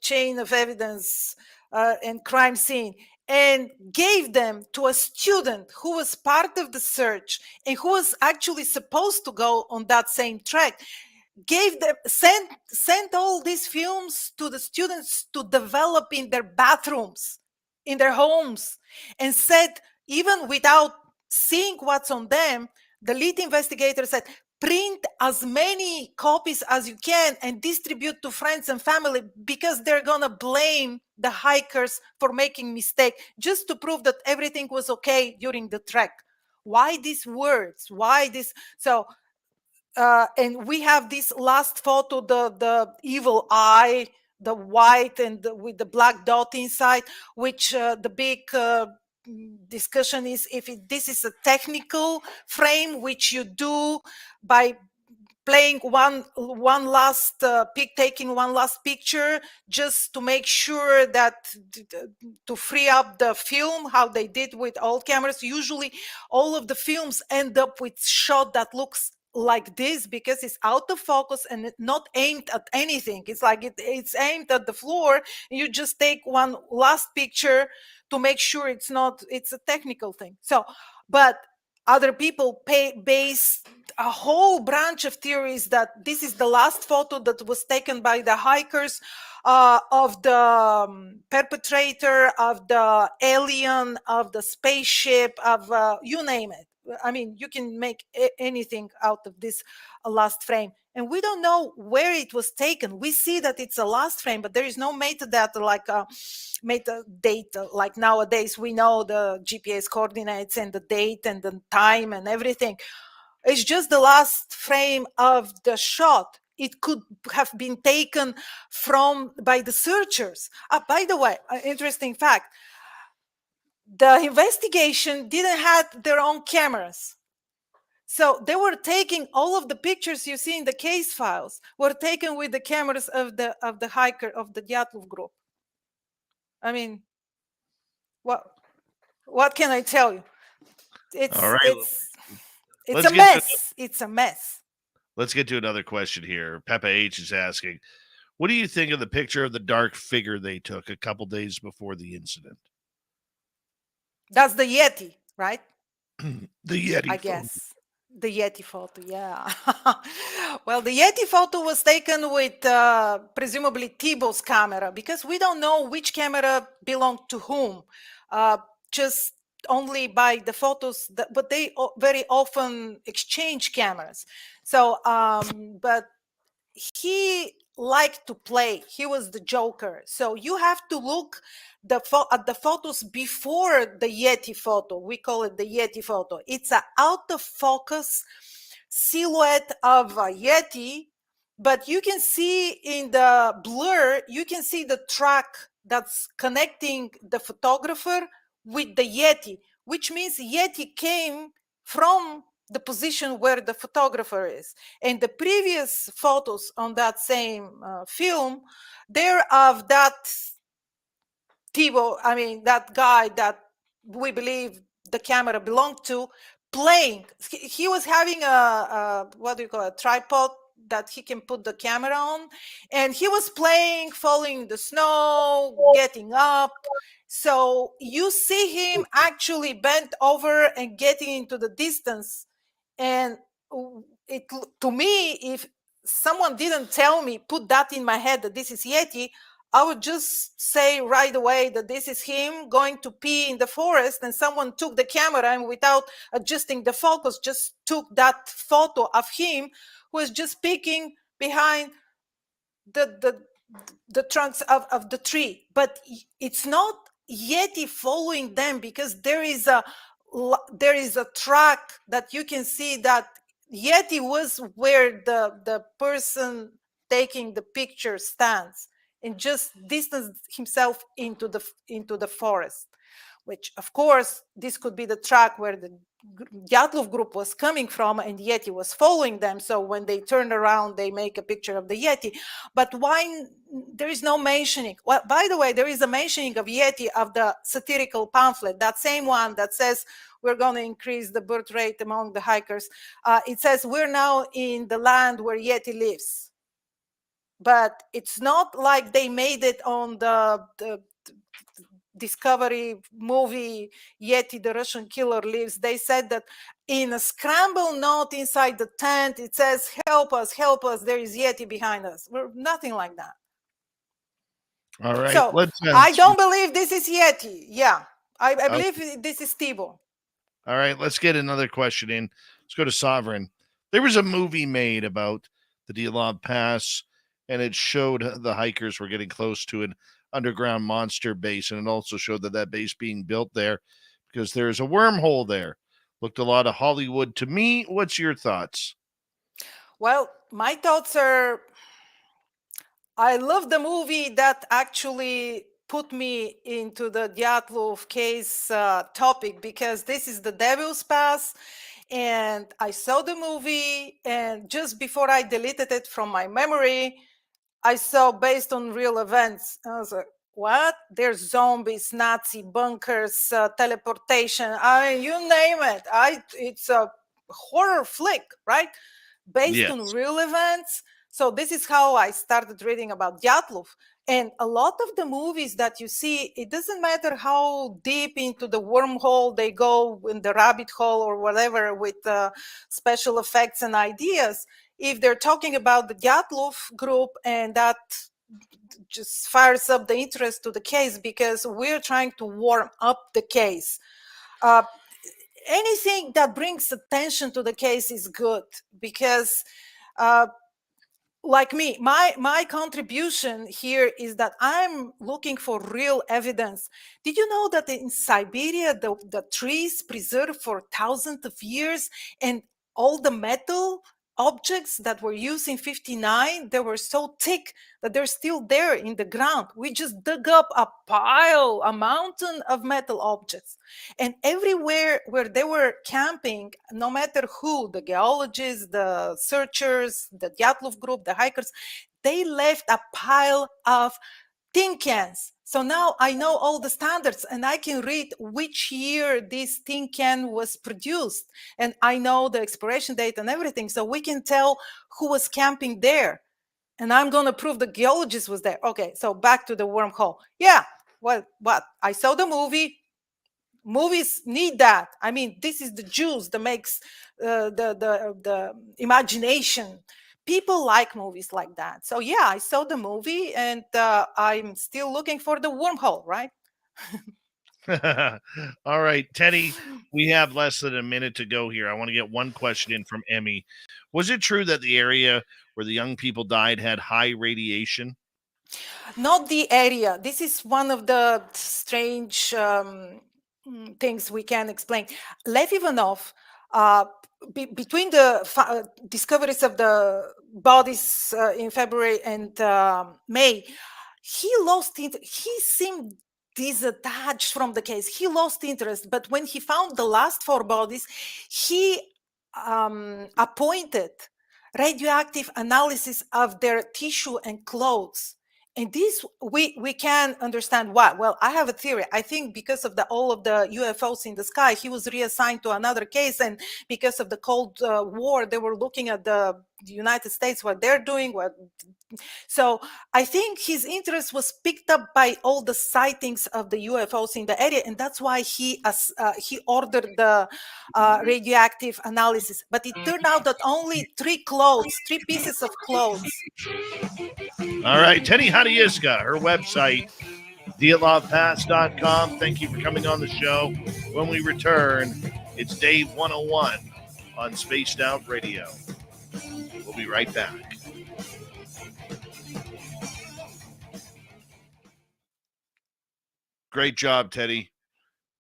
chain of evidence and crime scene, and gave them to a student who was part of the search and who was actually supposed to go on that same track. Sent all these films to the students to develop in their bathrooms, in their homes, and said, even without seeing what's on them, the lead investigator said, print as many copies as you can and distribute to friends and family, because they're gonna blame the hikers for making mistake, just to prove that everything was okay during the trek. Why these words? Why this? So and we have this last photo, the evil eye, the white and with the black dot inside, which the big discussion is if this is a technical frame which you do by playing taking one last picture just to make sure that to free up the film, how they did with old cameras. Usually all of the films end up with shot that looks like this because it's out of focus and not aimed at anything. It's like it's aimed at the floor. You just take one last picture to make sure it's a technical thing. So, but other people base a whole branch of theories that this is the last photo that was taken by the hikers of the perpetrator, of the alien, of the spaceship, of you name it. I mean, you can make anything out of this last frame. And we don't know where it was taken. We see that it's a last frame, but there is no metadata like metadata. Like nowadays, we know the GPS coordinates and the date and the time and everything. It's just the last frame of the shot. It could have been taken by the searchers. By the way, interesting fact. The investigation didn't have their own cameras. So they were taking all of the pictures you see in the case files were taken with the cameras of the hiker of the Dyatlov group. I mean, what can I tell you? All right. It's a mess. It's a mess. Let's get to another question here. Peppa H is asking, what do you think of the picture of the dark figure they took a couple days before the incident? That's the Yeti, right? The Yeti I photo. guess. The Yeti photo, yeah. Well, the Yeti photo was taken with presumably Thibault's camera, because we don't know which camera belonged to whom. Just only by the photos, but they very often exchange cameras. So, but he liked to play. He was the joker. So you have to look at the photos before the Yeti photo. We call it the Yeti photo. It's an out of focus silhouette of a Yeti, but you can see in the blur, you can see the track that's connecting the photographer with the Yeti, which means Yeti came from the position where the photographer is. And the previous photos on that same film, they're of that Thibault, I mean, that guy that we believe the camera belonged to, playing. He was having what do you call it, a tripod that he can put the camera on. And he was playing, falling in the snow, getting up. So you see him actually bent over and getting into the distance. And it, to me, if someone didn't tell me, put that in my head that this is Yeti, I would just say right away that this is him going to pee in the forest, and someone took the camera and without adjusting the focus just took that photo of him who is just peeking behind the trunks of the tree. But it's not Yeti following them, because there is a track that you can see that Yeti was where the person taking the picture stands, and just distanced himself into the forest, which of course this could be the track where the Dyatlov group was coming from, and Yeti was following them. So when they turn around, they make a picture of the Yeti. But why there is no mentioning? Well, by the way, there is a mentioning of Yeti of the satirical pamphlet, that same one that says we're going to increase the birth rate among the hikers. It says we're now in the land where Yeti lives. But it's not like they made it on the Discovery movie Yeti the Russian Killer Lives. They said that in a scramble note inside the tent it says help us, there is Yeti behind us. We're nothing like that. All right, So let's I don't believe this is Yeti. Yeah, I Okay. believe this is Tibo. All right, let's get another question in. Let's go to Sovereign. There was a movie made about the Dyatlov Pass, and it showed the hikers were getting close to an underground monster base, and it also showed that base being built there because there's a wormhole there. Looked a lot of Hollywood to me. What's your thoughts? Well, my thoughts are, I love the movie that actually put me into the Dyatlov case topic, because this is the Devil's Pass, and I saw the movie, and just before I deleted it from my memory, I saw based on real events. I was like, what? There's zombies, Nazi bunkers, teleportation. I mean, you name it. It's a horror flick, right? Based on Yes. real events. So this is how I started reading about Dyatlov. And a lot of the movies that you see, it doesn't matter how deep into the wormhole they go, in the rabbit hole or whatever, with special effects and ideas. If they're talking about the Dyatlov group, and that just fires up the interest to the case, because we're trying to warm up the case. Anything that brings attention to the case is good, because like me, my contribution here is that I'm looking for real evidence. Did you know that in Siberia the trees preserved for thousands of years, and all the metal objects that were used in 59, they were so thick that they're still there in the ground? We just dug up a mountain of metal objects. And everywhere where they were camping, no matter who, the geologists, the searchers, the Dyatlov group, the hikers, they left a pile of tin cans. So now I know all the standards, and I can read which year this tin can was produced. And I know the expiration date and everything. So we can tell who was camping there. And I'm going to prove the geologist was there. Okay, so back to the wormhole. Yeah, well, what? I saw the movie. Movies need that. I mean, this is the juice that makes the imagination. People like movies like that. So yeah, I saw the movie, and I'm still looking for the wormhole, right? All right, Teddy, we have less than a minute to go here. I want to get one question in from Emmy. Was it true that the area where the young people died had high radiation? Not the area. This is one of the strange things we can explain. Lev Ivanov, between the discoveries of the bodies in February and May, he lost it. He seemed disattached from the case. He lost interest. But when he found the last 4 bodies, he appointed radioactive analysis of their tissue and clothes. And this we can understand why. Well, I have a theory. I think because of all of the UFOs in the sky, he was reassigned to another case, and because of the Cold War, they were looking at the United States, what they're doing, what So I think his interest was picked up by all the sightings of the UFOs in the area, and that's why he ordered the radioactive analysis. But it turned out that only three pieces of clothes. All right, Teddy Hadjiyska, her website, Dyatlov Thank you for coming on the show. When we return, it's Dave 101 on Spaced Out Radio. We'll be right back. Great job, Teddy.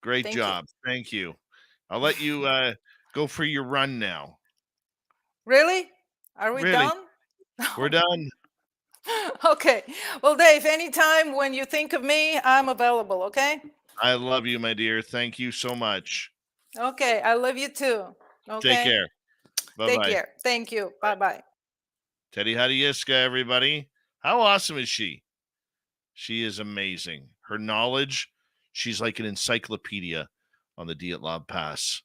Great Thank job. you. Thank you. I'll let you go for your run now. Really? Are we Really? done? We're done. Okay. Well, Dave, anytime when you think of me, I'm available, okay? I love you, my dear. Thank you so much. Okay. I love you too. Okay. Take care. Bye-bye. Take care. Thank you. Bye-bye. Teddy Hadjiyska, everybody. How awesome is she? She is amazing. Her knowledge, she's like an encyclopedia on the Dyatlov Pass.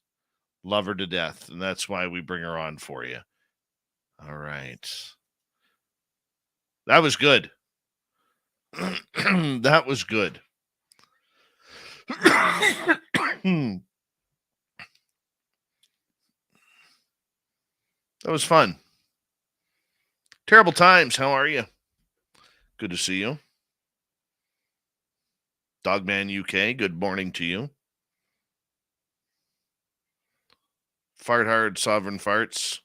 Love her to death, and that's why we bring her on for you. All right. That was good. That was good. That was fun. Terrible times. How are you? Good to see you. Dogman UK, good morning to you. Fart hard, sovereign farts.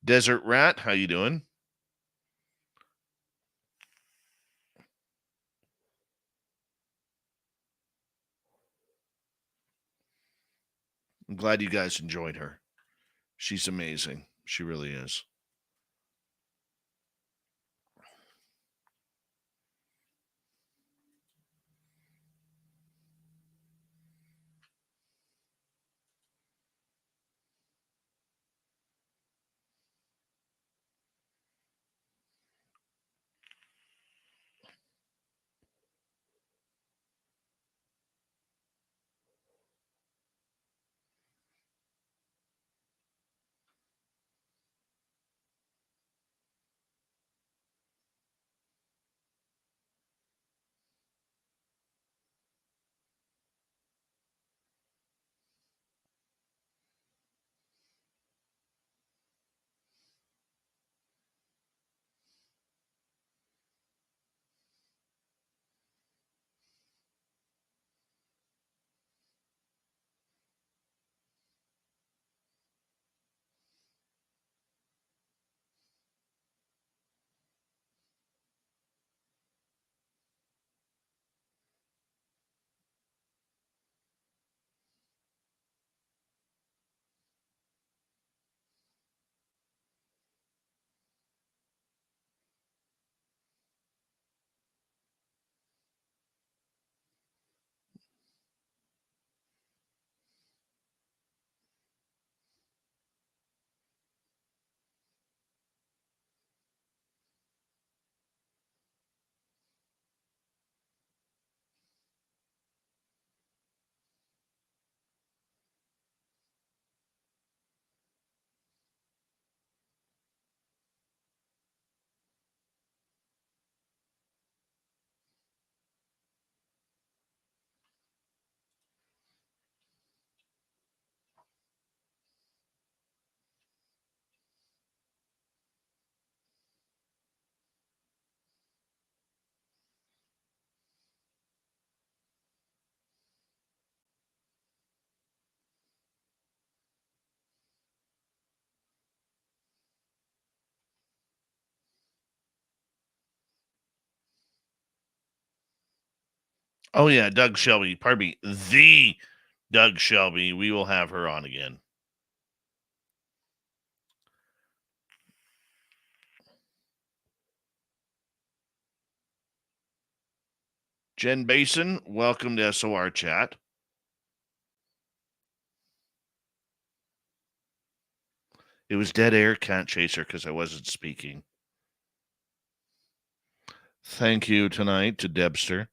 Desert Rat, how you doing? I'm glad you guys enjoyed her. She's amazing. She really is. Oh, yeah, Doug Shelby. Pardon me. The Doug Shelby. We will have her on again. Jen Basin, welcome to SOR Chat. It was dead air, can't chase her because I wasn't speaking. Thank you tonight to Debster,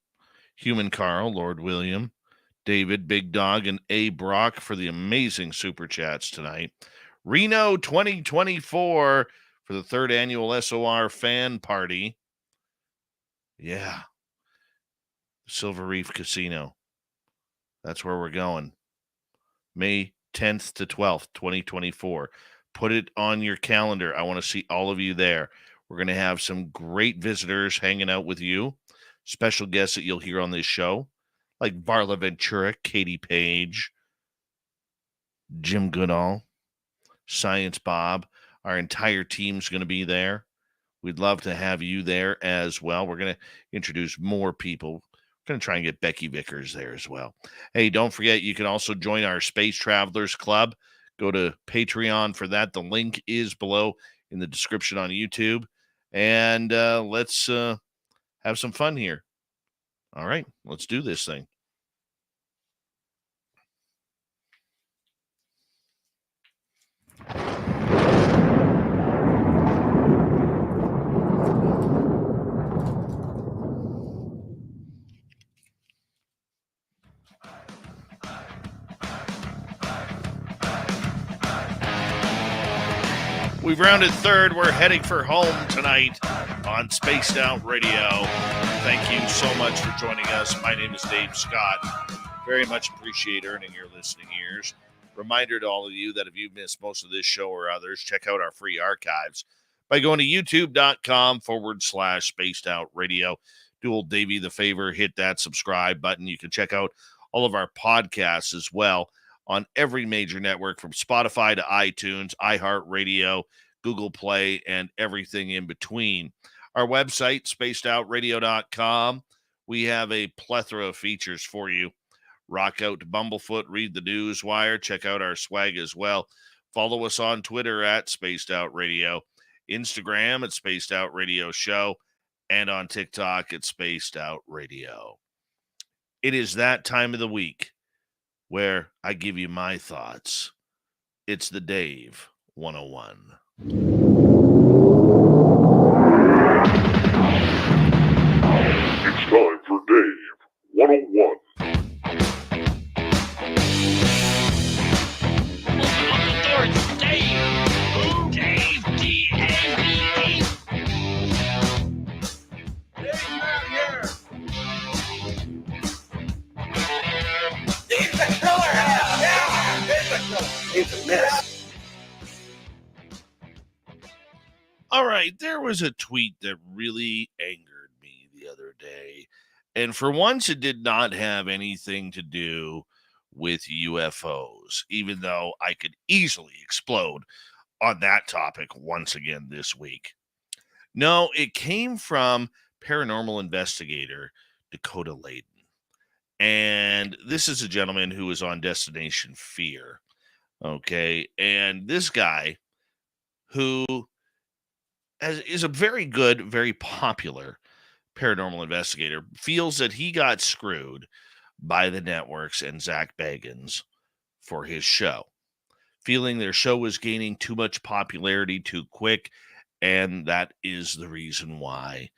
Human Carl, Lord William, David, Big Dog, and A. Brock for the amazing super chats tonight. Reno 2024 for the 3rd annual SOR fan party. Yeah. Silver Reef Casino. That's where we're going. May 10th to 12th, 2024. Put it on your calendar. I want to see all of you there. We're going to have some great visitors hanging out with you, special guests that you'll hear on this show, like Varla Ventura, Katie Page, Jim Goodall, Science Bob. Our entire team's going to be there. We'd love to have you there as well. We're going to introduce more people. We're going to try and get Becky Vickers there as well. Hey, don't forget, you can also join our Space Travelers Club. Go to Patreon for that. The link is below in the description on YouTube. And let's have some fun here. All right, let's do this thing. We've rounded third. We're heading for home tonight on Spaced Out Radio. Thank you so much for joining us. My name is Dave Scott. Very much appreciate earning your listening ears. Reminder to all of you that if you've missed most of this show or others, check out our free archives by going to youtube.com/Spaced Out Radio. Do old Davey the favor, hit that subscribe button. You can check out all of our podcasts as well on every major network from Spotify to iTunes, iHeartRadio, Google Play, and everything in between. Our website, spacedoutradio.com. We have a plethora of features for you. Rock out to Bumblefoot, read the news wire, check out our swag as well. Follow us on Twitter at Spaced Out Radio, Instagram at Spaced Out Radio Show, and on TikTok at Spaced Out Radio. It is that time of the week where I give you my thoughts. It's the Dave 101. It's time for Dave 101. All right, there was a tweet that really angered me the other day. And for once, it did not have anything to do with UFOs, even though I could easily explode on that topic once again this week. No, it came from paranormal investigator Dakota Layden. And this is a gentleman who was on Destination Fear. Okay. And this guy who is a very good, very popular paranormal investigator, feels that he got screwed by the networks and Zach Bagans for his show, feeling their show was gaining too much popularity too quick, and that is the reason why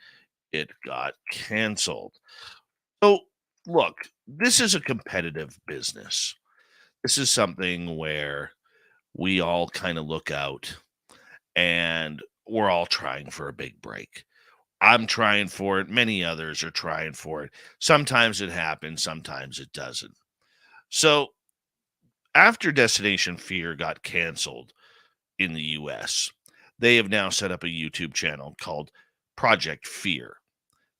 it got canceled. So, look, this is a competitive business. This is something where we all kind of look out and we're all trying for a big break. I'm trying for it. Many others are trying for it. Sometimes it happens. Sometimes it doesn't. So after Destination Fear got canceled in the U.S., they have now set up a YouTube channel called Project Fear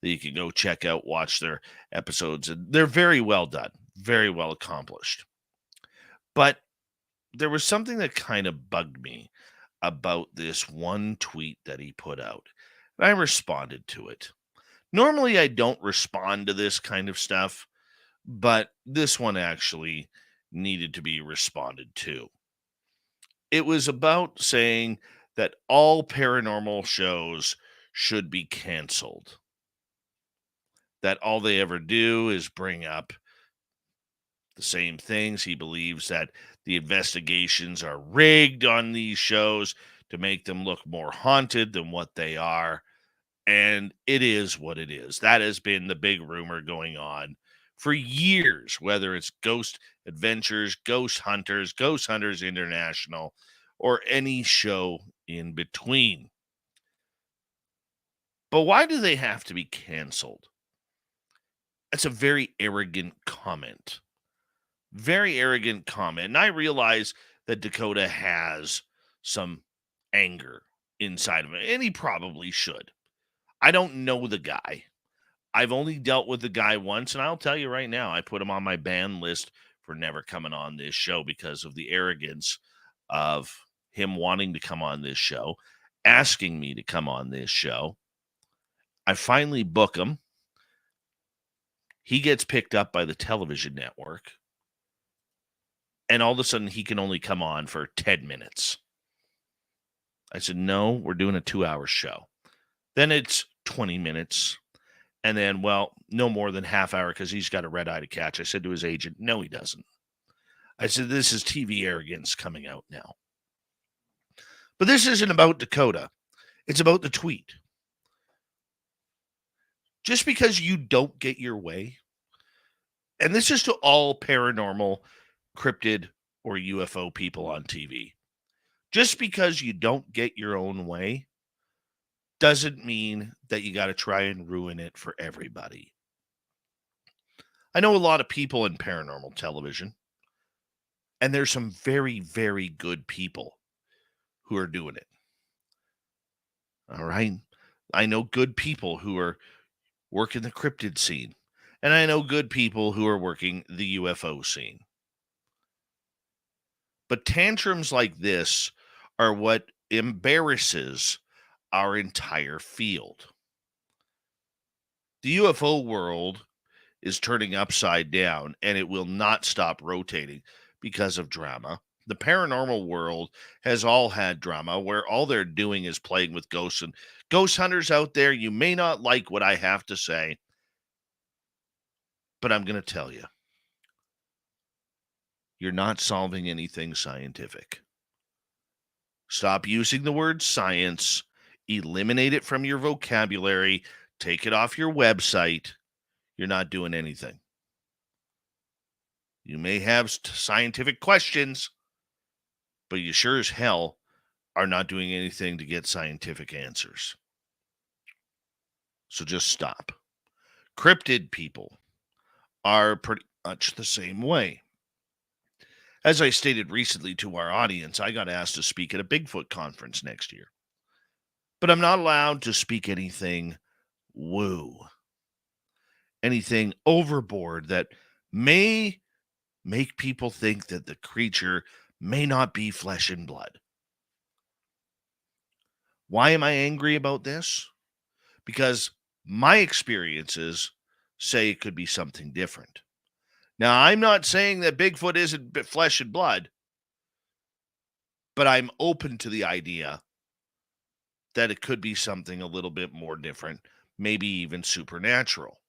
that you can go check out, watch their episodes. And they're very well done, very well accomplished. But there was something that kind of bugged me about this one tweet that he put out. And I responded to it. Normally, I don't respond to this kind of stuff, but this one actually needed to be responded to. It was about saying that all paranormal shows should be canceled. That all they ever do is bring up the same things. He believes that the investigations are rigged on these shows to make them look more haunted than what they are. And it is what it is. That has been the big rumor going on for years, whether it's Ghost Adventures, Ghost Hunters International, or any show in between. But why do they have to be canceled? That's a very arrogant comment. Very arrogant comment. And I realize that Dakota has some anger inside of him, and he probably should. I don't know the guy. I've only dealt with the guy once, and I'll tell you right now, I put him on my ban list for never coming on this show because of the arrogance of him wanting to come on this show, asking me to come on this show. I finally book him. He gets picked up by the television network, and all of a sudden he can only come on for 10 minutes. I said, no, we're doing a 2-hour show. Then it's 20 minutes. And then, well, no more than half hour because he's got a red eye to catch. I said to his agent, no, he doesn't. I said, this is TV arrogance coming out now. But this isn't about Dakota. It's about the tweet. Just because you don't get your way, and this is to all paranormal, cryptid, or UFO people on TV. Just because you don't get your own way doesn't mean that you got to try and ruin it for everybody. I know a lot of people in paranormal television, and there's some very, very good people who are doing it. All right? I know good people who are working the cryptid scene, and I know good people who are working the UFO scene. But tantrums like this are what embarrasses our entire field. The UFO world is turning upside down, and it will not stop rotating because of drama. The paranormal world has all had drama where all they're doing is playing with ghosts. And ghost hunters out there, you may not like what I have to say, but I'm going to tell you. You're not solving anything scientific. Stop using the word science. Eliminate it from your vocabulary. Take it off your website. You're not doing anything. You may have scientific questions, but you sure as hell are not doing anything to get scientific answers. So just stop. Cryptid people are pretty much the same way. As I stated recently to our audience, I got asked to speak at a Bigfoot conference next year. But I'm not allowed to speak anything woo. Anything overboard that may make people think that the creature may not be flesh and blood. Why am I angry about this? Because my experiences say it could be something different. Now, I'm not saying that Bigfoot isn't flesh and blood, but I'm open to the idea that it could be something a little bit more different, maybe even supernatural.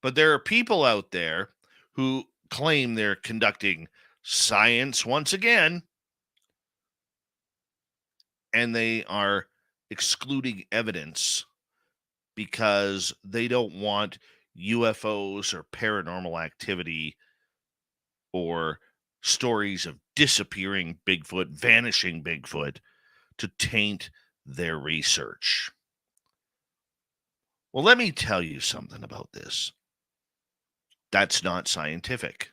But there are people out there who claim they're conducting science once again, and they are excluding evidence because they don't want UFOs or paranormal activity or stories of disappearing Bigfoot, vanishing Bigfoot to taint their research. Well, let me tell you something about this. That's not scientific.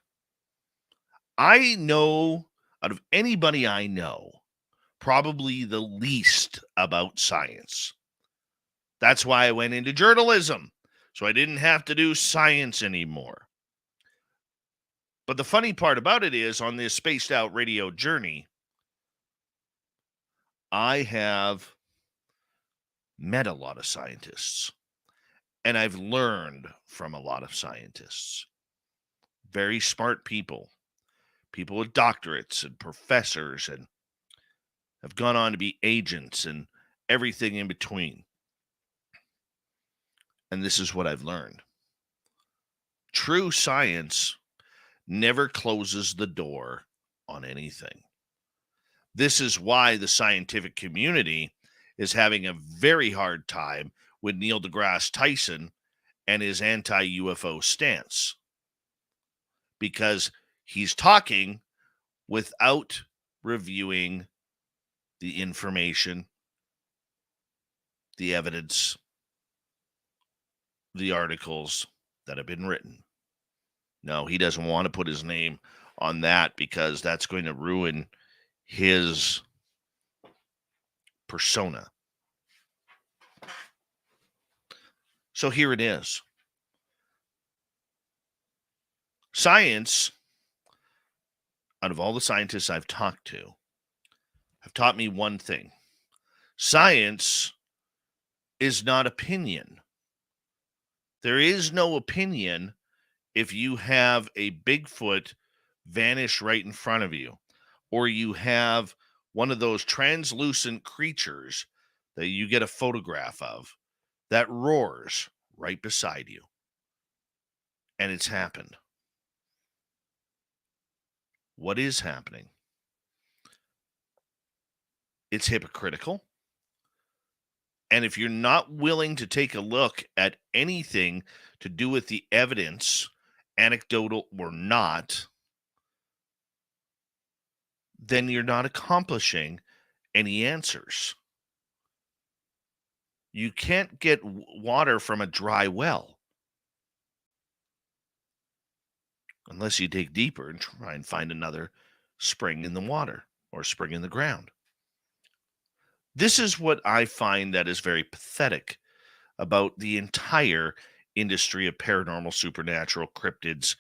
I know, out of anybody I know, probably the least about science. That's why I went into journalism, so I didn't have to do science anymore. But the funny part about it is, on this spaced out radio journey, I have met a lot of scientists, and I've learned from a lot of scientists. Very smart people, people with doctorates and professors, and have gone on to be agents and everything in between. And this is what I've learned. True science never closes the door on anything. This is why the scientific community is having a very hard time with Neil deGrasse Tyson and his anti-UFO stance, because he's talking without reviewing the information, the evidence, the articles that have been written. No, he doesn't want to put his name on that because that's going to ruin his persona. So here it is. Science, out of all the scientists I've talked to, have taught me one thing. Science is not opinion. There is no opinion if you have a Bigfoot vanish right in front of you, or you have one of those translucent creatures that you get a photograph of that roars right beside you. And it's happened. What is happening? It's hypocritical. And if you're not willing to take a look at anything to do with the evidence, anecdotal or not, then you're not accomplishing any answers. You can't get water from a dry well unless you dig deeper and try and find another spring in the water or spring in the ground. This is what I find that is very pathetic about the entire industry of paranormal, supernatural, cryptids,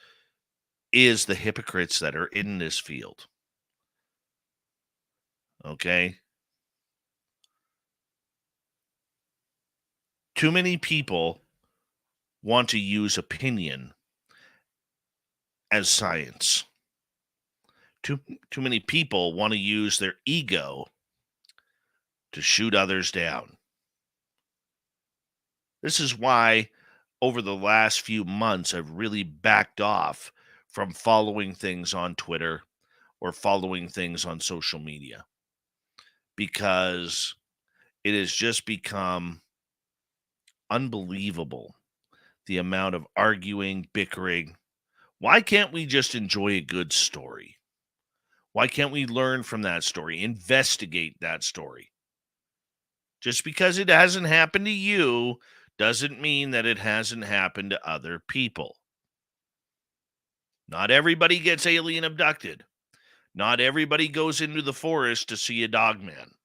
is the hypocrites that are in this field. Okay? Too many people want to use opinion as science. Too many people want to use their ego to shoot others down. This is why over the last few months I've really backed off from following things on Twitter or following things on social media, because it has just become unbelievable, the amount of arguing, bickering. Why can't we just enjoy a good story? Why can't we learn from that story, investigate that story? Just because it hasn't happened to you doesn't mean that it hasn't happened to other people. Not everybody gets alien abducted. Not everybody goes into the forest to see a dogman.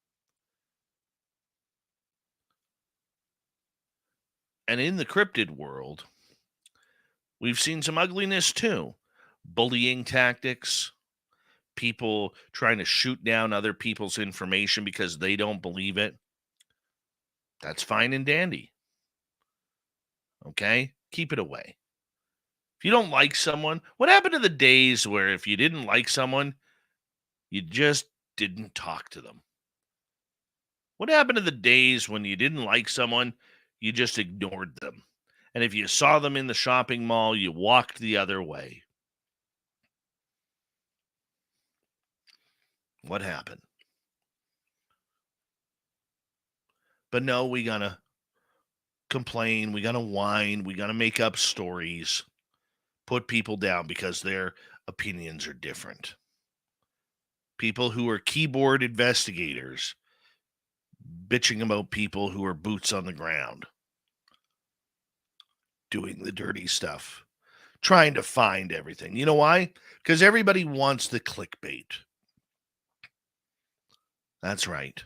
And in the cryptid world, we've seen some ugliness too. Bullying tactics, people trying to shoot down other people's information because they don't believe it. That's fine and dandy. Okay? Keep it away. If you don't like someone, what happened to the days where if you didn't like someone, you just didn't talk to them? What happened to the days when you didn't like someone, you just ignored them? And if you saw them in the shopping mall, you walked the other way. What happened? But no, we gotta complain, we gotta whine, we gotta make up stories, put people down because their opinions are different. People who are keyboard investigators bitching about people who are boots on the ground, doing the dirty stuff, trying to find everything. You know why? Because everybody wants the clickbait. That's right.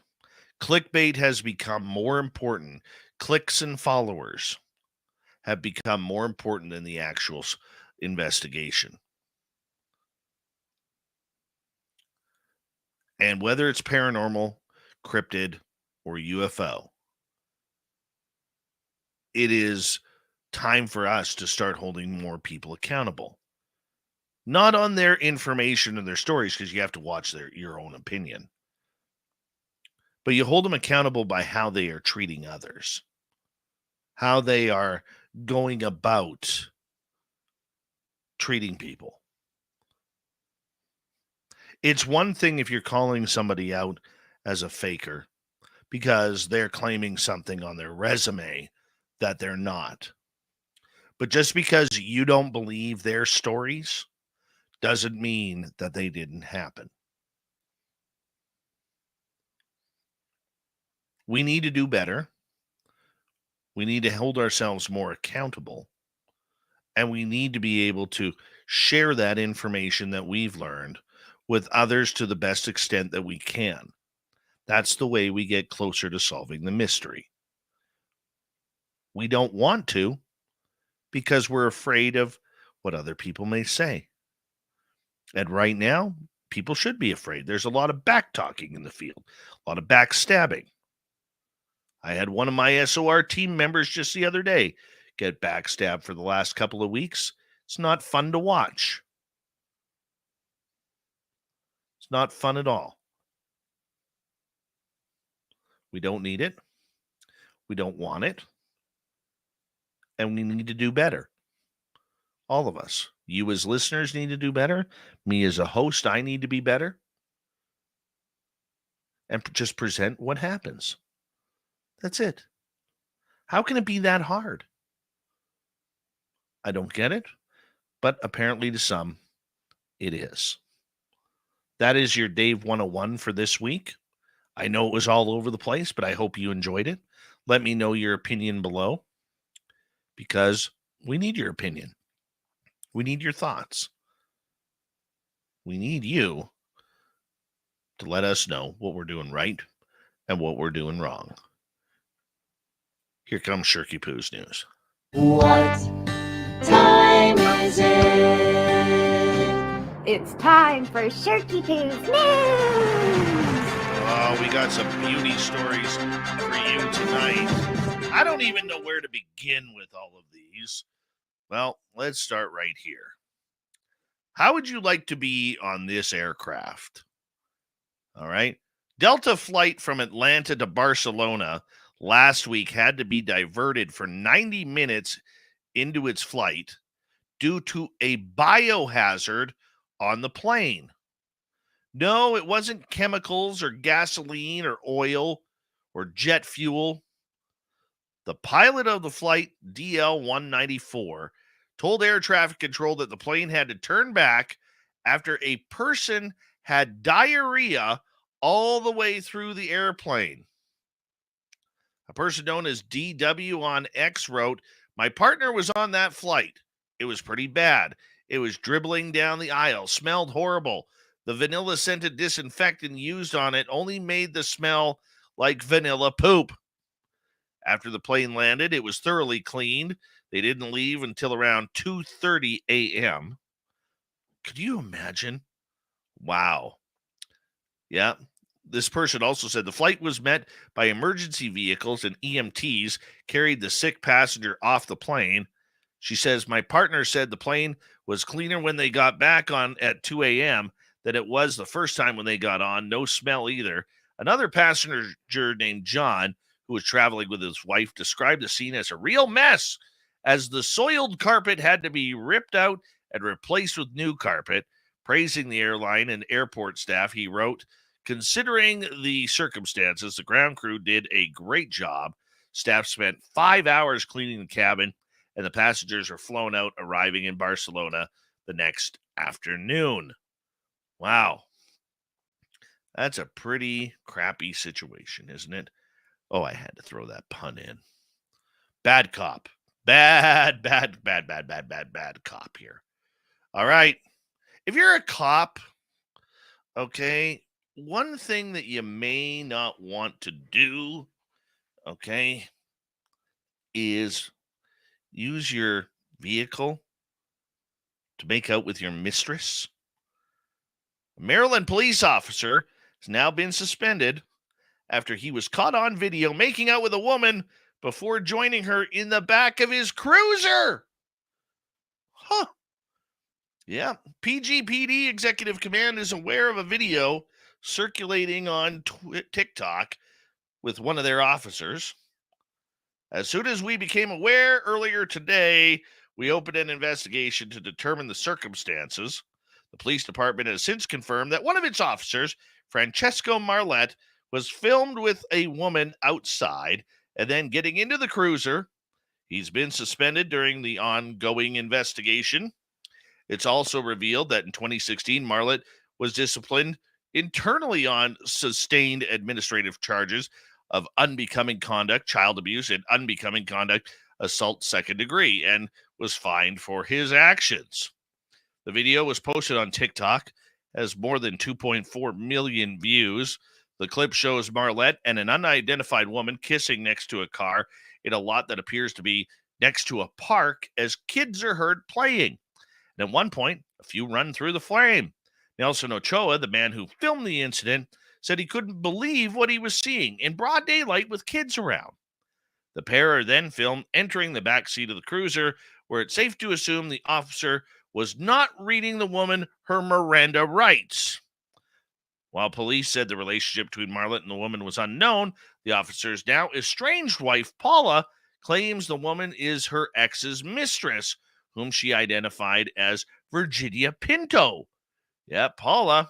Clickbait has become more important. Clicks and followers have become more important than the actual investigation. And whether it's paranormal, cryptid, or UFO, it is time for us to start holding more people accountable. Not on their information and their stories, because you have to watch your own opinion. But you hold them accountable by how they are treating others, how they are going about treating people. It's one thing if you're calling somebody out as a faker because they're claiming something on their resume that they're not. But just because you don't believe their stories doesn't mean that they didn't happen. We need to do better. We need to hold ourselves more accountable. And we need to be able to share that information that we've learned with others to the best extent that we can. That's the way we get closer to solving the mystery. We don't want to because we're afraid of what other people may say. And right now, people should be afraid. There's a lot of back talking in the field, a lot of backstabbing. I had one of my SOR team members just the other day get backstabbed for the last couple of weeks. It's not fun to watch. It's not fun at all. We don't need it. We don't want it. And we need to do better. All of us. You as listeners need to do better. Me as a host, I need to be better. And just present what happens. That's it. How can it be that hard? I don't get it, but apparently to some, it is. That is your Dave 101 for this week. I know it was all over the place, but I hope you enjoyed it. Let me know your opinion below, because we need your opinion. We need your thoughts. We need you to let us know what we're doing right and what we're doing wrong. Here comes Shirky Poo's news. What time is it? It's time for Shirky Poo's News! Oh, we got some beauty stories for you tonight. I don't even know where to begin with all of these. Well, let's start right here. How would you like to be on this aircraft? All right. Delta flight from Atlanta to Barcelona last week had to be diverted for 90 minutes into its flight due to a biohazard on the plane. No, it wasn't chemicals or gasoline or oil or jet fuel. The pilot of the flight, DL-194, told air traffic control that the plane had to turn back after a person had diarrhea all the way through the airplane. A person known as DW on X wrote, "My partner was on that flight. It was pretty bad. It was dribbling down the aisle, smelled horrible. The vanilla scented disinfectant used on it only made the smell like vanilla poop. After the plane landed, it was thoroughly cleaned. They didn't leave until around 2:30 a.m. Could you imagine? Wow. Yeah. This person also said the flight was met by emergency vehicles and EMTs carried the sick passenger off the plane. She says, my partner said the plane was cleaner when they got back on at 2 a.m. than it was the first time when they got on. No smell either. Another passenger named John, who was traveling with his wife, described the scene as a real mess, as the soiled carpet had to be ripped out and replaced with new carpet. Praising the airline and airport staff, he wrote, considering the circumstances, the ground crew did a great job. Staff spent 5 hours cleaning the cabin, and the passengers were flown out, arriving in Barcelona the next afternoon. Wow. That's a pretty crappy situation, isn't it? Oh, I had to throw that pun in. Bad cop. Bad cop here. All right. If you're a cop, okay, one thing that you may not want to do, okay, is use your vehicle to make out with your mistress. A Maryland police officer has now been suspended after he was caught on video making out with a woman before joining her in the back of his cruiser. Huh. Yeah. PGPD Executive Command is aware of a video circulating on TikTok with one of their officers. As soon as we became aware earlier today, we opened an investigation to determine the circumstances. The police department has since confirmed that one of its officers, Francesco Marlette, was filmed with a woman outside and then getting into the cruiser. He's been suspended during the ongoing investigation. It's also revealed that in 2016, Marlett was disciplined internally on sustained administrative charges of unbecoming conduct, child abuse, and unbecoming conduct, assault second degree, and was fined for his actions. The video was posted on TikTok, has more than 2.4 million views. The clip shows Marlett and an unidentified woman kissing next to a car in a lot that appears to be next to a park as kids are heard playing. And at one point, a few run through the flame. Nelson Ochoa, the man who filmed the incident, said he couldn't believe what he was seeing in broad daylight with kids around. The pair are then filmed entering the back seat of the cruiser, where it's safe to assume the officer was not reading the woman her Miranda rights. While police said the relationship between Marlett and the woman was unknown, the officer's now estranged wife, Paula, claims the woman is her ex's mistress, whom she identified as Virginia Pinto. Yep, Paula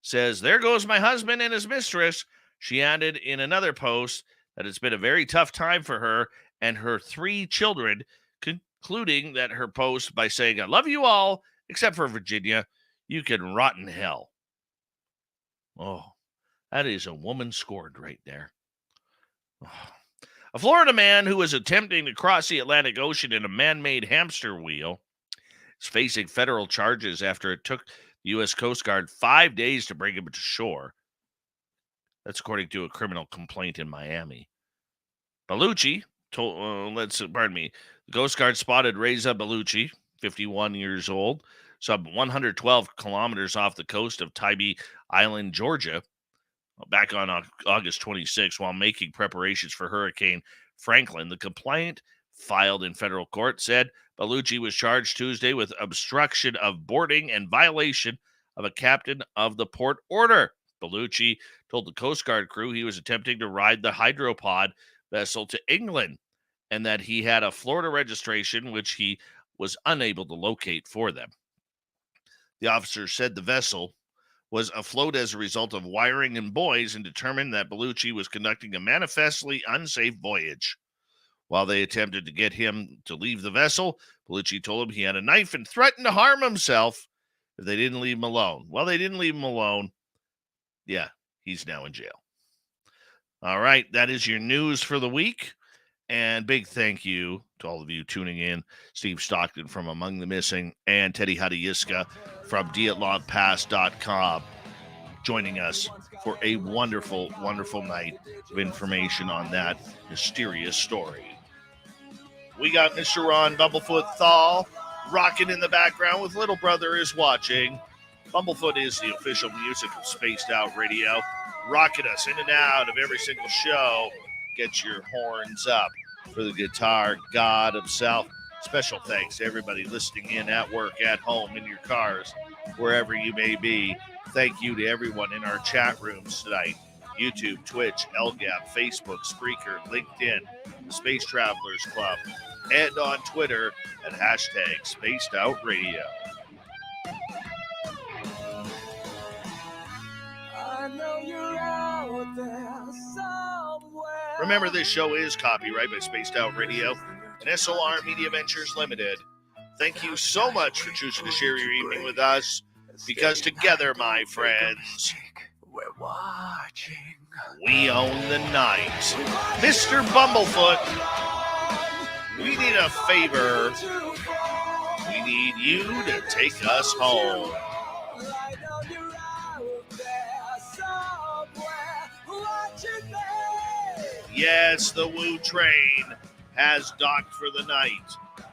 says, "There goes my husband and his mistress." She added in another post that it's been a very tough time for her and her 3 children, concluding that her post by saying, "I love you all, except for Virginia. You can rot in hell." Oh, that is a woman scored right there. Oh. A Florida man who was attempting to cross the Atlantic Ocean in a man-made hamster wheel is facing federal charges after it took the U.S. Coast Guard 5 days to bring him to shore. That's according to a criminal complaint in Miami. Bellucci told, the Coast Guard spotted Reza Bellucci, 51 years old, some 112 kilometers off the coast of Tybee Island, Georgia, back on August 26, while making preparations for Hurricane Franklin. The complaint filed in federal court said Bellucci was charged Tuesday with obstruction of boarding and violation of a captain of the port order. Bellucci told the Coast Guard crew he was attempting to ride the hydropod vessel to England and that he had a Florida registration, which he was unable to locate for them. The officer said the vessel was afloat as a result of wiring and buoys and determined that Bellucci was conducting a manifestly unsafe voyage. While they attempted to get him to leave the vessel, Bellucci told him he had a knife and threatened to harm himself if they didn't leave him alone. Well, they didn't leave him alone. Yeah, he's now in jail. All right, that is your news for the week. And big thank you to all of you tuning in. Steve Stockton from Among the Missing and Teddy Hadjiyska from DyatlovPass.com joining us for a wonderful, wonderful night of information on that mysterious story. We got Mr. Ron Bumblefoot Thal rocking in the background with Little Brother is Watching. Bumblefoot is the official music of Spaced Out Radio, rocking us in and out of every single show. Get your horns up for the guitar god himself. Special thanks to everybody listening in at work, at home, in your cars, wherever you may be. Thank you to everyone in our chat rooms tonight. YouTube, Twitch, LGAP, Facebook, Spreaker, LinkedIn, the Space Travelers Club, and on Twitter at hashtag Spaced Out Radio. I know you're out there somewhere. Remember, this show is copyright by Spaced Out Radio and SOR Media Ventures Limited. Thank you so much for choosing to share your evening with us, because together, my friends, We're watching. we own the night. Mr. Bumblefoot, we need a favor. We need you to take us home. I know you're out there somewhere watching me. Yes, the Woo train has docked for the night,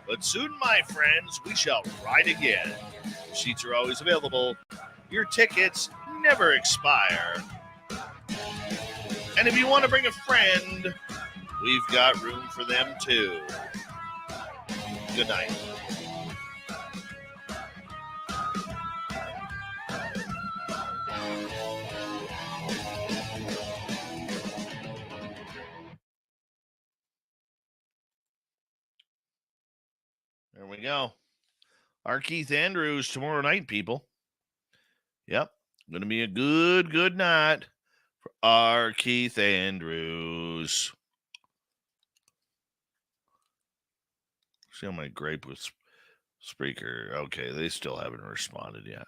but soon, my friends, we shall ride again. Seats are always available. Your tickets never expire. And if you want to bring a friend, we've got room for them too. Good night. There we go. Our Keith Andrews tomorrow night, people. Yep. Going to be a good night R. Keith Andrews. See how my gripe with Spreaker. Okay, they still haven't responded yet.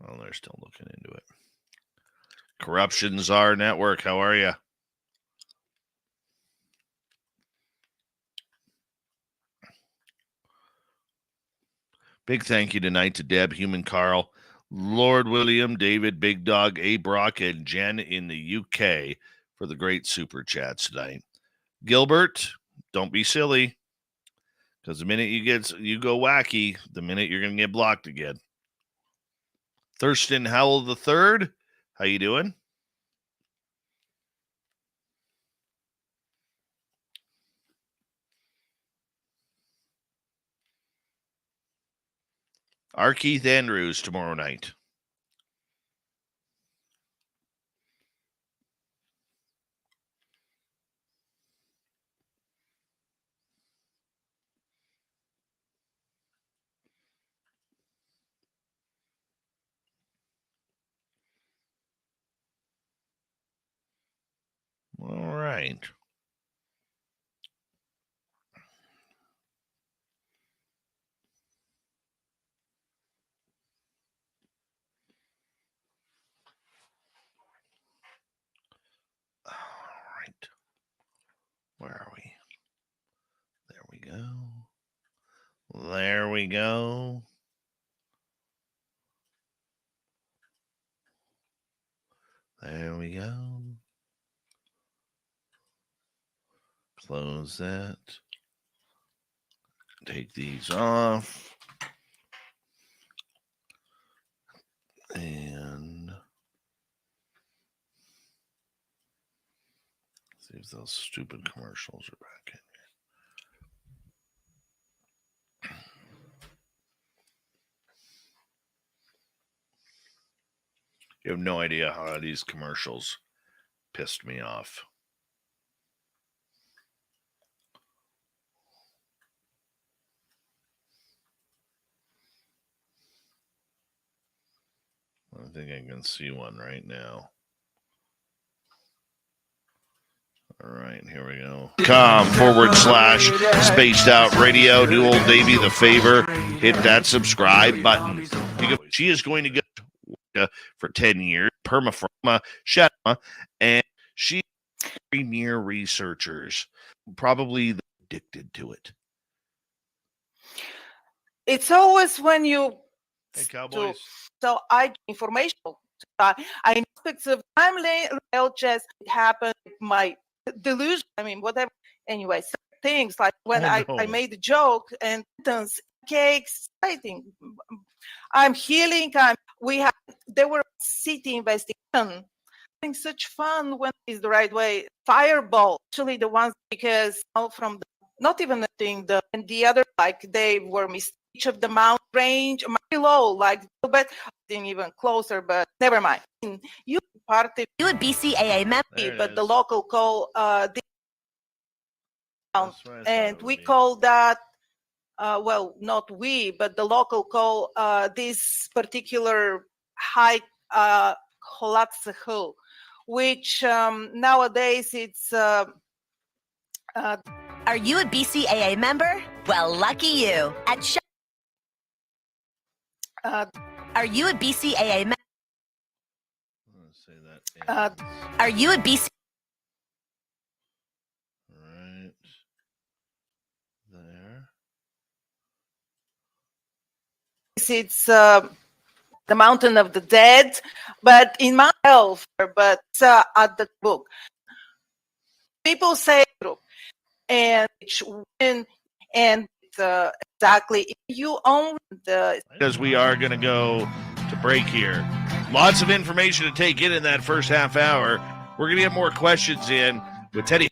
Well, they're still looking into it. Corruption Czar Network, how are you? Big thank you tonight to Deb, Human Carl, Lord William, David, Big Dog, A. Brock, and Jen in the UK for the great super chats tonight. Gilbert, don't be silly, because the minute you go wacky, the minute you're going to get blocked again. Thurston Howell the Third, how you doing? R. Keith Andrews tomorrow night. All right. All right. Where are we? There we go. There we go. There we go. Close that. Take these off. And see if those stupid commercials are back in here. You have no idea how these commercials pissed me off. I think I can see one right now. All right, here we go. com/spaced out radio. Do old Davey the favor. Hit that subscribe button. She is going to go for 10 years. Permafirma, Shetma, and she premier researchers. Probably addicted to it. It's always when you Hey, Cowboys. so I information. I know aspects of timeline just happened. My delusion. I mean, whatever. Anyway, things like when I made a joke and cakes. I think I'm healing. There were city investigation. Having such fun when it's the right way. Fireball, actually the ones because from not even the thing and the other like they were missed. Each of the mountain range low, like but even closer, but never mind. You part of you would BCAA member, but the local call and we call that well, not we, but the local call this particular high Holatsahu, which nowadays it's are you a BCAA member? Well, lucky you. Are you a BCAA member? Say that. Are you a BCAA? Right there. It's the Mountain of the Dead, but in my health, but at the book, people say and exactly you own the because we are going to go to break here. Lots of information to take in that first half hour. We're going to get more questions in with Teddy.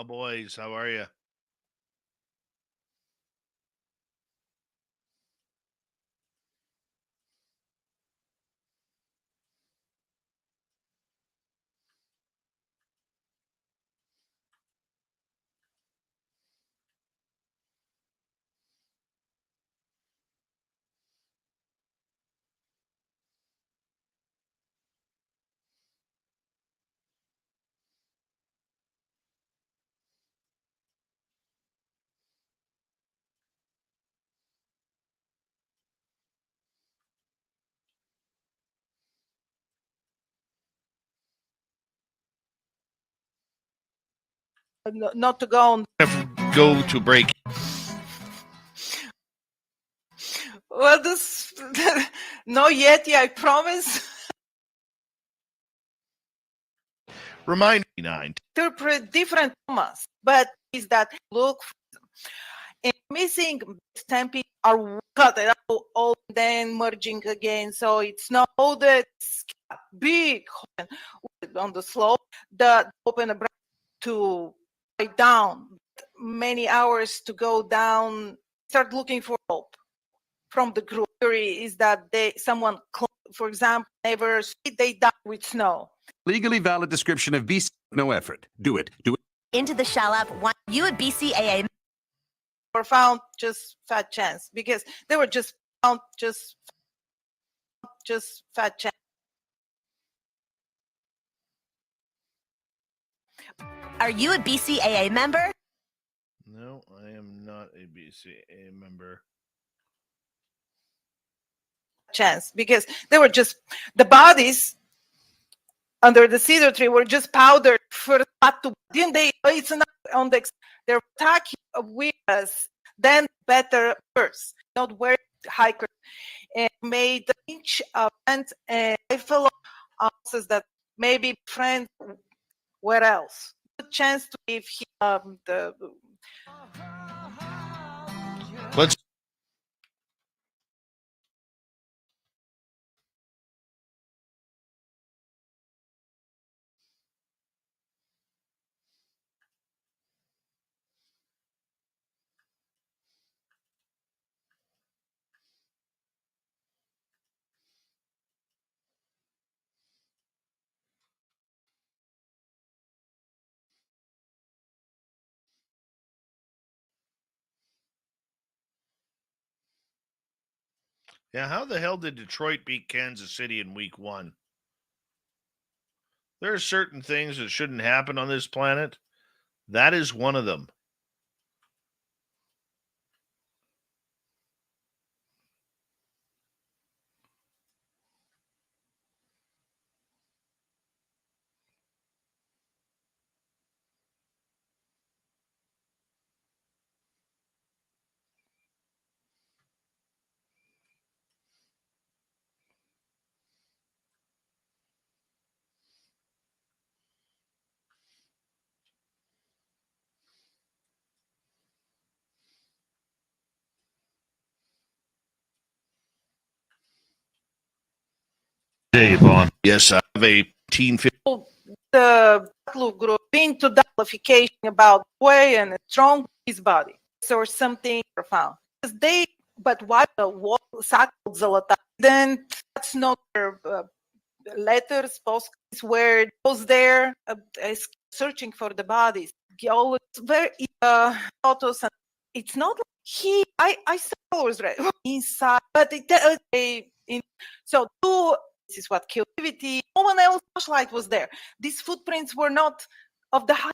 Boys, how are you? Not to go on. Go to break. Well, this no yet, I promise. Remind me 9. Interpret different traumas, but is that look and missing stamping are cut it out all then merging again. So it's not all that big on the slope that open a bracket to lie down many hours to go down, start looking for help from the group. Theory is that someone, for example, never they die with snow. Legally valid description of BC. No effort. Do it. Do it. Into the shell app. You a BCAA Or found just fat chance because they were just found just fat chance. Are you a BCAA member? No, I am not a BCA member. Chance because they were just the bodies under the cedar tree were just powdered for to didn't they? It's not on the they're attacking with us. Then better first, not very hiker and made each event and I follow answers that maybe friends where else good chance to give him the Let's Yeah, how the hell did Detroit beat Kansas City in week 1? There are certain things that shouldn't happen on this planet. That is one of them. Dave on. Yes, I have a teen. the group into qualification about way and strong his body or something profound. But why the wall then that's not their letters post where it goes there searching for the bodies. It's very photos and it's not like I saw was right inside, but so this is what killed activity. No one else flashlight was there. These footprints were not of the high.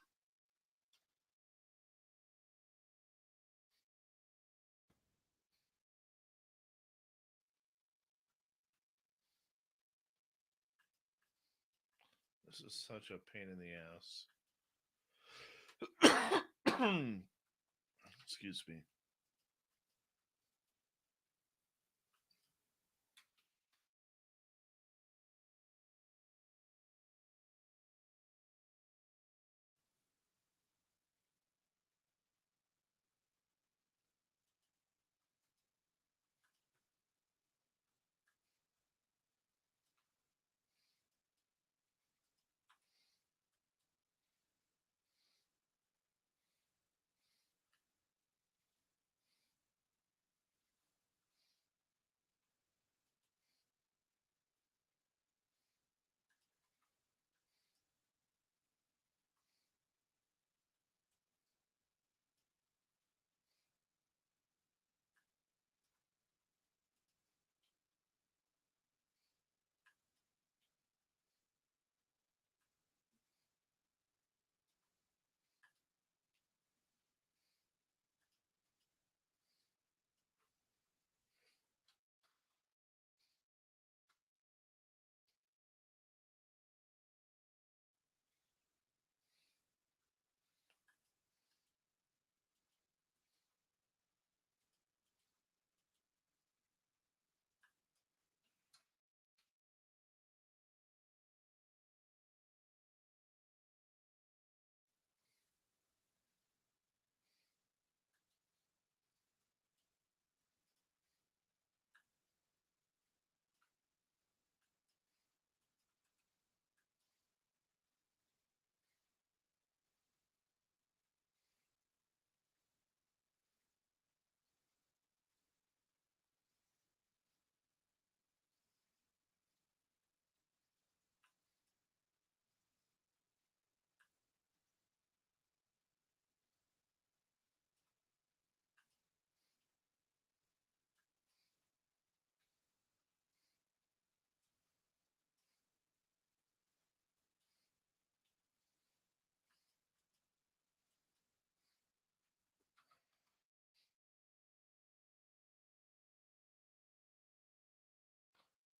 This is such a pain in the ass. Excuse me.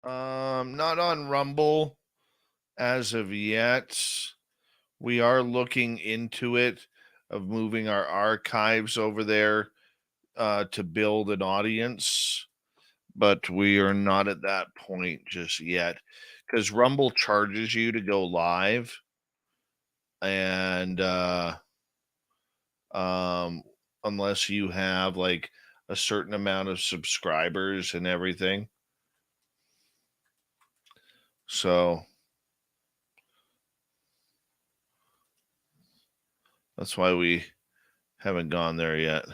Not on Rumble as of yet. We are looking into it, of moving our archives over there to build an audience, but we are not at that point just yet, because Rumble charges you to go live, and unless you have like a certain amount of subscribers and everything. So that's why we haven't gone there yet.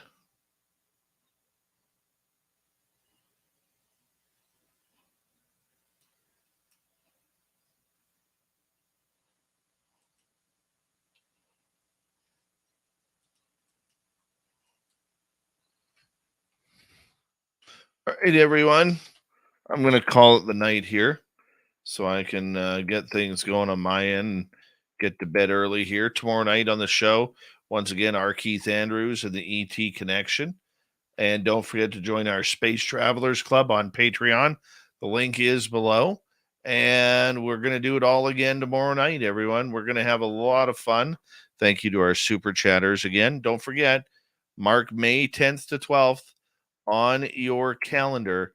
All right, everyone. I'm going to call it the night here so I can get things going on my end and get to bed early here. Tomorrow night on the show, once again, our Keith Andrews and the ET Connection. And don't forget to join our Space Travelers Club on Patreon. The link is below. And we're going to do it all again tomorrow night, everyone. We're going to have a lot of fun. Thank you to our super chatters again. Don't forget, mark May 10th to 12th on your calendar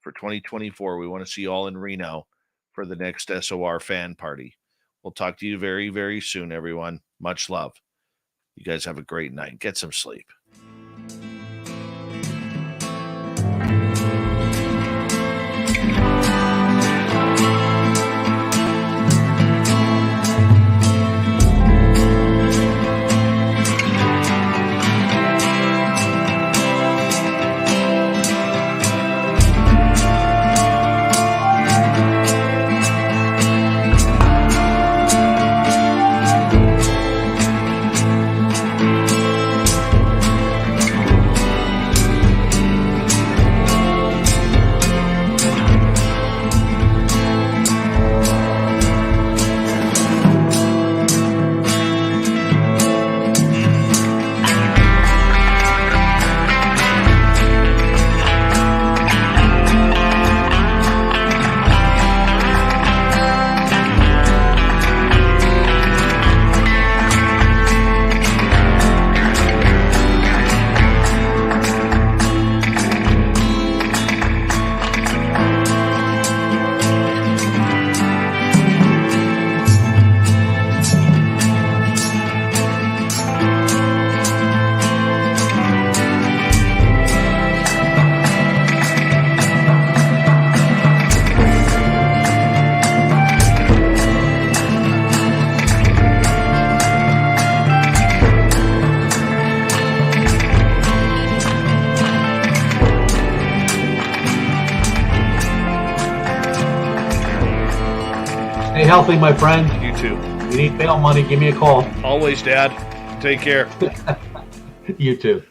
for 2024. We want to see you all in Reno for the next SOR fan party. We'll talk to you very, very soon, everyone. Much love. You guys have a great night. Get some sleep. Stay healthy, my friend. You too. You need bail money, give me a call. Always, Dad. Take care. You too.